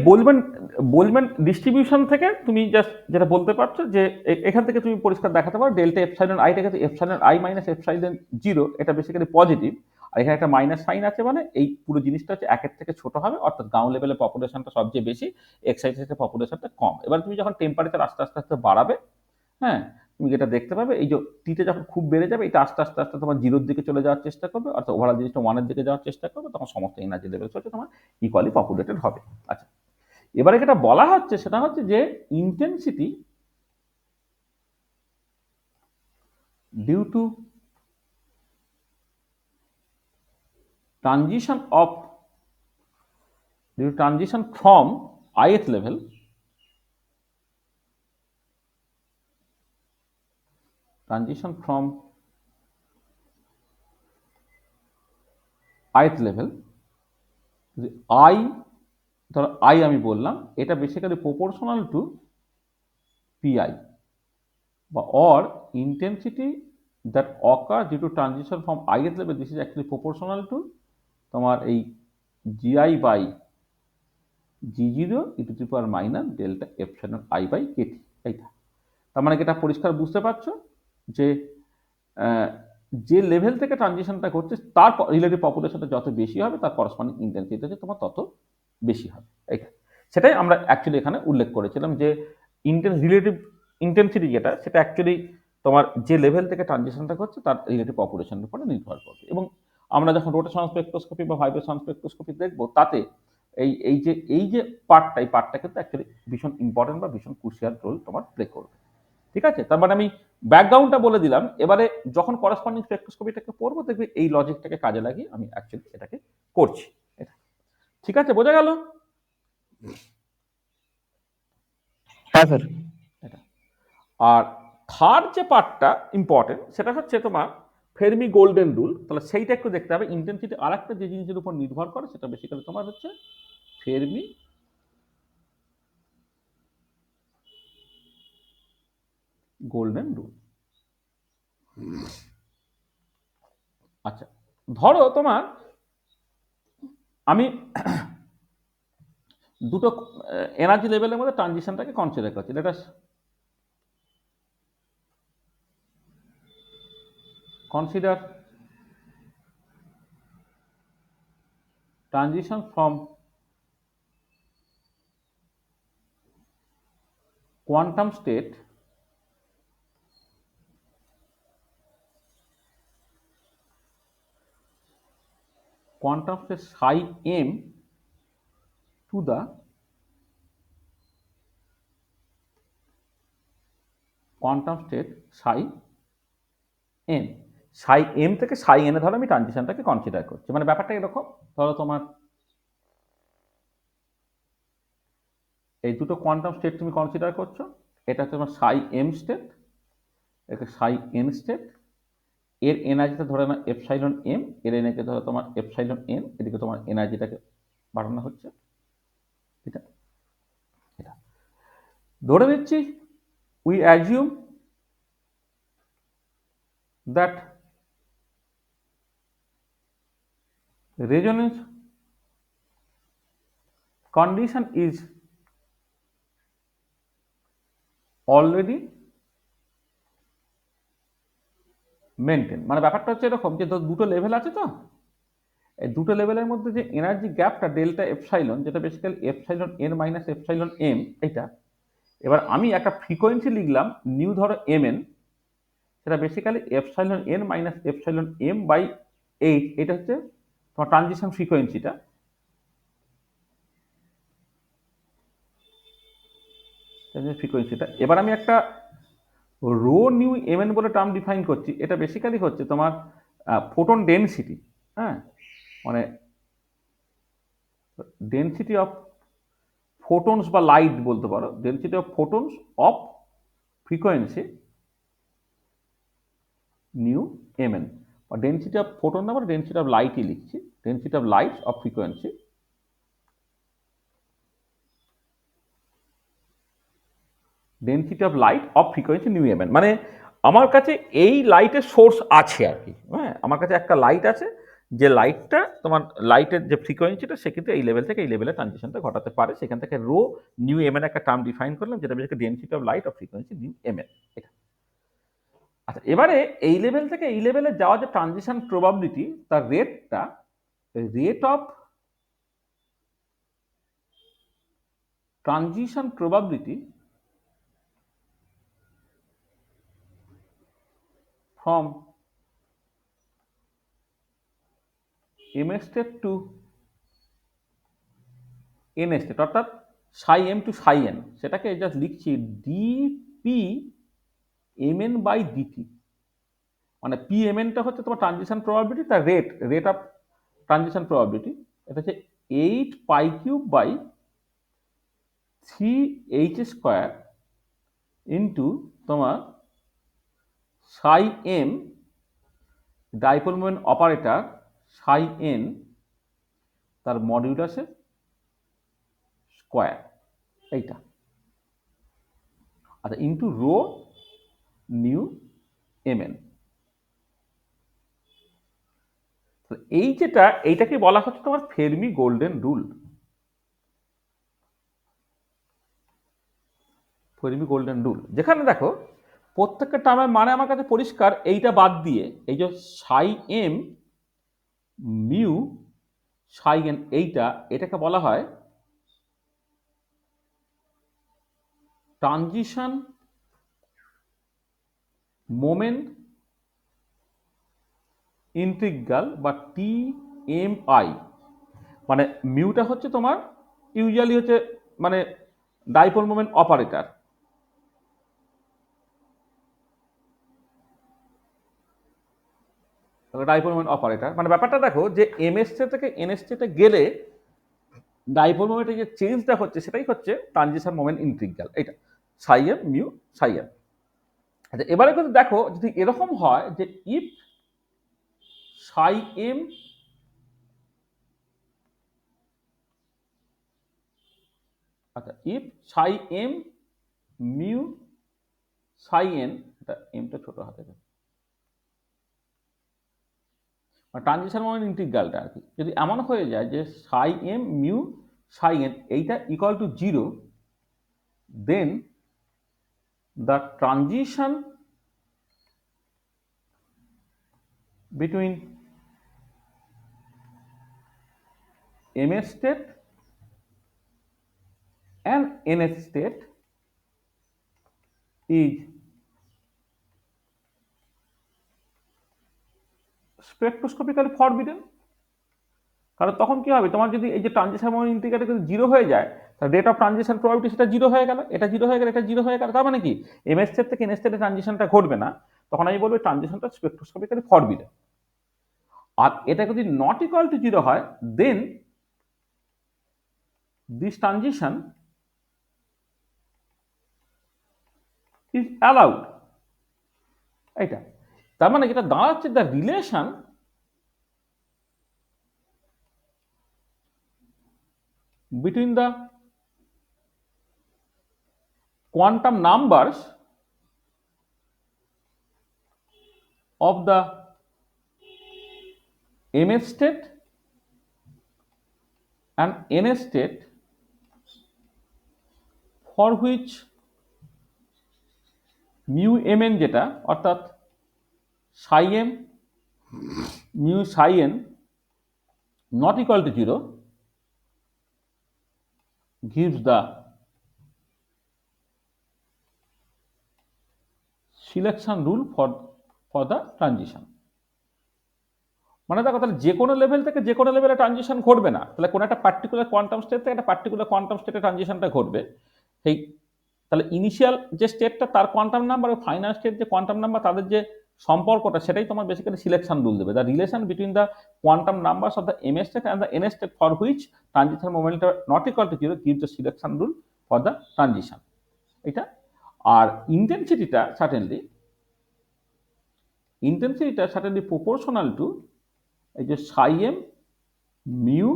বোলম্যান distribution থেকে তুমি just যেটা বলতে পারছো যে এখান থেকে তুমি পরিষ্কার দেখাতে পারো ডেল্টা এপসাইলন আইটাকে এপসাইলন আই মাইনাস এপসাইলন 0, এটা বেসিক্যালি পজিটিভ, আর এখানে একটা মাইনাস সাইন আছে, মানে এই পুরো জিনিসটা হচ্ছে একের থেকে ছোট হবে, অর্থাৎ গ্রাউন্ড লেভেলের পপুলেশনটা সবচেয়ে বেশি, এক্সাইটেড পপুলেশনটা কম। এবার তুমি যখন টেম্পারেচার আস্তে আস্তে আস্তে বাড়াবে, হ্যাঁ, তুমি যেটা দেখতে পাবে এই যে টিতে যখন খুব বেড়ে যাবে, এটা আস্তে আস্তে আস্তে তোমার জিরোর দিকে চলে যাওয়ার চেষ্টা করবে, অর্থাৎ ওভারঅল জিনিসটা 1 এর দিকে যাওয়ার চেষ্টা করবে, তখন সমস্ত এনার্জি লেভেলস হচ্ছে তোমার ইকুয়ালি পপুলেটেড হবে। আচ্ছা, এবারে যেটা বলা হচ্ছে সেটা হচ্ছে যে intensity due to transition from ith level I, ধরো I আমি বললাম, এটা বেসিক্যালি প্রপোর্শনাল টু PI, বা or intensity that occurs due to transition from ith level, this is actually proportional to তোমার এই GI by G0 e to the power minus delta epsilon I by kt, এইটা। তার মানে এটা পরিষ্কার বুঝতে পারছো যে যে লেভেল থেকে ট্রানজিশনটা করছে তার রিলেটিভ পপুলেশনটা যত বেশি হবে, তার করসপন্ডিং ইন্টেন্সিটি হচ্ছে তোমার তত বেশি হবে, এইটা। সেটাই আমরা অ্যাকচুয়ালি এখানে উল্লেখ করেছিলাম যে রিলেটিভ ইন্টেন্সিটি যেটা সেটা অ্যাকচুয়ালি তোমার যে লেভেল থেকে ট্রানজিশনটা করছে তার রিলেটিভ পপুলেশনের উপরে নির্ভর করবে। এবং আমরা যখন রোটেশনাল স্পেকট্রোস্কোপি বা ভাইব্রেশন স্পেকট্রোস্কোপি দেখবো তাতে এই যে পার্টটা এই পার্টটা কিন্তু অ্যাকচুয়ালি ভীষণ ইম্পর্টেন্ট বা ভীষণ ক্রুশিয়াল রোল তোমার প্লে করবে। ঠিক আছে, তার মানে আমি ব্যাকগ্রাউন্ডটা বলে দিলাম। এবারে যখন করেসপন্ডিং স্পেকট্রোস্কোপিটাকে পড়বো দেখবে এই লজিকটাকে কাজে লাগিয়ে আমি অ্যাকচুয়ালি এটাকে করছি। এটা ঠিক আছে, বোঝা গেল? হ্যাঁ স্যার। এটা আর থার্ড যে পার্টটা ইম্পর্টেন্ট সেটা হচ্ছে তোমার ফেরমি গোল্ডেন রুল। তাহলে সেইটা একটু দেখতে হবে। ইন্টেন্সিটি আর একটা যে জিনিসের উপর নির্ভর করে সেটা বেসিক্যালি তোমার হচ্ছে ফেরমি গোল্ডেন রুল। আচ্ছা, ধরো তোমার আমি দুটো এনার্জি লেভেলের মধ্যে ট্রানজিশনটাকে কনসিডার করছি। Let us consider transition from quantum state psi m to the quantum state psi n। psi m থেকে psi n এ ধরো আমি ট্রানজিশনটাকে কনসিডার করছি। মানে ব্যাপারটা এরকম, ধরো তোমার এই দুটো কোয়ান্টাম স্টেট তুমি কনসিডার করছো। এটা হচ্ছে তোমার psi m স্টেট, এটা psi n স্টেট। এর এনার্জিটা ধরে না এপসাইলন m, এর এনার্জি ধরো তোমার এপসাইলন n। এদিকে তোমার এনার্জিটাকে বাড়ানো হচ্ছে। এটা এটা ধরে নিচ্ছি we assume that resonance condition is already maintained। মানে ব্যাপারটা হচ্ছে এরকম যে দুটো লেভেল আছে, তো এই দুটো লেভেলের মধ্যে যে এনার্জি গ্যাপটা ডেল্টা এপসাইলন, যেটা basically epsilon n minus epsilon m, এটা এবার আমি একটা ফ্রিকোয়েন্সি লিখলাম নিউ ধরো mn, সেটা basically epsilon n minus epsilon m by 8। এটা হচ্ছে তোমার ট্রানজিশন ফ্রিকোয়েন্সিটা। ফ্রিকোয়েন্সিটা এবার আমি একটা রো নিউ mn বলে টার্ম ডিফাইন করছি। এটা বেসিক্যালি হচ্ছে তোমার ফোটন ডেনসিটি। হ্যাঁ, মানে ডেনসিটি অফ ফোটনস বা লাইট বলতে পারো, density of photons of frequency new mn, বা ডেনসিটি অফ ফোটন না, ডেনসিটি অফ লাইটই লিখছি, density of light off frequency density of light off frequency new mn। মানে আমার কাছে এই লাইটের সোর্স আছে আর কি। হ্যাঁ, আমার কাছে একটা লাইট আছে, যে লাইটটা তোমার লাইটের যে ফ্রিকোয়েন্সিটা সে কিন্তু এই লেভেল থেকে এই লেভেলে ট্রানজিশনটা ঘটাতে পারে। সেখান থেকে রো নিউ mn একটা টার্ম ডিফাইন করলাম, যেটা basically density of light off frequency new mn। এটা আচ্ছা, এবারে এই লেভেল থেকে এই লেভেলে যাওয়া যে ট্রানজিশন প্রবাবিলিটি, তার রেটটা rate of transition probability from m state to n state, অর্থাৎ psi m to psi n, সেটাকে জাস্ট লিখছি dp mn বাই dt। মানে pmn টা হচ্ছে তোমার ট্রানজিশন প্রবাবিলিটি, তার রেট অফ ট্রানজিশন প্রবাবিলিটি। এটা হচ্ছে 8 pi cube by 3h square into তোমার psi m dipole moment operator psi n তার মডিউলাসে স্কোয়ার, এইটা। আচ্ছা, ইন্টু রো নিউ mn। এই যেটা এইটাকে বলা হচ্ছে তোমার ফেরমি গোল্ডেন রুল। ফেরমি গোল্ডেন রুল যেখানে দেখো প্রত্যেকটা টার্মের মানে আমার কাছে পরিষ্কার। এইটা বাদ দিয়ে এই যে psi m mu psi N, এটাকে বলা হয় ট্রানজিশন মোমেন্ট ইন্টিগ্রাল বা TMI, মানে মিউটা হচ্ছে তোমার ইউজুয়ালি হচ্ছে মানে dipole moment operator. Dipole moment operator মানে ব্যাপারটা দেখো যে এমএসসি থেকে এনএসসি তে গেলে ডাইপোল মোমেন্টের যে চেঞ্জটা হচ্ছে সেটাই হচ্ছে ট্রানজিশন মোমেন্ট ইন্টিগ্রাল, এটা সাই এম মিউ সাই এম। আচ্ছা এবারে কিন্তু দেখো যদি এরকম হয় যে ইফ সাই এম আচ্ছা if Sai m mu psi N, এটা এমটা ছোট হাতে ট্রানজিশন মোমেন্ট ইন্টিগ্রালটা আর কি, যদি এমন হয়ে যায় যে psi m mu psi n এইটা equal to 0, then the transition between MS state and NS state is spectroscopically forbidden। কারণ তখন কি হবে, তোমার যদি এই যে ট্রানজিশন মোমেন্ট ইন্টিগ্রালটা যদি 0 হয়ে যায় তাহলে রেট অফ ট্রানজিশন প্রবাবিলিটি সেটা 0 হয়ে গেল, এটা 0 হয়ে গেল, এটা 0 হয়ে গেল, তার মানে কি এমএস স্টেট থেকে এনএস স্টেটে ট্রানজিশনটা ঘটবে না। তখন আমি বলবো ট্রানজিশনটা স্পেকট্রোস্কোপিক্যালি ফরবিডেন। আর এটা যদি নট ইকুয়াল টু 0 হয় দেন দিস ট্রানজিশন ইজ অ্যালাউড। এইটা তার মানে যেটা দাঁড়াচ্ছে the relation between the quantum numbers of the MS state and NS state for which mu mn যেটা অর্থাৎ psi m mu psi n not equal to 0 gives the selection rule for the transition। মানে দেখো তাহলে যে কোনো level থেকে যে কোনো লেভেলে ট্রানজিশন ঘটবে না, তাহলে কোনো একটা পার্টিকুলার কোয়ান্টাম স্টেট থেকে একটা পার্টিকুলার কোয়ান্টাম স্টেটে ট্রানজিশনটা ঘটবে। সেই তাহলে ইনিশিয়াল যে স্টেটটা তার কোয়ান্টাম নাম্বার ও ফাইনাল স্টেট যে কোয়ান্টাম নাম্বার তাদের যে সম্পর্কটা সেটাই তোমার বেসিক্যালি সিলেকশন রুল দেবে, the relation between the quantum numbers of the MS state and the NS state for which transition moment not equal to 0 gives the selection rule for the transition. এটা আর ইন্টেন্সিটিটা certainly proportional to এই যে psi m mu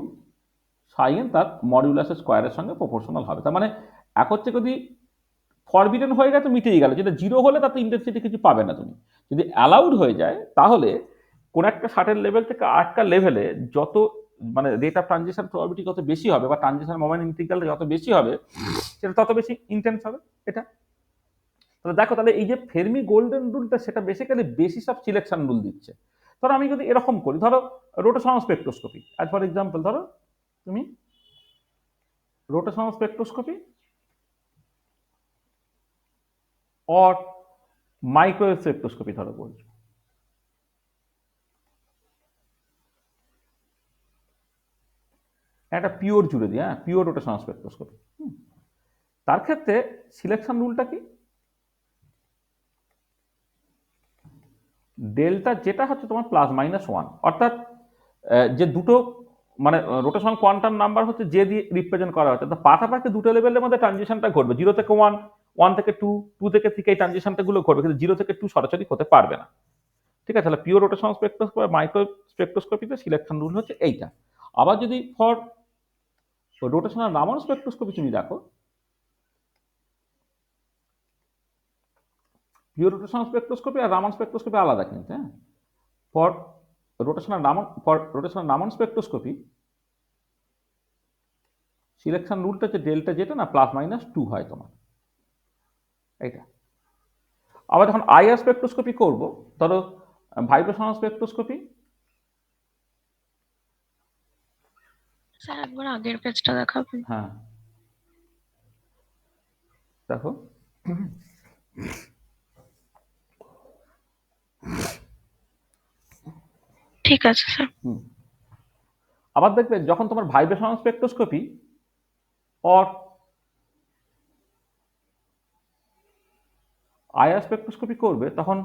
psi N তার মডিউলাসের স্কোয়ারের সঙ্গে proportional হবে। তার মানে এক হচ্ছে যদি ফরবিডেন হয়ে গেছে মিটেই গেল, যেটা 0 হলে তাতে ইন্টেন্সিটি কিছু পাবে না তুমি। যদি অ্যালাউড হয়ে যায় তাহলে কোন একটা সার্টেন লেভেল থেকে আরেকটা লেভেলে যত মানে রেট অফ ট্রানজিশন প্রবাবিলিটি যত বেশি হবে বা ট্রানজিশন মোমেন্ট ইন্টিগ্রালটা যত বেশি হবে সেটা তত বেশি ইন্টেন্স হবে। এটা তাহলে দেখো তাহলে এই যে ফেরমি গোল্ডেন রুলটা সেটা basically basis of selection rule দিচ্ছে। ধরো আমি যদি এরকম করি, ধরো rotational spectroscopy as for example, ধরো তুমি rotational spectroscopy or microwave spectroscopy ধরো বলছো, একটা পিওর জুড়ে দিই, হ্যাঁ পিওর রোটেশনাল স্পেকট্রোস্কোপি। তার ক্ষেত্রে সিলেকশন রুলটা কি, ডেল্টা যেটা হচ্ছে তোমার +-1, অর্থাৎ যে দুটো মানে রোটেশনাল কোয়ান্টাম নাম্বার হচ্ছে যে দিয়ে রিপ্রেজেন্ট করা হচ্ছে, পাশাপাশি দুটো লেভেলের মধ্যে ট্রানজিশনটা ঘটবে, 0 থেকে 1, 1 থেকে 2, 2 থেকে 3 এই ট্রানজিশনটা গুলো ঘটবে, কিন্তু 0 থেকে 2 সরাসরি হতে পারবে না। ঠিক আছে, তাহলে পিওর রোটেশনাল স্পেকট্রোস্কোপি মাইক্রো স্পেকট্রোস্কোপিতে সিলেকশন রুল হচ্ছে এইটা। আবার যদি ফর রোটেশনাল রামান স্পেকট্রোস্কোপি তুমি দেখো, পিওর রোটেশনাল স্পেকট্রোস্কোপি আর রামান স্পেকট্রোস্কোপি আলাদা কিন্তু, হ্যাঁ। For rotational Raman spectroscopy selection রুলটা হচ্ছে ডেল্টা যেটা না +-2 হয় তোমার, এইটা। আবার যখন আইআর স্পেকট্রোস্কোপি করবো, ধরো ভাইব্রেশনাল স্পেকট্রোস্কোপি, স্যার একবার আগের পেজটা দেখাবেন। হ্যাঁ দেখো ঠিক আছে স্যার। আবার দেখবে যখন তোমার vibrational spectroscopy or IR spectroscopy করবে তখন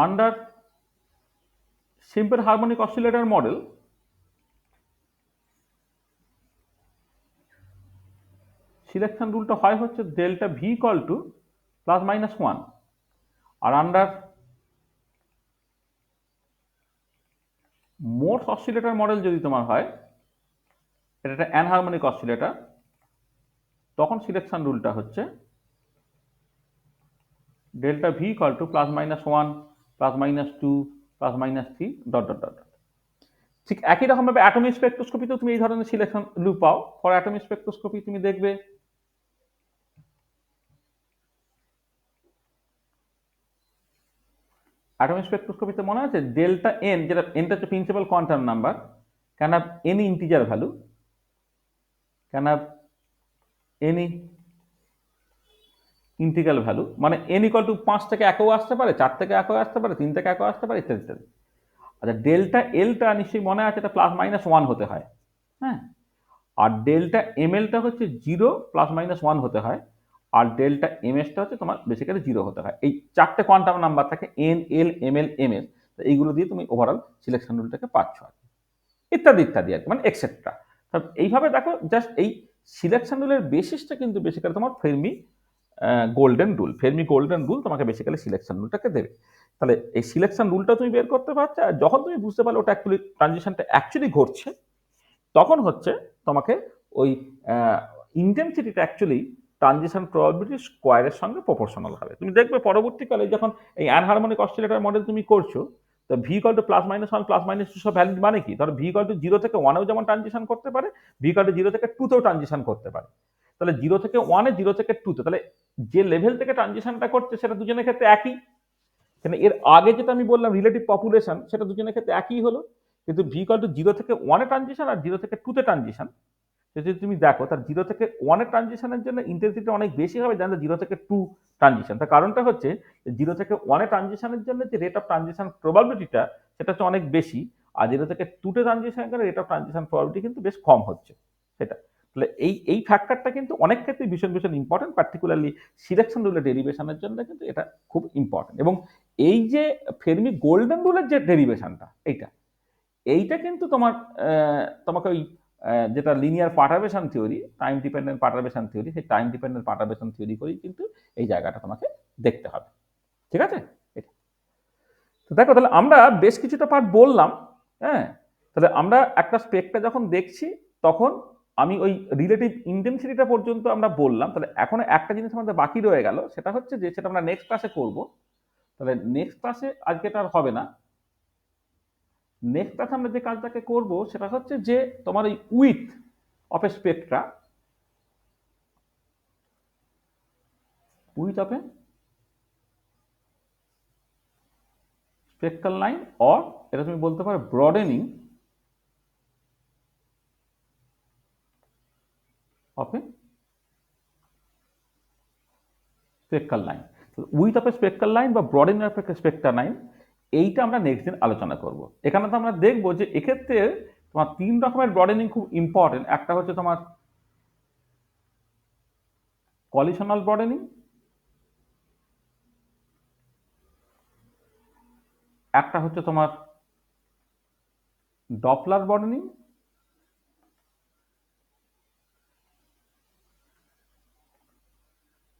under simple harmonic oscillator model selection রুলটা হয় হচ্ছে delta V equal to plus minus 1, আর আন্ডার মোর্স অসিলেটর মডেল যদি তোমার হয়, এটা একটা অ্যানহারমোনিক অসিলেটর, তখন সিলেকশন রুলটা হচ্ছে delta V equal to plus minus 1 plus minus 2 plus minus 3 dot dot dot. ঠিক একই রকমভাবে অ্যাটমিক স্পেকট্রোস্কোপিতেও তুমি এই ধরনের সিলেকশন রুল পাও। ফর অ্যাটমিক স্পেকট্রোস্কোপি তুমি দেখবে অ্যাটমিক স্পেকট্রোস্কোপিতে মনে আছে ডেল্টা এন, যেটা এনটা হচ্ছে principal quantum number, can have any integer value, can have any integral value, মানে এন ইকুয়াল টু 5 থেকে 1ও আসতে পারে, 4 থেকে 1ও আসতে পারে, 3 থেকে 1ও আসতে পারে, ইত্যাদি ইত্যাদি। আচ্ছা, ডেল্টা এলটা নিশ্চয়ই মনে আছে, এটা প্লাস মাইনাস 1 হতে হয়, হ্যাঁ। আর ডেল্টা এম এলটা হচ্ছে 0 প্লাস মাইনাস 1 হতে হয়, আর ডেল্টা এম এসটা হচ্ছে তোমার বেসিক্যালি 0 হতে হয়। এই 4টে কোয়ান্টাম নাম্বার থাকে, এন, এল, এম এল, এম এস। এইগুলো দিয়ে তুমি ওভারঅল সিলেকশন রুলটাকে পাচ্ছ, ইত্যাদি ইত্যাদি আর কি, মানে এক্সেট্রা। এইভাবে দেখো, জাস্ট এই সিলেকশন রুলের বেসিসটা কিন্তু বেসিক্যালি তোমার ফেরমি গোল্ডেন রুল। ফেরমি গোল্ডেন রুল তোমাকে বেসিক্যালি সিলেকশন রুলটাকে দেবে। তাহলে এই সিলেকশন রুলটা তুমি বের করতে পারছো, আর যখন তুমি বুঝতে পারলে ওটা অ্যাকচুয়ালি ট্রানজিশনটা অ্যাকচুয়ালি ঘটছে, তখন হচ্ছে তোমাকে ওই ইন্টেন্সিটিটা অ্যাকচুয়ালি ট্রানজিশন প্রবাবিলিটি স্কোয়ারের সঙ্গে প্রপোর্শনাল হবে। তুমি দেখবে পরবর্তীকালে যখন এই অ্যানহারমোনিক অসিলেটর মডেল তুমি করছো, তো V equal to plus minus 1 plus minus 2 সব ভ্যালিড, মানে কি? ধরো ভি ইকুয়াল টু 0 থেকে 1এও যেমন ট্রানজিশন করতে পারে, ভি ইকুয়াল টু 0 থেকে 2তেও ট্রানজিশন করতে পারে। তাহলে 0 থেকে 1-এ, 0 থেকে 2-তে, তাহলে যে লেভেল থেকে ট্রানজিশনটা করছে সেটা দুজনের ক্ষেত্রে একই। কেন এর আগে যেটা আমি বললাম রিলেটিভ পপুলেশন, সেটা দুজনের ক্ষেত্রে একই হলো, কিন্তু ভি ইকুয়াল টু 0 থেকে 1-এ ট্রানজিশন আর 0 থেকে 2-তে ট্রানজিশন, যদি তুমি দেখো তার 0 থেকে 1-এর ট্রানজিশনের জন্য ইন্টেন্সিটি অনেক বেশি হবে জানলে 0 থেকে 2 ট্রানজিশন। তার কারণটা হচ্ছে 0 থেকে 1-এ ট্রানজিশনের জন্য যে রেট অফ ট্রানজিশন প্রবাবিলিটিটা, সেটা হচ্ছে অনেক বেশি, আর 0 থেকে 2-তে ট্রানজিশনের জন্য রেট অফ ট্রানজিশন প্রবাবিলিটি কিন্তু বেশ কম হচ্ছে সেটা। তাহলে এই ফ্যাক্টরটা কিন্তু অনেক ক্ষেত্রে ভীষণ ভীষণ ইম্পর্টেন্ট, পার্টিকুলারলি সিলেকশন রুলের ডেরিভেশনের জন্য কিন্তু এটা খুব ইম্পর্টেন্ট। এবং এই যে ফেরমি গোল্ডেন রুলের যে ডেরিভেশনটা, এইটা কিন্তু তোমাকে ওই যেটা linear perturbation theory, time dependent perturbation theory, সেই টাইম ডিপেন্ডেন্ট পার্টারবেশন থিওরি করেই কিন্তু এই জায়গাটা তোমাকে দেখতে হবে, ঠিক আছে? তো দেখো, তাহলে আমরা বেশ কিছুটা পার্ট বললাম, হ্যাঁ। তাহলে আমরা একটা স্পেকটা যখন দেখছি, তখন আমি ওই রিলেটিভ ইন্টেন্সিটিটা পর্যন্ত আমরা বললাম। তাহলে এখন একটা জিনিস আমাদের বাকি রয়ে গেল, সেটা হচ্ছে যে সেটা আমরা নেক্সট ক্লাসে করব। তাহলে নেক্সট ক্লাসে আজকে এটা আর হবে না। নেক্সট ক্লাসে আমরা যে কাজটাকে করব সেটা হচ্ছে যে তোমার এই width of a spectra, width of a spectral line, or এটা তুমি বলতে পারো broadening of a spectral line. Width of a spectral line বা broadening of a spectral line, এইটা আমরা নেক্সট দিন আলোচনা করব। এখানে তো আমরা দেখবো যে এক্ষেত্রে তোমার 3 রকমের ব্রডেনিং খুব ইম্পর্টেন্ট। একটা হচ্ছে তোমার কলিশনাল ব্রডেনিং, একটা হচ্ছে তোমার ডপলার ব্রডেনিং,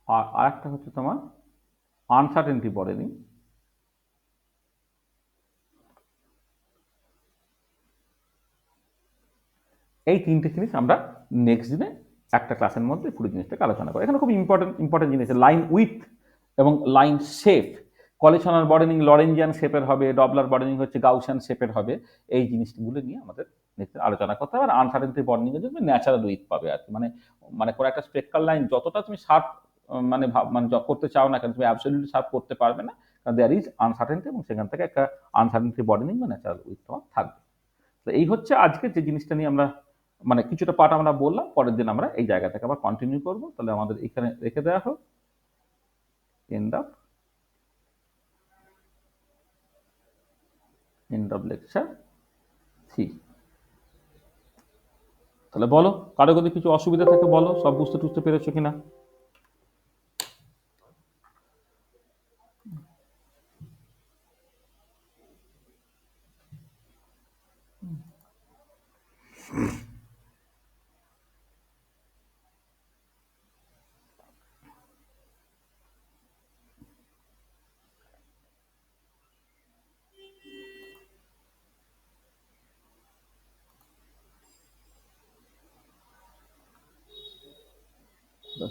আর আরেকটা হচ্ছে তোমার আনসার্টেনটি ব্রডেনিং। এই 3টে জিনিস আমরা নেক্সট দিনে একটা ক্লাসের মধ্যে পুরো জিনিসটাকে আলোচনা করি। এখানে খুব ইম্পর্টেন্ট জিনিস, লাইন উইথ এবং লাইন শেপ। কলিশনাল ব্রডেনিং লরেঞ্জিয়ান শেপের হবে, ডবলার ব্রডেনিং হচ্ছে গাউসিয়ান শেপের হবে। এই জিনিসগুলো নিয়ে আমাদের নেক্সট আলোচনা করতে হবে। আর আনসার্টেনটি ব্রডেনিং এর জন্য ন্যাচারাল উইথ পাবে আর কি, মানে কোনো একটা স্পেকট্রাল লাইন যতটা তুমি শার্প মানে করতে চাও না কেন, তুমি অ্যাবসলিউটলি শার্প করতে পারবে না, কারণ দেয়ার ইজ আনসার্টেনটি, এবং সেখান থেকে একটা আনসার্টেনটি ব্রডেনিং বা ন্যাচারাল উইথ তোমার থাকবে। তো এই হচ্ছে আজকে যে জিনিসটা নিয়ে আমরা মানে কিছুটা পার্ট আমরা বললাম, পরের দিন আমরা এই জায়গা থেকে আবার কন্টিনিউ করব। তাহলে আমাদের এখানে রেখে দেওয়া হোক, এন্ড অফ লেকচার 3। তাহলে বলো, কারো যদি কিছু অসুবিধা থাকে বলো, সব বুঝতে টুঝতে পেরেছো কিনা?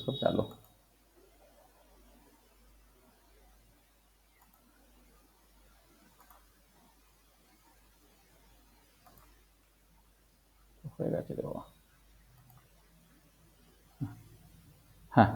সব গেল। হয়ে গেছে রে বাবা। হ্যাঁ